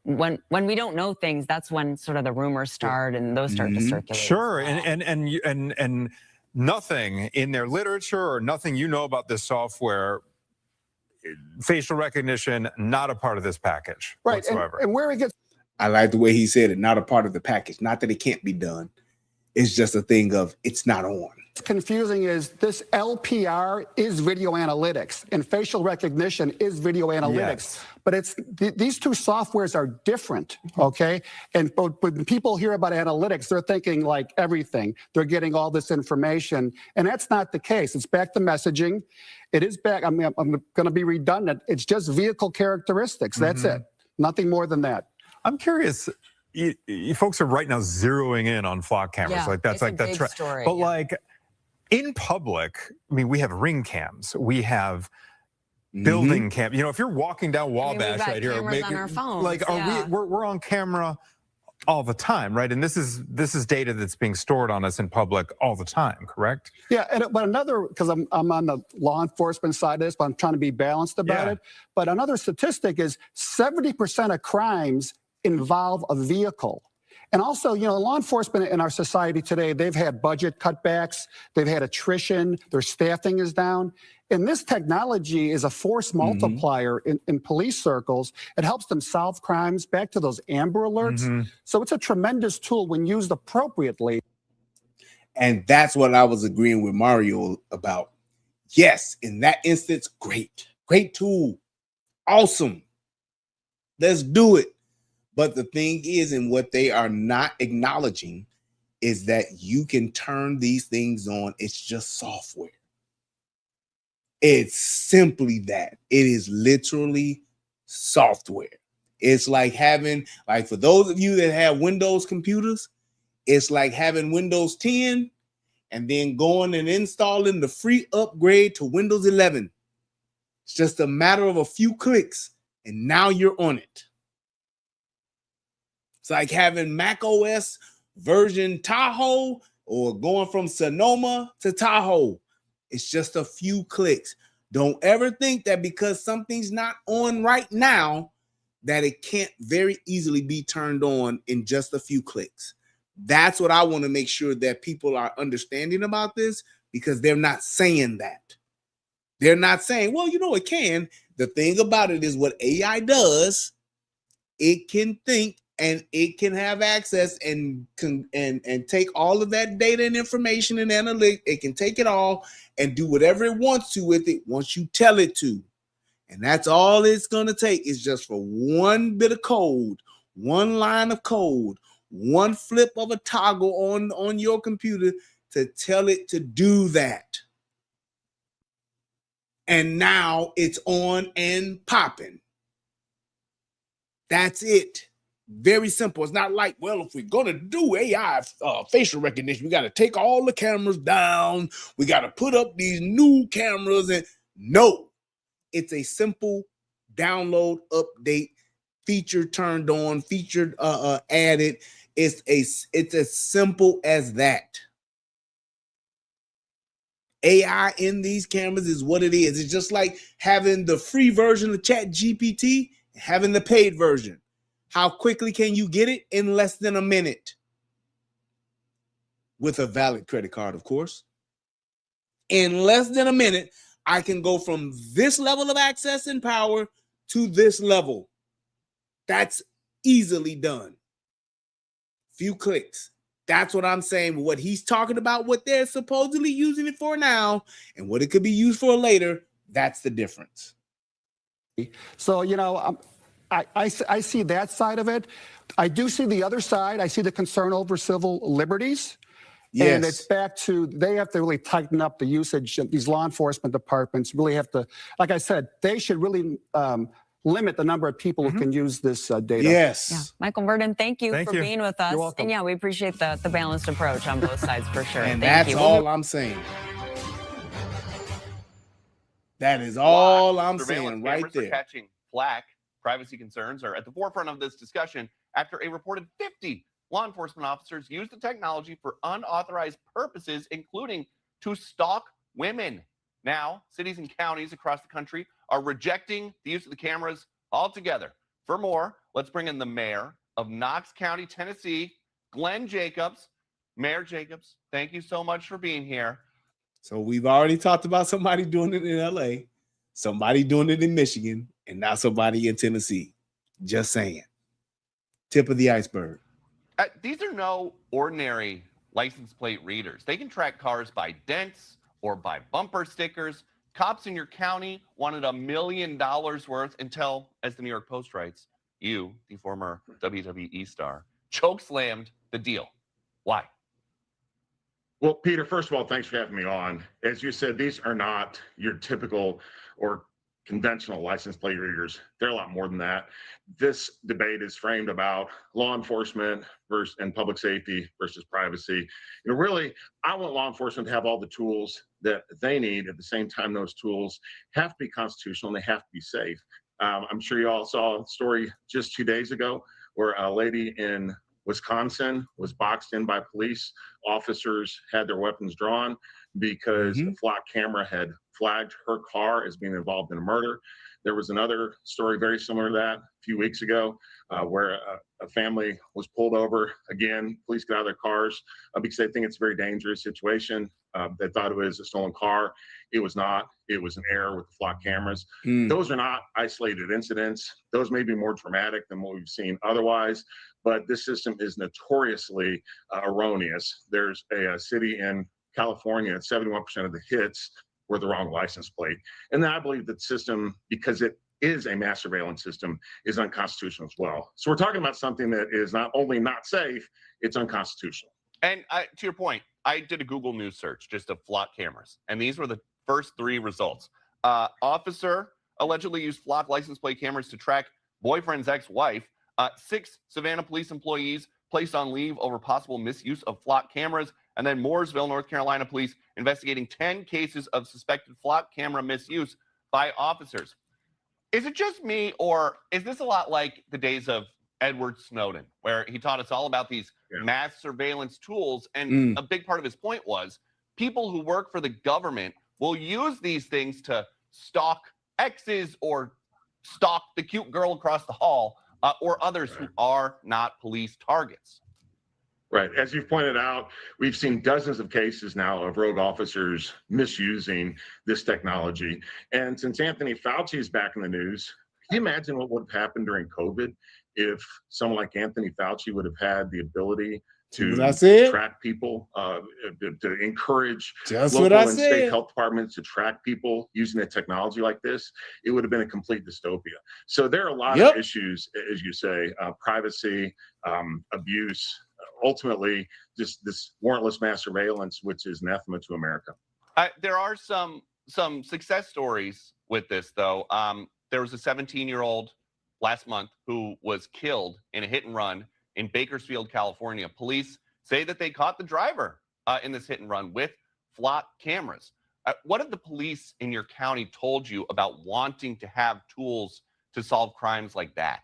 when we don't know things, that's when sort of the rumors start and those start to circulate. Sure, and nothing in their literature or nothing about this software, facial recognition, not a part of this package whatsoever. And where it gets, I like the way he said it, not a part of the package. Not that it can't be done. It's just a thing of it's not on. confusing is this LPR is video analytics and facial recognition is video analytics. Yes. But these two softwares are different, okay? And but when people hear about analytics, they're thinking like everything. They're getting all this information, and that's not the case. It's back to messaging. It is back. I'm going to be redundant. It's just vehicle characteristics. That's it. Nothing more than that. I'm curious. You folks are right now zeroing in on flock cameras. Yeah, like that's it's like a that's big right. story, But yeah. like in public, I mean, we have ring cams. We have building cam. You know, if you're walking down Wabash got right here, cameras on our phones, like yeah. we're on camera all the time, right? And this is data that's being stored on us in public all the time, correct? Yeah, but another, because I'm on the law enforcement side of this, but I'm trying to be balanced about it. But another statistic is 70% of crimes involve a vehicle. And also, you know, law enforcement in our society today, they've had budget cutbacks, they've had attrition, their staffing is down. And this technology is a force multiplier in police circles. It helps them solve crimes, back to those Amber Alerts. So it's a tremendous tool when used appropriately. And that's what I was agreeing with Mario about. Yes, in that instance, great tool. Awesome. Let's do it. But the thing is, and what they are not acknowledging is that you can turn these things on. It's just software. It's simply that. It is literally software. It's like having, like for those of you that have Windows computers, it's like having Windows 10 and then going and installing the free upgrade to Windows 11. It's just a matter of a few clicks and now you're on it. It's like having Mac OS version Tahoe or going from Sonoma to Tahoe. It's just a few clicks. Don't ever think that because something's not on right now, that it can't very easily be turned on in just a few clicks. That's what I want to make sure that people are understanding about this, because they're not saying that. They're not saying, well, you know, it can. The thing about it is what AI does, it can think and it can have access and take all of that data and information and analytics. It can take it all and do whatever it wants to with it once you tell it to. And that's all it's going to take, is just for one bit of code, one line of code, one flip of a toggle on your computer to tell it to do that. And now it's on and popping. That's it. Very simple. It's not like, well, if we're going to do AI facial recognition, we got to take all the cameras down. We got to put up these new cameras. And no, it's a simple download, update feature turned on, feature added. It's as simple as that. AI in these cameras is what it is. It's just like having the free version of ChatGPT, having the paid version. How quickly can you get it? In less than a minute. With a valid credit card, of course. In less than a minute, I can go from this level of access and power to this level. That's easily done. Few clicks. That's what I'm saying. What he's talking about, what they're supposedly using it for now, and what it could be used for later, that's the difference. So, you know, I see that side of it. I do see the other side. I see the concern over civil liberties. Yes. And it's back to, they have to really tighten up the usage. These law enforcement departments really have to, like I said, they should really limit the number of people who can use this data. Yes. Yeah. Michael Verdin, thank you for being with us. You're welcome. And yeah, we appreciate the balanced approach on both sides for sure. And Thank that's you. all I'm saying. That is all I'm Surveillance saying right cameras for there. catching flack. Privacy concerns are at the forefront of this discussion after a reported 50 law enforcement officers used the technology for unauthorized purposes, including to stalk women. Now, cities and counties across the country are rejecting the use of the cameras altogether. For more, let's bring in the mayor of Knox County, Tennessee, Glenn Jacobs. Mayor Jacobs, thank you so much for being here. So we've already talked about somebody doing it in LA, somebody doing it in Michigan, and now somebody in Tennessee. Just saying. Tip of the iceberg. These are no ordinary license plate readers. They can track cars by dents or by bumper stickers. Cops in your county wanted $1 million worth until, as the New York Post writes, you, the former WWE star, chokeslammed the deal. Why? Well, Peter, first of all, thanks for having me on. As you said, these are not your typical or conventional license plate readers. They're a lot more than that. This debate is framed about law enforcement versus and public safety versus privacy. You know, really, I want law enforcement to have all the tools that they need. At the same time, those tools have to be constitutional and they have to be safe. I'm sure you all saw a story just 2 days ago where a lady in Wisconsin was boxed in by police. Officers had their weapons drawn because the flock camera had flagged her car as being involved in a murder. There was another story very similar to that a few weeks ago where a family was pulled over. Again, police got out of their cars because they think it's a very dangerous situation. They thought it was a stolen car. It was not. It was an error with the flock cameras. Those are not isolated incidents. Those may be more dramatic than what we've seen otherwise, but this system is notoriously erroneous. There's a city in California, 71% of the hits were the wrong license plate. And then I believe that the system, because it is a mass surveillance system, is unconstitutional as well. So we're talking about something that is not only not safe, it's unconstitutional. And to your point, I did a Google News search just of flock cameras, and these were the first 3 results. Officer allegedly used flock license plate cameras to track boyfriend's ex-wife. 6 Savannah police employees placed on leave over possible misuse of flock cameras. And then Mooresville, North Carolina police investigating 10 cases of suspected flock camera misuse by officers. Is it just me, or is this a lot like the days of Edward Snowden, where he taught us all about these mass surveillance tools? And a big part of his point was people who work for the government will use these things to stalk exes or stalk the cute girl across the hall or others who are not police targets. Right. As you've pointed out, we've seen dozens of cases now of rogue officers misusing this technology. And since Anthony Fauci is back in the news, can you imagine what would have happened during COVID if someone like Anthony Fauci would have had the ability to track people, to encourage local and state health departments to track people using a technology like this? It would have been a complete dystopia. So there are a lot of issues, as you say, privacy, abuse, ultimately just this warrantless mass surveillance, which is anathema to America. There are some success stories with this, though. There was a 17-year-old last month who was killed in a hit and run in Bakersfield, California. Police say that they caught the driver in this hit and run with flock cameras. What have the police in your county told you about wanting to have tools to solve crimes like that?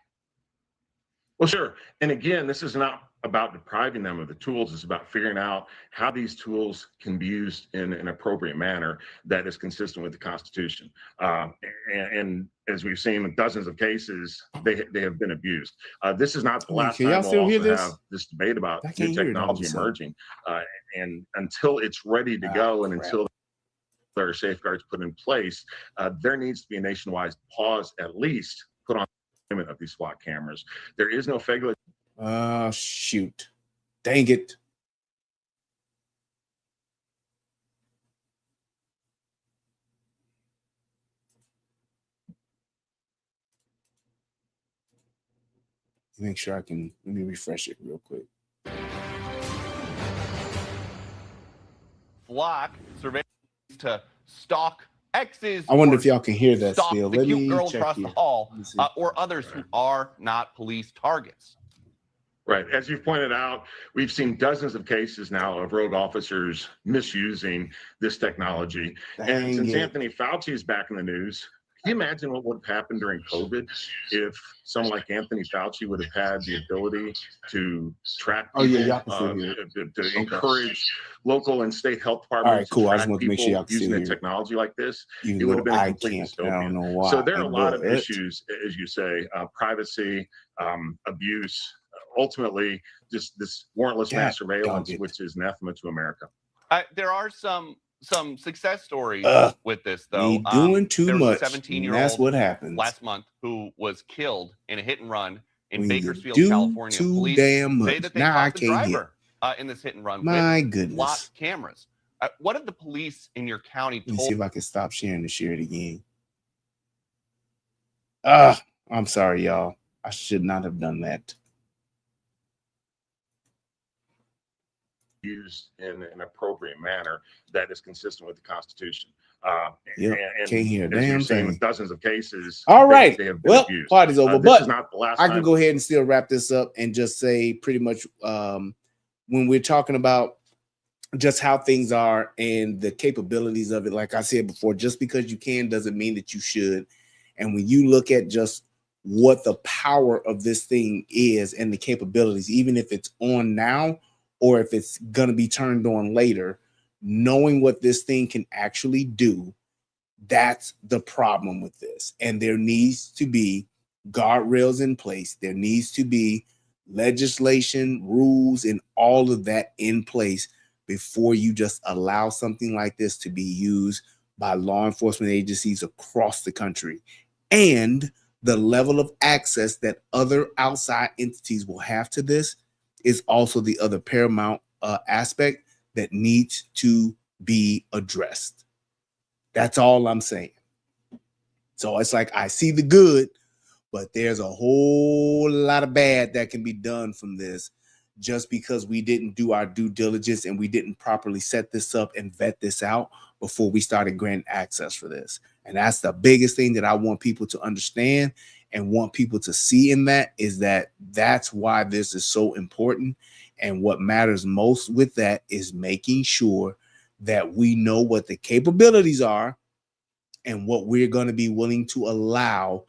Well, sure. And again, this is not about depriving them of the tools. It's about figuring out how these tools can be used in an appropriate manner that is consistent with the Constitution. And as we've seen in dozens of cases, they have been abused. This is not the last can time y'all we'll still hear also this? have this debate about I can't new hear it all of technology a sudden. emerging. And until it's ready to go and until there are safeguards put in place, there needs to be a nationwide pause, at least put on the limit of these SWAT cameras. There is no federal. Shoot. Dang it. Make sure let me refresh it real quick. Flock surveillance to stalk exes. I wonder or if y'all can hear that stalk still. the Let cute me girl check across here. the hall, Let me see. or others who are not police targets. Right. As you've pointed out, we've seen dozens of cases now of rogue officers misusing this technology. Dang And since it. Anthony Fauci is back in the news, can you imagine what would have happened during COVID if someone like Anthony Fauci would have had the ability to track Oh, yeah, people, y'all can still hear it. to encourage local and state health All right, departments cool. to I just track want to make sure y'all people can still using a hear it. technology like this? Even It would have though been a I complete can't. I don't know dystopia. why. So there are a lot of But- issues, as you say, privacy, abuse, ultimately just this warrantless God mass surveillance, dog it. which is anathema to America. There are some success stories with this, though. We doing too there was much, a 17-year-old and that's what happens. last month who was killed in a hit and run in When you Bakersfield, do California. too Police damn say much. that they Now I caught the can't hear. driver in this hit and run My with goodness. locked cameras. What have the police in your county Let me told see if I can stop sharing to share it again. I'm sorry, y'all. I should not have done that. Used in an appropriate manner that is consistent with the Constitution. Yep, can't hear a as damn you've seen thing. with dozens of cases. All right. they have been Well, abused. party's over, This but is not the last I can time. go ahead and still wrap this up and just say pretty much when we're talking about just how things are and the capabilities of it, like I said before, just because you can doesn't mean that you should. And when you look at just what the power of this thing is and the capabilities, even if it's on now or if it's going to be turned on later, knowing what this thing can actually do, that's the problem with this. And there needs to be guardrails in place. There needs to be legislation, rules, and all of that in place before you just allow something like this to be used by law enforcement agencies across the country. And the level of access that other outside entities will have to this is also the other paramount aspect that needs to be addressed. That's all I'm saying. So it's like I see the good, but there's a whole lot of bad that can be done from this just because we didn't do our due diligence and we didn't properly set this up and vet this out before we started granting access for this. And that's the biggest thing that I want people to understand and want people to see in that is that that's why this is so important. And what matters most with that is making sure that we know what the capabilities are and what we're going to be willing to allow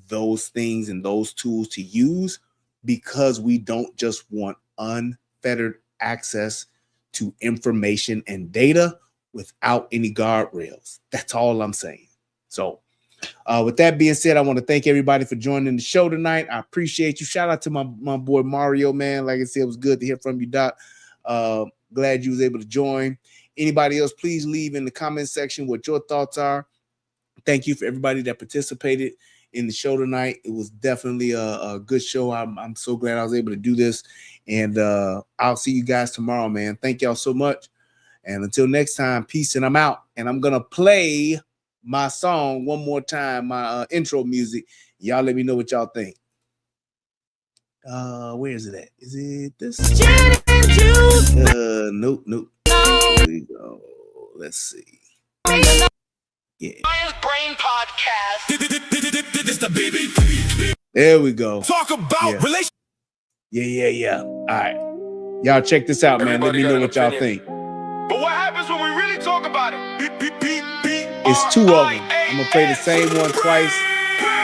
those things and those tools to use, because we don't just want unfettered access to information and data without any guardrails. That's all I'm saying. So with that being said, I want to thank everybody for joining the show tonight. I appreciate you. Shout out to my boy Mario, man. Like I said, it was good to hear from you, Doc. Glad you was able to join. Anybody else, please leave in the comment section what your thoughts are. Thank you for everybody that participated in the show tonight. It was definitely a good show. I'm so glad I was able to do this. And I'll see you guys tomorrow, man. Thank y'all so much. And until next time, peace, and I'm out. And I'm going to play my song one more time, my intro music. Y'all let me know what y'all think. Where is it at? Is it this? Nope. Here we go. Let's see. Yeah. There we go. Talk about relationship. Yeah. All right. Y'all check this out, man. Let me know what y'all think. But what happens when we really talk about it? It's two of them. I'm gonna play the same one twice,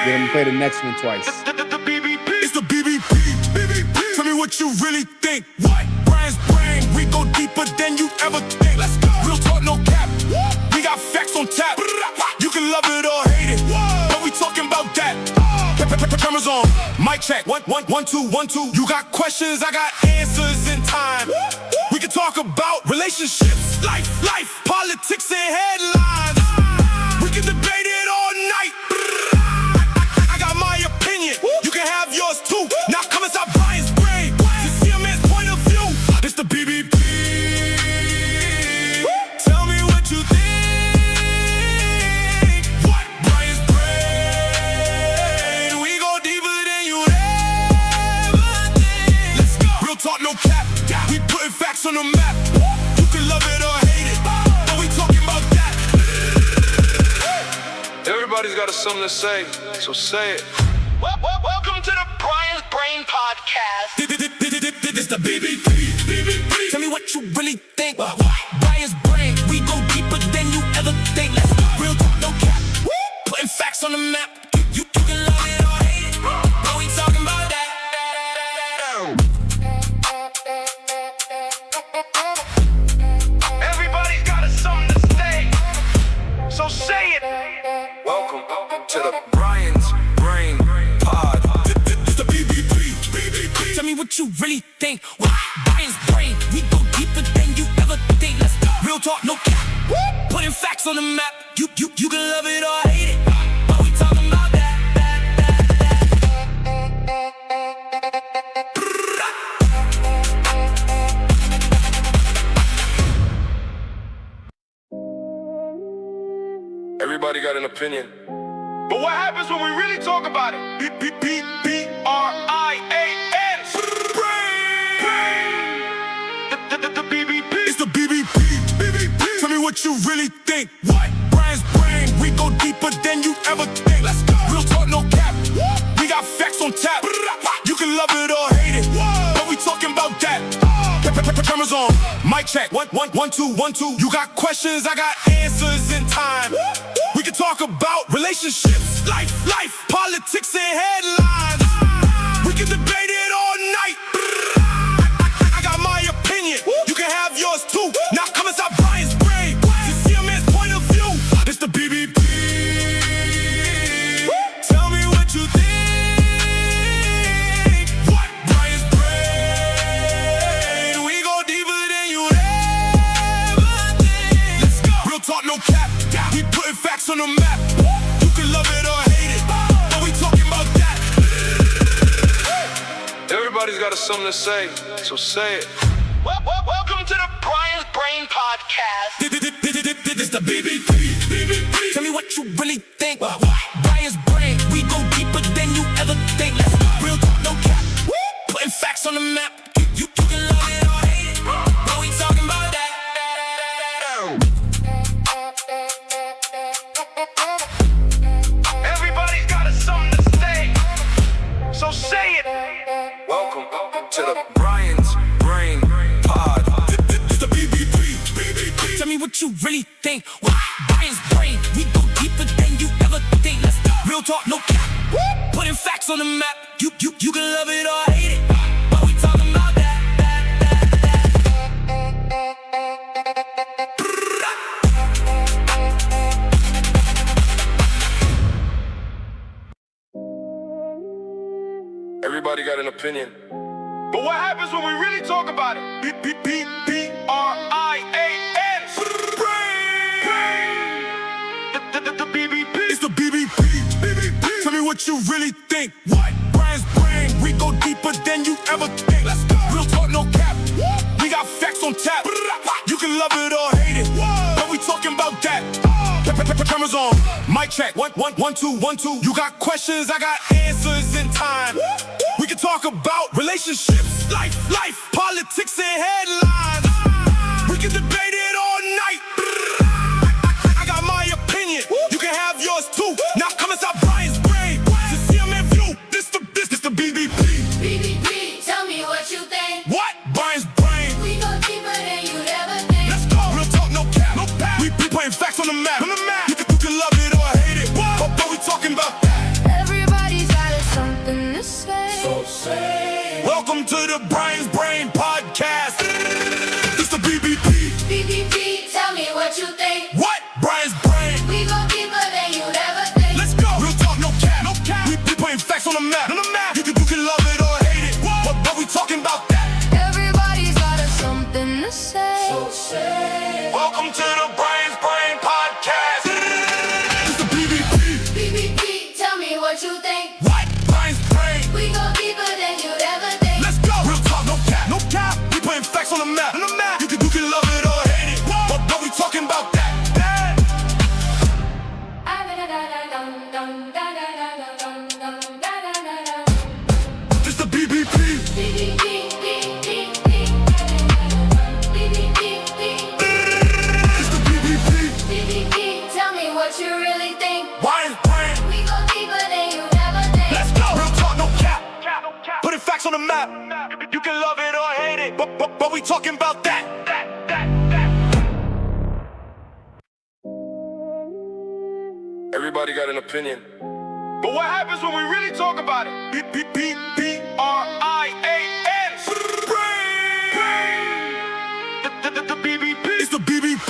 then I'm gonna play the next one twice. It's the BBP. you really think. What? Brian's brain, we go deeper than you ever think. Let's go. Real talk, no cap. We got facts on tap. You can love it or hate it, but we talking about that. Cameras on, mic check. 1, 1, 2, 1, 2. You got questions, I got answers in time. We can talk about relationships, life, politics, and headlines. We can debate it all night. I got my opinion, you can have yours too. Now come inside Brian's brain to see a man's point of view. It's the BBP. Tell me what you think. What? Brian's brain. We go deeper than you ever think. Let's go. Real talk, no cap. We putting facts on the map. You can love it or hate it, but we talking about that. Everybody's got something to say, so say it. Welcome to the Brian's Brain Podcast. This the BBP. Tell me what you really think. Brian's Brain, we go deeper than you ever think. Let's go. Real talk, no cap. Putting facts on the map. You can love it or hate it, but we talking about that. Everybody's got something to say, so say it. Welcome to the Brian's Brain Pod. This the BBP. Tell me what you really think. Brian's Brain, we go deeper than you ever think. Let's go. Real talk, no cap. Putting facts on the map. You can love it or hate it, but we talking about that. Everybody got an opinion. But what happens when we really talk about it? B-B-B-R-I-A-N. The BBP. It's the BBP. Tell me what you really think. What? Brian's brain, we go deeper than you ever think. Let's go. Real talk, no cap. We got facts on tap. You can love it or hate it, but we talking about that. Cameras on, mic check. 1, 1, 2, 1, 2. You got questions, I got answers in time. We can talk about relationships, life, politics, and headlines. We can debate it all night. I got my opinion, you can have yours too. Now come inside Brian's brain to see a man's point of view. It's the BBP. Tell me what you think. What? Brian's brain. We go deeper than you ever think. Let's go. Real talk, no cap. We putting facts on the map. You can love it or hate it, but we talking about that. Everybody's got something to say, so say it. Welcome to the Brian's Brain Podcast. This the BBP. Tell me what you really think. Brian's Brain, we go deeper than you ever think. Let's go. Real talk, no cap. Putting facts on the map. You can love it or hate it, but we talking about that. Everybody's got something to say, so say it. Welcome to the Brian's Brain Pod. This the BBP. Tell me what you really think. Brian's Brain, we go deeper than you ever think. Let's go. Real talk, no cap. Putting facts on the map. You can love it or hate it, but we talking about that. Everybody got an opinion. But what happens when we really talk about it? B-B-B-R-I-A-N. The BBP. It's the BBP. Tell me what you really think. What? Brian's Brain, we go deeper than you ever think. Let's go. Real talk, no cap. We got facts on tap. You can love it or hate it, but we talking about that. Cameras on, mic check. 1, 1, 2, 1, 2. You got questions, I got answers in time. We can talk about relationships, life, politics, and headlines. We can debate it all night. I got my opinion, you can have yours too. Now come inside Brian's brain to see a man view. This the BBP. BBP, tell me what you think. What? Brian's brain. We go deeper than you'd ever think. Let's go. Real talk, no cap. We putting facts on the map. You can love it or hate it, but we talking about that. Everybody's got something to say. Welcome to the Brian's Brain Podcast. It's the BBP. BBP, tell me what you think. What? Brian's Brain. We go deeper than you'd ever think. Let's go. Real talk, no cap. No cap. We putting facts on the map. On the map. You can love it or hate it. But we talking about that. Everybody's got something to say. So say. Welcome to the Brian's Brain Podcast. It's the BBP. BBP, tell me what you think. What? Brian's Brain. We go deeper than you'd ever think. Let's go. Real talk, no cap. No cap. We putting facts on the map. On the map. You can love it or hate it. But we talking about that. It's the BBP. It's the BBP. Tell me what you really think. Brian's Brain. We go deeper than you ever think. Let's go. Real talk, no cap. Putting facts on the map. You can love it or hate it. But we talking about that. Everybody got an opinion. But what happens when we really talk about it? B-B-B-B-R-I-A-N. The BBP. It's the BBP.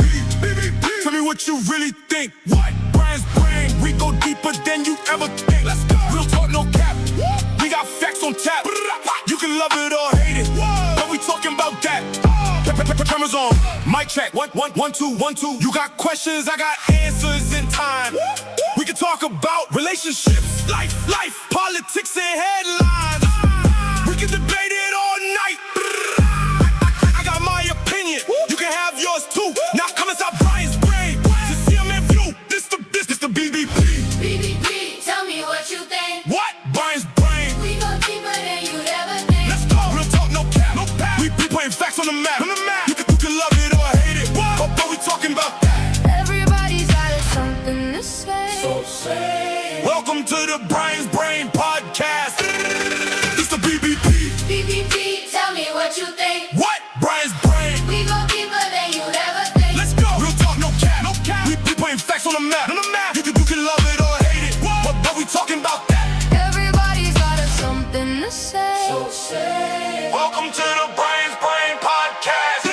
Tell me what you really think. What? Brian's Brain. We go deeper than you ever think. Let's go. Real talk, no cap. We got facts on tap. You can love it or hate it. But we talking about that. Cameras on. Mic check. 1, 1, 2, 1, 2. You got questions, I got answers in time. We can talk about relationships, life, politics, and headlines. We can debate it all night. I got my opinion. You can have yours too. Now come inside Brian's Brain to see him in view. This the BBP. BBP, tell me what you think. What? Brian's Brain. We go deeper than you'd ever think. Let's go. Real talk, no cap. No cap. We putting facts on the map. On the map. You can love it or hate it. But we talking about that. Everybody's got something to say. So say. Welcome to the Brian's Brain Podcast. It's the BBP. BBP, tell me what you think. What? Brian's Brain. We go deeper than you'd ever think. Let's go. Real talk, no cap. No cap. We putting facts on the map. On the map. You can love it or hate it. But we talking about that. Everybody's got something to say. So say. Welcome to the Brian's Brain Podcast.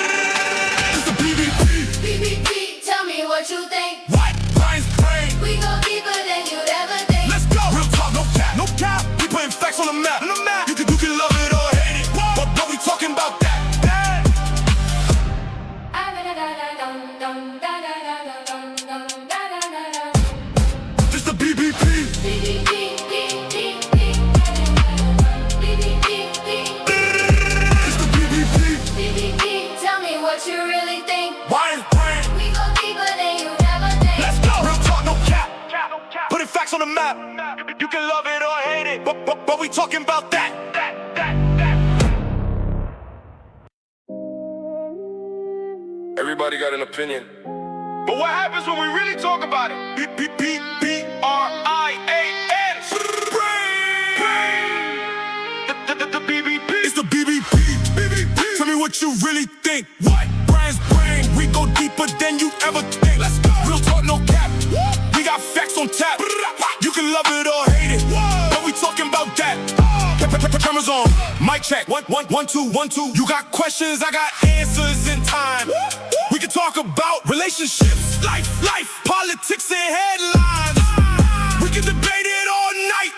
It's the BBP. BBP, tell me what you think. What? Brian's Brain. We go deeper than you'd ever think. Let's go. Real talk, no cap. No cap. We putting facts on the map. On the map. You can love it or hate it. But we talking about that. It's the BBP. It's the BBP. BBP, tell me what you really think. Brian's Brain. We go deeper than you'd ever think. Let's go. Real talk, no cap. Putting facts on the map. You can love it or hate it. But we talking about that. Everybody got an opinion. But what happens when we really talk about it? B-B-B-B-R-I-A-N. The BBP. It's the BBP. Tell me what you really think. What? Brian's Brain. We go deeper than you ever think. Let's go. Real talk, no cap. We got facts on tap. You can love it or hate it. But we talking about that. Cameras on. Mic check. 1, 2, 1, 2. You got questions, I got answers in time. We can talk about relationships, life, politics, and headlines. We can debate it all night.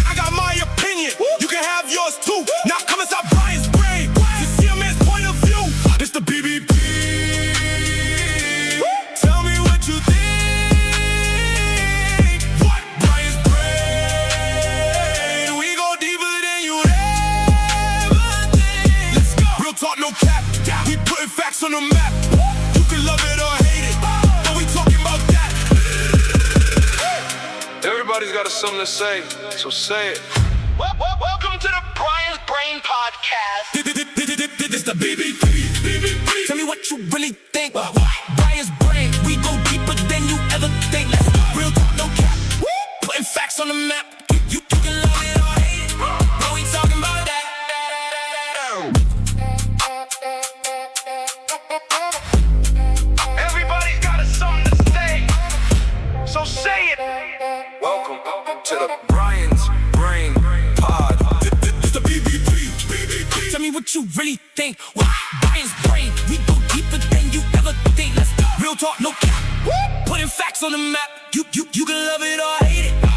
I got my opinion. You can have yours too. Now come inside Brian's Brain to see a man's point of view. It's the BBP. Tell me what you think. What? Brian's Brain. We go deeper than you ever think. Let's go. Real talk, no cap. We putting facts on the map. You can love it or hate it. But we talking about that. Everybody's got something to say, so say it. Welcome to the Brian's Brain Podcast. This the BBP. Tell me what you really think. Brian's Brain. We go deeper than you ever think. Let's go. Real talk, no cap. Putting facts on the map. You can love it or hate it. But we talking about that. Everybody's got something to say, so say it. Welcome to the Brian's Brain Pod. It's the BBP. you really think. What? Brian's brain, we go deeper than you ever think. Let's go. Real talk, no cap. Putting facts on the map. You can love it or hate it.